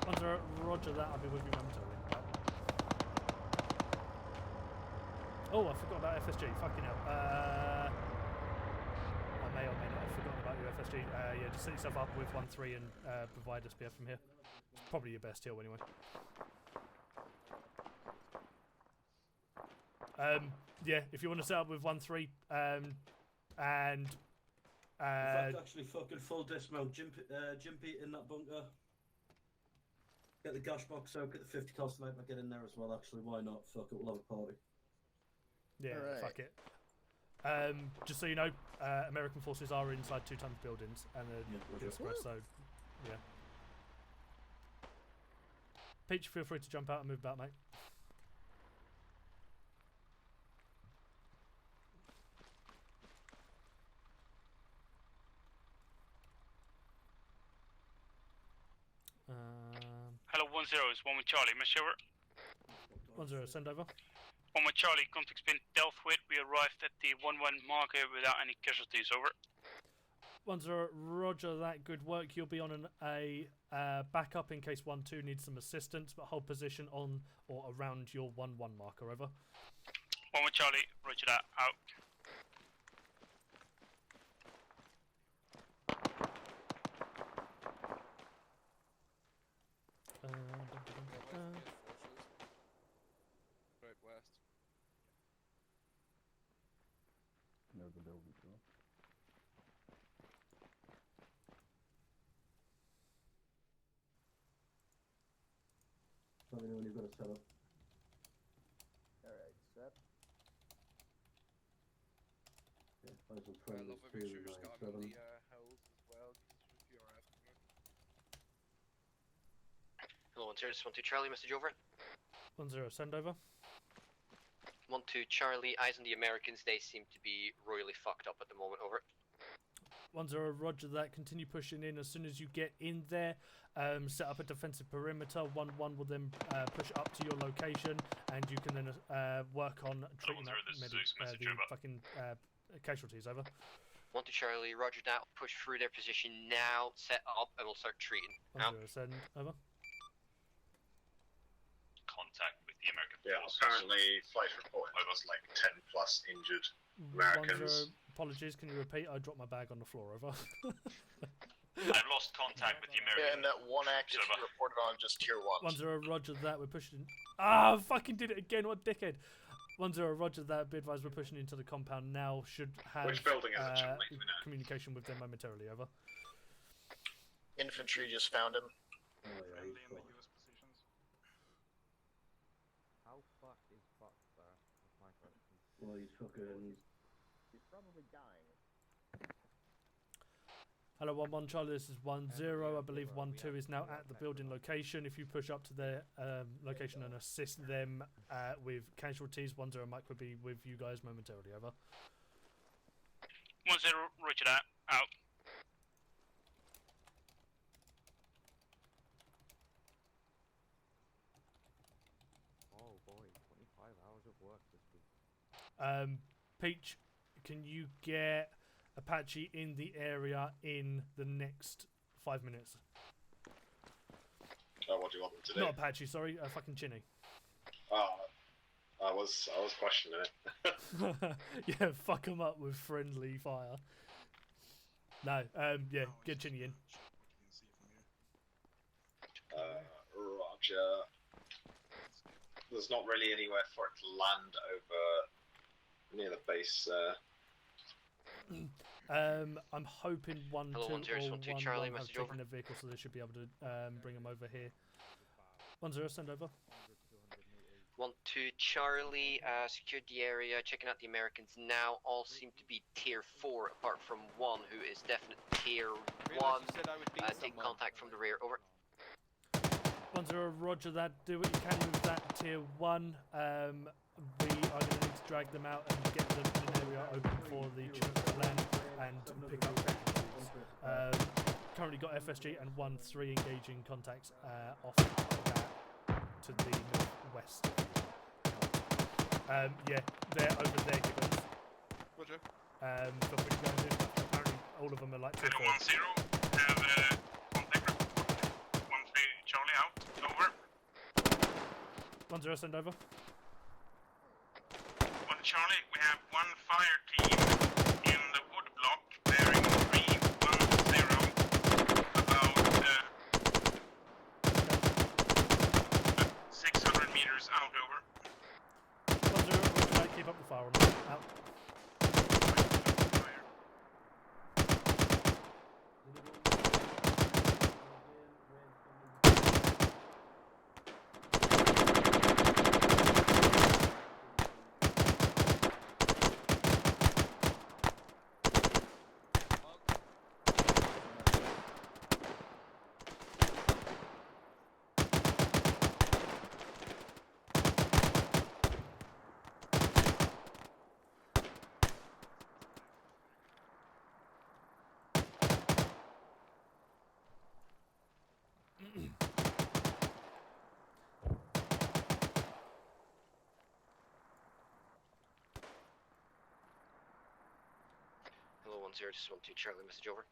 1-0, roger that. I'll be with you momentarily. Out. Oh, I forgot about FSG. Fucking hell. I may or may not have forgotten about your FSG. Yeah, just set yourself up with 1-3 and provide SPF from here. It's probably your best heal anyway. Yeah, if you want to set up with 1-3 and In fact, actually, fucking full dismount. Jim Pete in that bunker. Get the gash box out. Get the 50 cal sniper. Get in there as well. Actually, why not? Fuck it, we'll have a party. Yeah, Alright. fuck it. Just so you know, American forces are inside 2 tons buildings and they're express, so yeah. Peach, feel free to jump out and move back, mate. Hello, 1-0, is Woman Charlie, message over. 1-0, send over. Woman Charlie, contact's been dealt with. We arrived at the 1-1 marker without any casualties, over. 1-0, roger that. Good work. You'll be on a backup in case 1-2 needs some assistance, but hold position on or around your 1-1 marker, over. Woman Charlie, roger that, out. Right west. Near the building, bro. Let me know when you've got a setup. Alright, set. Yeah, I was on I friend love list making sure 3 you're and scouting on 9, 7. the hills as well. Just for PRF. Hello, 1-0, 1-2 Charlie, message over. 1-0, send over. 1-2 Charlie, eyes on the Americans. They seem to be royally fucked up at the moment, over. 1-0, roger that. Continue pushing in. As soon as you get in there, set up a defensive perimeter. 1-1 will then push up to your location, and you can then work on treating the fucking casualties, over. 1-2 Charlie, roger that. Push through their position now, set up, and we'll start treating. 1-0, send over. Contact with the American Yeah, forces. apparently flight reporting there was like 10 plus injured Americans. 1-0, apologies, can you repeat? I dropped my bag on the floor, over. I've lost contact with the American. Yeah, and that one active you reported on just tier 1. 1-0, roger that. We're pushing. Ah, fucking did it again. What dickhead. 1-0, roger that. Be advised, we're pushing into the compound now. Should have Which building is it, Charlie? communication with them momentarily, over. infantry just found him. Oh, yeah, Friendly he's in the fucked. US positions. How fucked is fucked, sir? That's my question. Well, he's fucking. He's probably dying. Hello, 1-1 Charlie, this is 1-0. I believe 1-2 is now at the building location. If you push up to their location and assist them with casualties, 1-0 Mike will be with you guys momentarily, over. 1-0, roger that. Out. Oh boy, 25 hours of work this week. Peach, can you get Apache in the area in the next 5 minutes? What do you want them to do? Not Apache, sorry, fucking Chinny. I was questioning it. Yeah, fuck them up with friendly fire. No, yeah, get Chinny in. Roger. There's not really anywhere for it to land over near the base. I'm hoping 1-2 Hello, or 1-0, 1-1 Charlie, have message taken over. a vehicle, so they should be able to bring them over here. 1-0, send over. 1-2 Charlie, secured the area, checking out the Americans now. All seem to be tier 4, apart from one who is definite tier 1. Take contact from the rear, over. 1-0, roger that. Do what you can with that tier 1. We are going to need to drag them out and get them in an area open for the Chinook land and pick up casualties. Currently got FSG and 1-3 engaging contacts off that to the northwest. Yeah, they're over there, Gibbons. Roger. Feel free to go and do stuff. Apparently all of them are like tier 4. 1-0, have contact report. 1-3 Charlie out, over. 1-0, send over. 1 Charlie, we have one fire team in the wood block bearing 310 about 600 meters out, over. 1-0, keep up the fire on them. Out. Hello, 1-0, just 1-2 Charlie, message over.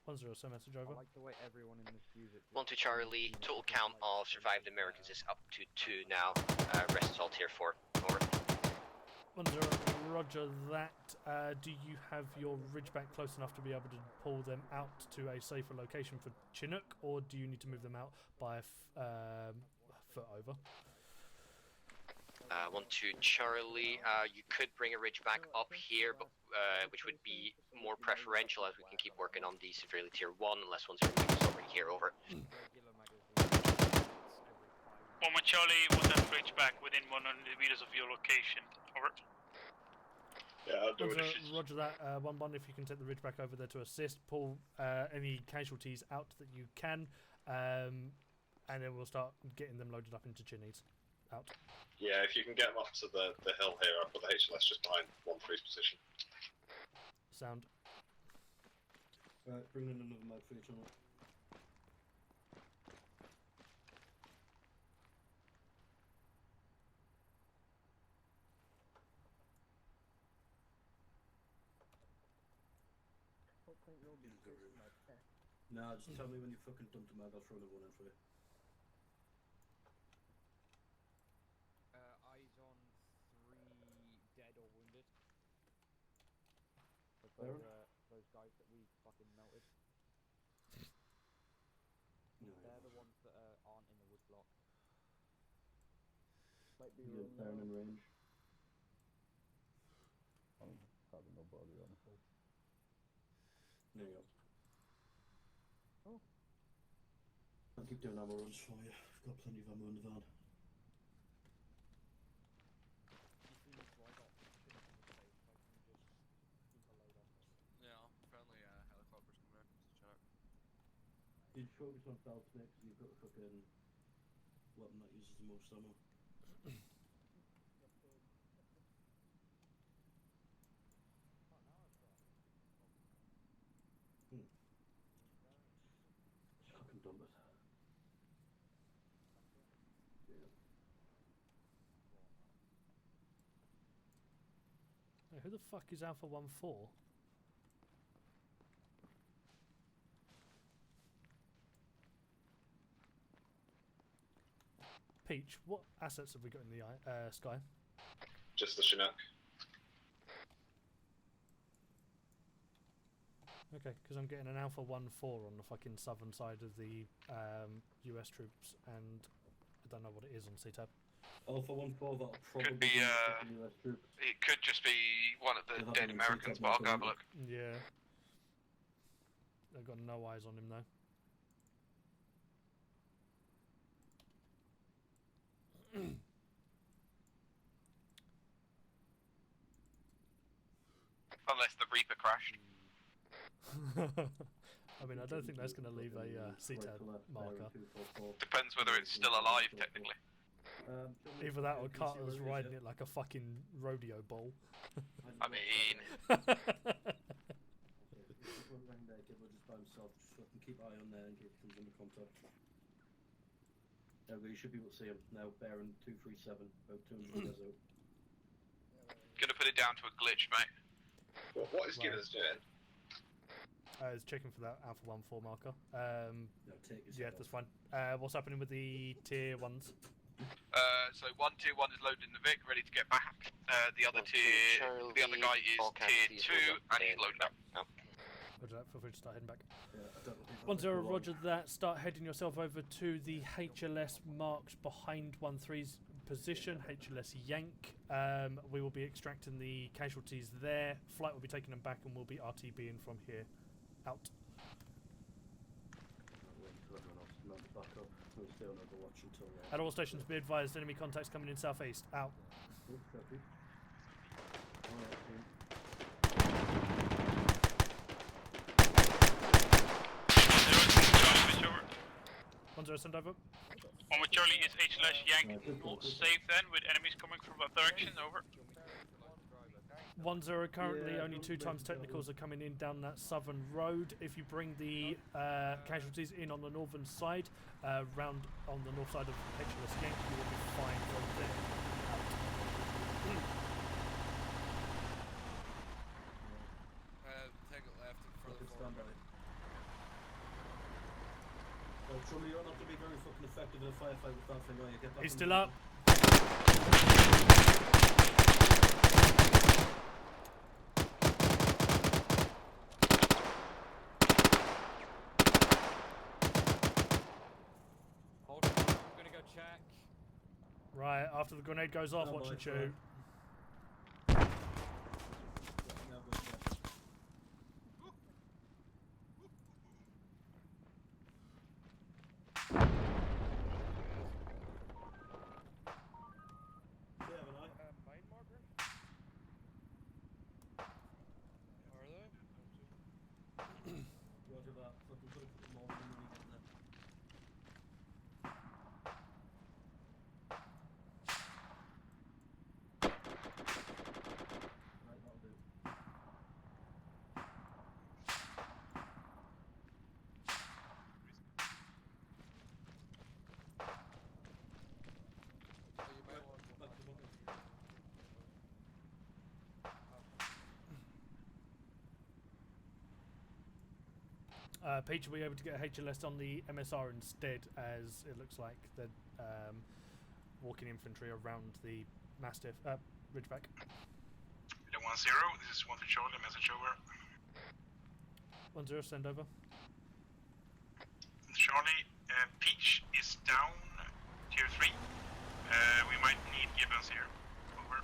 1-0, send message over. I like the way everyone in this views it. 1-2 Charlie, total count of survived Americans is up to 2 now. Rest is all tier 4, over. 1-0, roger that. Do you have your Ridgeback close enough to be able to pull them out to a safer location for Chinook, or do you need to move them out by foot over? 1-2 Charlie, you could bring a Ridgeback up here, but which would be more preferential as we can keep working on the severely tier 1 unless 1-0 is already here, over. 1-1 Charlie, 1 Ridgeback within 100 meters of your location, over. Yeah, I'll do it. 1-0, roger that. 1-1, if you can take the Ridgeback over there to assist, pull any casualties out that you can, and then we'll start getting them loaded up into Chinnies. Out. Yeah, if you can get them up to the hill here, I'll put the HLS just behind 1-3's position. Sound. Right, bring in another mag for each other. Nah, just tell me when you fucking dumped a mag, I'll throw another one in for you. Eyes on 3 dead or wounded. Those guys that we fucking melted. They're the ones that aren't in the wood block. Might be down in range. I'm having no body on hold. There you go. Oh, keep doing ammo runs for you. I've got plenty of ammo in the van. Yeah, friendly helicopters coming in. Check. You'd focus on Falcon because you've got a fucking weapon that uses the most ammo. Fucking dump it. Hey, who the fuck is Alpha 1-4? Peach, what assets have we got in the sky? Just the Chinook. Okay, because I'm getting an Alpha 1-4 on the fucking southern side of the US troops, and I don't know what it is on CTAB. Alpha 1-4, that'll probably Could be, the US troops. It could just be one of the They'll have dead them in Americans, CTAB but I'll go have a now, look. Yeah. I've got no eyes on him though. Unless the Reaper crashed. I mean, I don't think that's going to leave a CTAB marker. Depends whether it's still alive, technically. Either that or Carter's riding it like a fucking rodeo bull. I mean... We'll just by himself, just fucking keep eye on there in case he comes into contact. There we go, you should be able to see him now, bearing 237, about 200 meters out. Gonna put it down to a glitch, mate. What is Gibbons doing? It's checking for that Alpha 1-4 marker. No, take his Yeah, head that's off. fine. What's happening with the tier 1s? So tier 1 is loaded in the Vic, ready to get back. The other guy is tier 2, and he's loaded up. Roger that, feel free to start heading back. 1-0, roger that. Start heading yourself over to the HLS marked behind 1-3's position, HLS Yank. We will be extracting the casualties there. Flight will be taking them back and we'll be RTBing from here out. At all stations, be advised, enemy contacts coming in southeast. Out. Over. 1-0, send over. On with Charlie is HLS Yank safe then, with enemies coming from that direction, over. 1-0, currently only 2 times technicals are coming in down that southern road. If you bring the casualties in on the northern side, round on the north side of HLS Yank, you will be fine from there. Take it left and further forward. Trummy, you don't have to be very fucking effective in a firefight with that thing, are you? Get back. He's still up. Hold on, I'm gonna go check. Right, after the grenade goes off, watch and shoot. Roger that. Fucking put them all in when you get there. Right, that'll do. Peach, will be able to get HLS on the MSR instead, as it looks like they're walking infantry around the Mastiff, Ridgeback. 10, this is 1 for Charlie, message over. 1-0, send over. Charlie, Peach is down, tier 3. We might need Gibbons here. Over.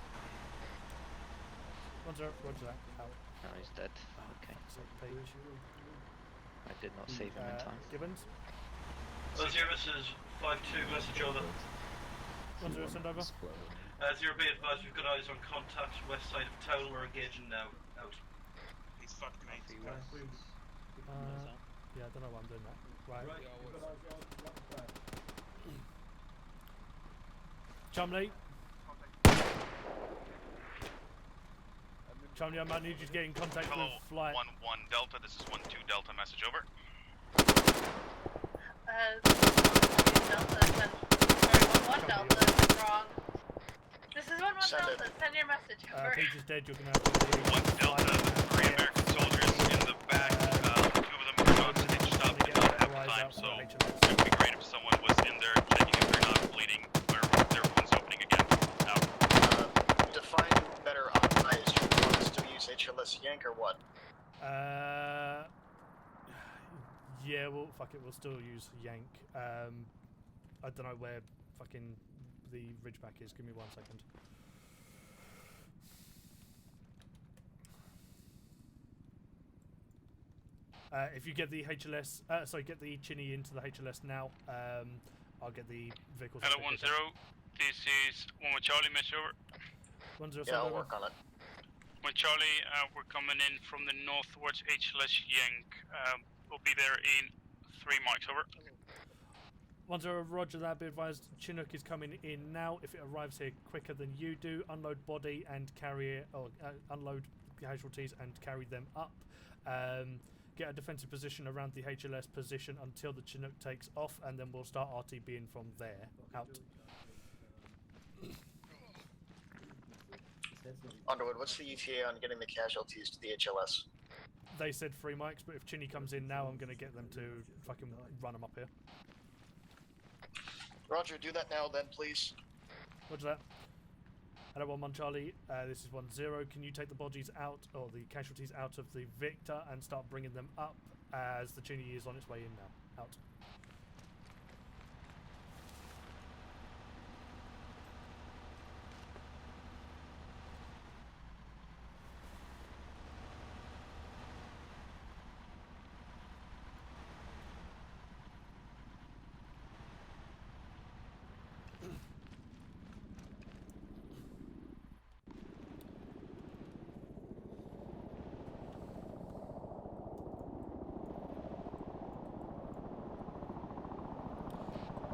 1-0, roger that. Out. No, he's dead. Okay. So Peach. I did not save him in time. Gibbons? Zero, this is 5-2, message over. 1-0, send over. Zero, be advised, we've got eyes on contact west side of town. We're engaging now. Out. He's fucked, mate. Yeah, I don't know why I'm doing that. Right. Chumley. Chumley, I might need you to get in contact Hello, with flight. 1-1 Delta, this is 1-2 Delta, message over. Delta, sorry, 1-1 Delta, is wrong. This is 1-1 Delta, send your message over. Paige is dead, you're gonna have to do 1 Delta, 3 American soldiers in the back, 2 of them were not stitched up, did not have time, so it would be great if someone was in there checking if they're not bleeding, or their wounds opening again. Out. Define better eyes. Do you want us to use HLS Yank or what? Yeah, well, fuck it, we'll still use Yank. I don't know where fucking the Ridgeback is. Give me 1 second. If you get the HLS, get the Chinny into the HLS now. I'll get the vehicles. Hello, 1-0. This is 1 Charlie, message over. 1-0. Yeah, I'll work on it. 1 Charlie, we're coming in from the north towards HLS Yank. We'll be there in 3 mics, over. 1-0, roger that. Be advised, Chinook is coming in now. If it arrives here quicker than you do, unload body and carry it, or unload casualties and carry them up. Get a defensive position around the HLS position until the Chinook takes off, and then we'll start RTBing from there. Out. Underwood, what's the ETA on getting the casualties to the HLS? They said 3 mics, but if Chinny comes in now, I'm going to get them to fucking run them up here. Roger, do that now then, please. Roger that. Hello, 1-1 Charlie. This is 1-0. Can you take the bodies out, or the casualties out of the Victor, and start bringing them up as the Chinny is on its way in now? Out.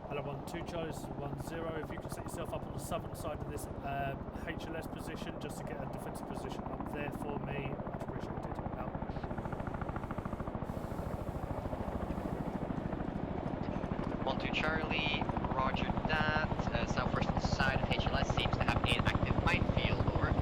Hello, 1-2 Charlie, this is 1-0. If you can set yourself up on the southern side of this HLS position, just to get a defensive position up there for me, much appreciated. Out. One two Charlie, roger that. Southwestern side of HLS seems to have an active minefield, over.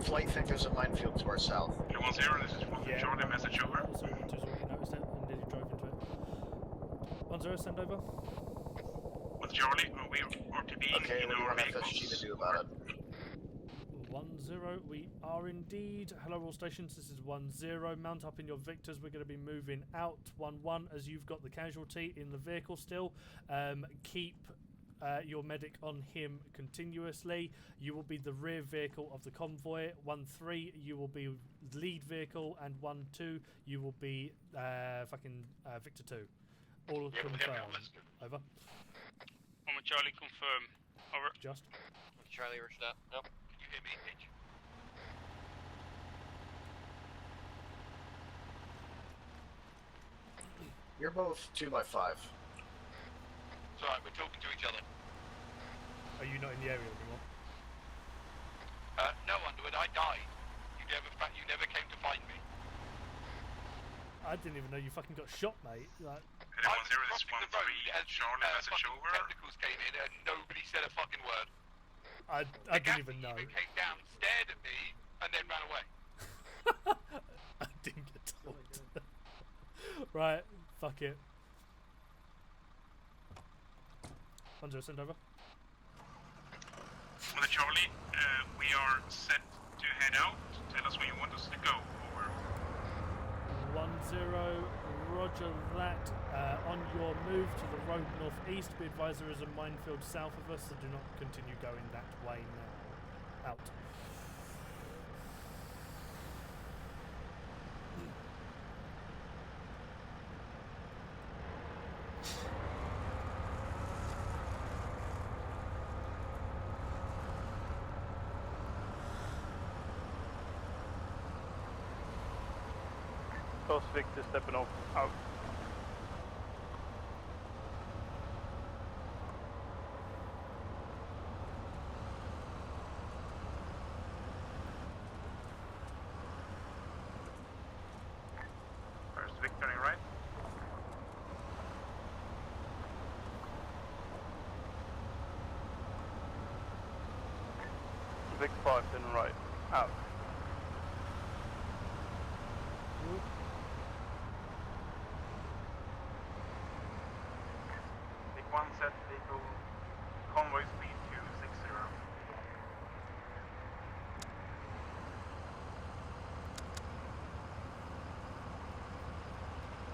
Flight think there's a minefield to our south. 1-0, this is 1 Charlie, message over. So 1-2's already noticed it and nearly drove into it. 1-0, send over. 1 Charlie, we RTB okay, in what do you our want vehicles. FSG to do about it? 1-0, we are indeed. Hello all stations, this is 1-0. Mount up in your Victors, we're going to be moving out. 1-1, as you've got the casualty in the vehicle still. Keep your medic on him continuously. You will be the rear vehicle of the convoy. 1-3, you will be lead vehicle, and 1-2, you will be Victor 2. All confirmed. Over. Arma Charlie, confirm. Over. Just. Charlie, roger that. Nope. Can you hear me, Hitch? You're both 2x5. It's alright, we're talking to each other. Are you not in the area anymore? No, Underwood, I died. You never came to find me. I didn't even know you fucking got shot, mate. Like, Anyone here is 1-3. Charlie message over. Tentacles came in and nobody said a fucking word. I didn't even know. He came down, stared at me, and then ran away. I didn't get told. Right, fuck it. Hanzo, send over. On the Charlie, we are set to head out. Tell us when you want us to go. Over. 1-0, roger that. On your move to the road northeast, be advised there is a minefield south of us, so do not continue going that way now. Out. Coast Victor stepping off. Out. First Victory, right? Vic 5 then right. Out. Big 1 set vehicle. Convoy speed 260.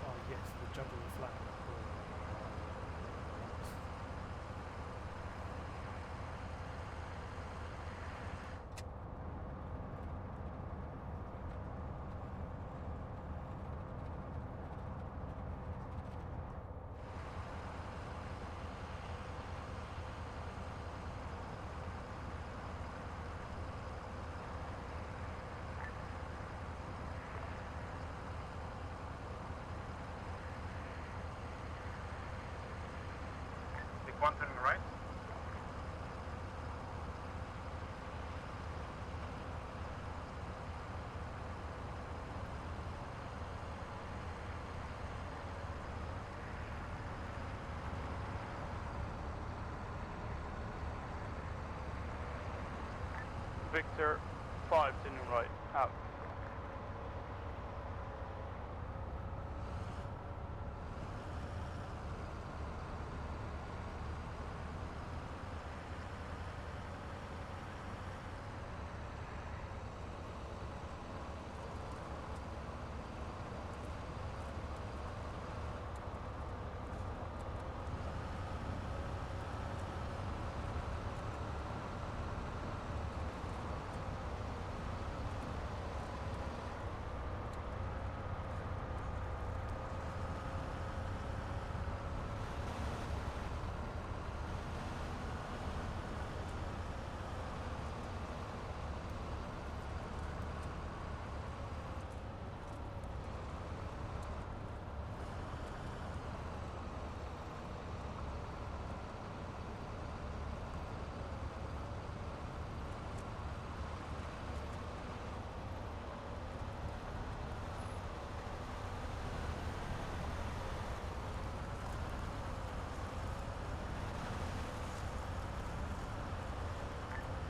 Oh yes, the juggling flag. Big 1 turning right. Victor 5 turning right. Out.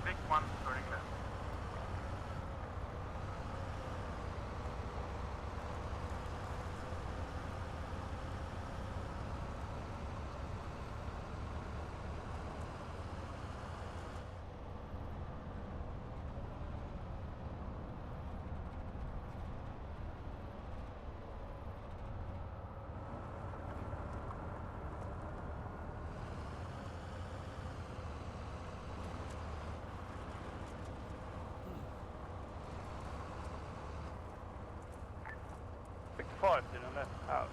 Big 1 turning left. Victor 5 turning left. Out.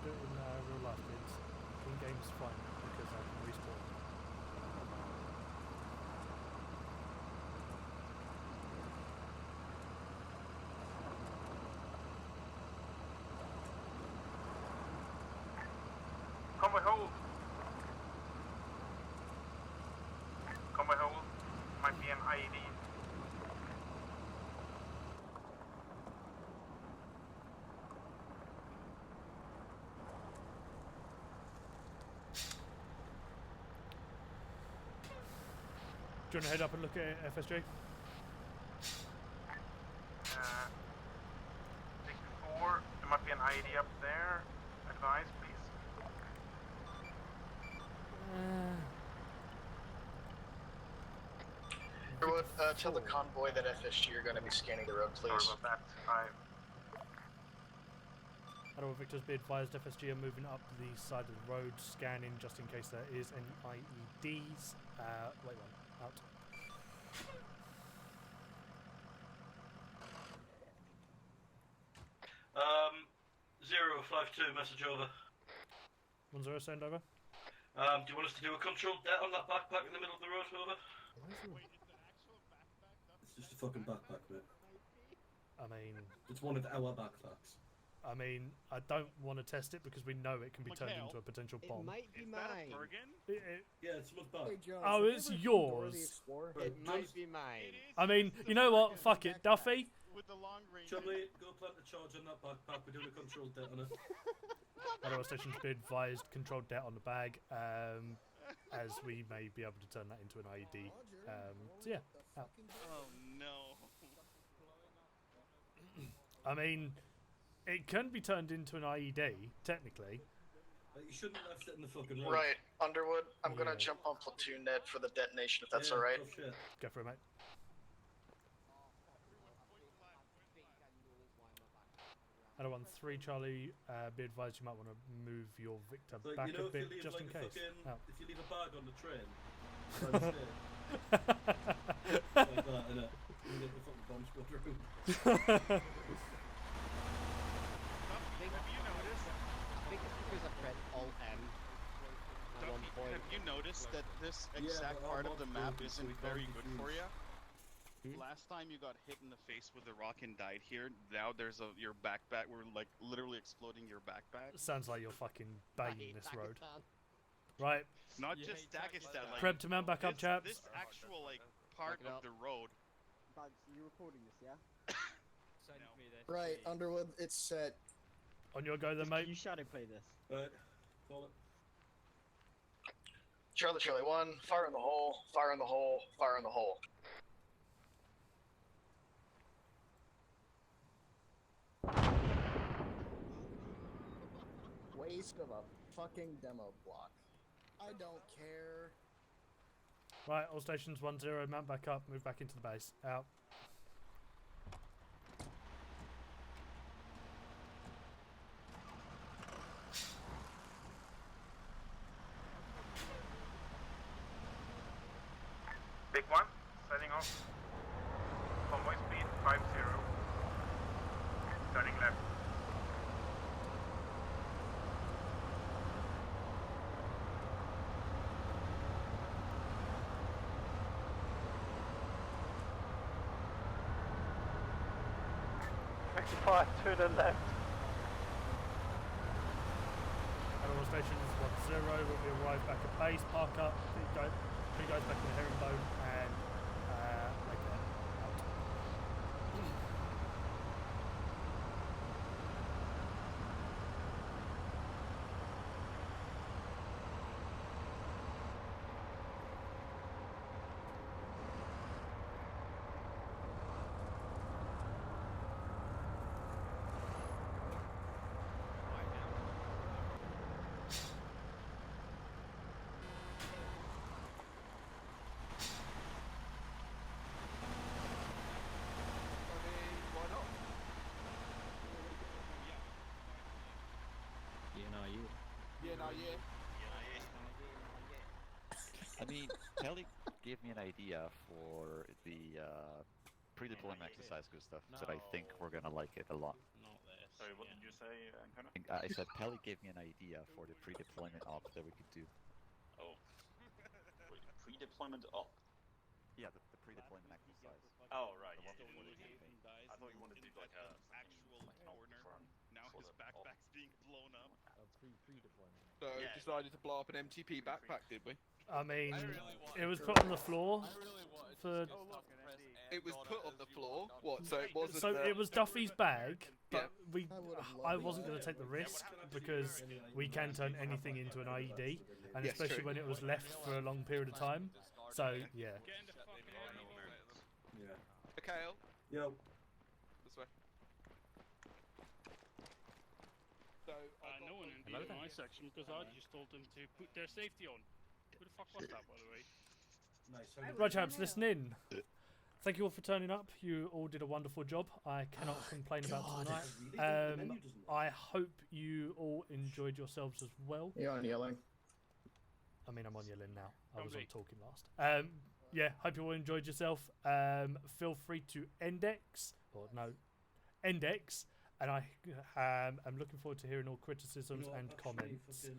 do it in real life, kids. In game's fine because I can respawn. Convoy hold. Convoy hold. Might be an IED. Do you want to head up and look at FSG? 64. There might be an IED up there. Advise, please. Underwood, tell the convoy that FSG are going to be scanning the road, please. Sorry about that. Hello, Victor's be advised FSG are moving up the side of the road, scanning just in case there is any IEDs. Wait one, out. 052, message over. 10, send over. Do you want us to do a controlled debt on that backpack in the middle of the road, over? It's just a fucking backpack, mate. I mean... It's one of our backpacks. I mean, I don't want to test it because we know it can be turned into a potential bomb. It might be mine. Yeah, it's someone's back. Hey, Jones, Oh, have it's you ever seen Dora the yours. Explorer? Right, It might be mine. I mean, you know what? Fuck it, Duffy. Chubbly, go plant the charge on that backpack. We're doing a controlled debt on it. Other stations be advised, controlled debt on the bag, as we may be able to turn that into an IED. So yeah, out. Oh no. I mean, it can be turned into an IED, technically. You shouldn't have left it in the fucking road. Right, Underwood, I'm going to jump on platoon net for the detonation, if that's alright. Go for it, mate. Other one, 3 Charlie, be advised you might want to move your Victor So, back you know, a bit if you leave, just like, in a case. fucking, Out. if you leave a bag on the train, like that, innit? You get the fucking bomb squad room. Have you noticed that this exact part of the map isn't very good for you? Last time you got hit in the face with a rock and died here. Now there's your backpack. We're like literally exploding your backpack. Sounds like you're fucking banging this road. Right. Not just Dagestan. Like, Prep to man back up, chaps. This actual like part of the road. Bugs, you recording this, yeah? Send me this. Right, Underwood, it's set. On your go then, mate. You shadow play this. Right, call it. Charlie, Charlie 1, fire in the hole, fire in the hole, fire in the hole. Waste of a fucking demo block. I don't care. Right, all stations 1-0, mount back up, move back into the base. Out. Big one, setting off. Convoy speed 50. Turning left. To the left. At all stations 1-0, when we arrive back at base, park up, put you guys back in the herringbone, and like that. Out. I mean, Kelly gave me an idea for the pre-deployment exercise, Gustav, so I think we're gonna like it a lot. Not this. Sorry, what did you say, Ankono? I said Pelly gave me an idea for the pre-deployment op that we could do. Oh. Wait, pre-deployment op? Yeah, the pre-deployment exercise. Oh, right. The Yeah, one before the campaign. I thought you wanted to do like a actual corner. Now his backpack's being blown up. Pre-deployment. So decided to blow up an MTP backpack, did we? I mean, it was put on the floor for. It was put on the floor. What? So it wasn't. So it was Duffy's bag, but I wasn't going to take the risk because we can turn anything into an IED, and Yes, especially true. when it was left for a long period of time. So yeah. Yeah. Kale. Yo. This way. So No one in my section because I just told them to put their safety on. Who the fuck was that, by the way? Nice. Right, chaps, listen in. Thank you all for turning up. You all did a wonderful job. I cannot complain about tonight. I hope you all enjoyed yourselves as well. You're on yelling. I mean, I'm on yelling now. I was on talking last. Yeah, hope you all enjoyed yourself. Feel free to index, and I am looking forward to hearing all criticisms and comments.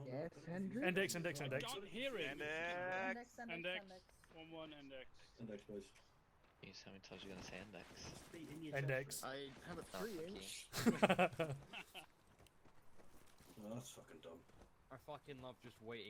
Yes, Hendrik? Index. Can't hear it. Index. Index. 1-1 index. Index, please. Jeez, how many times are you gonna say index? Index. I have a Oh, 3-inch. Oh, that's fucking dumb. I fucking love just waiting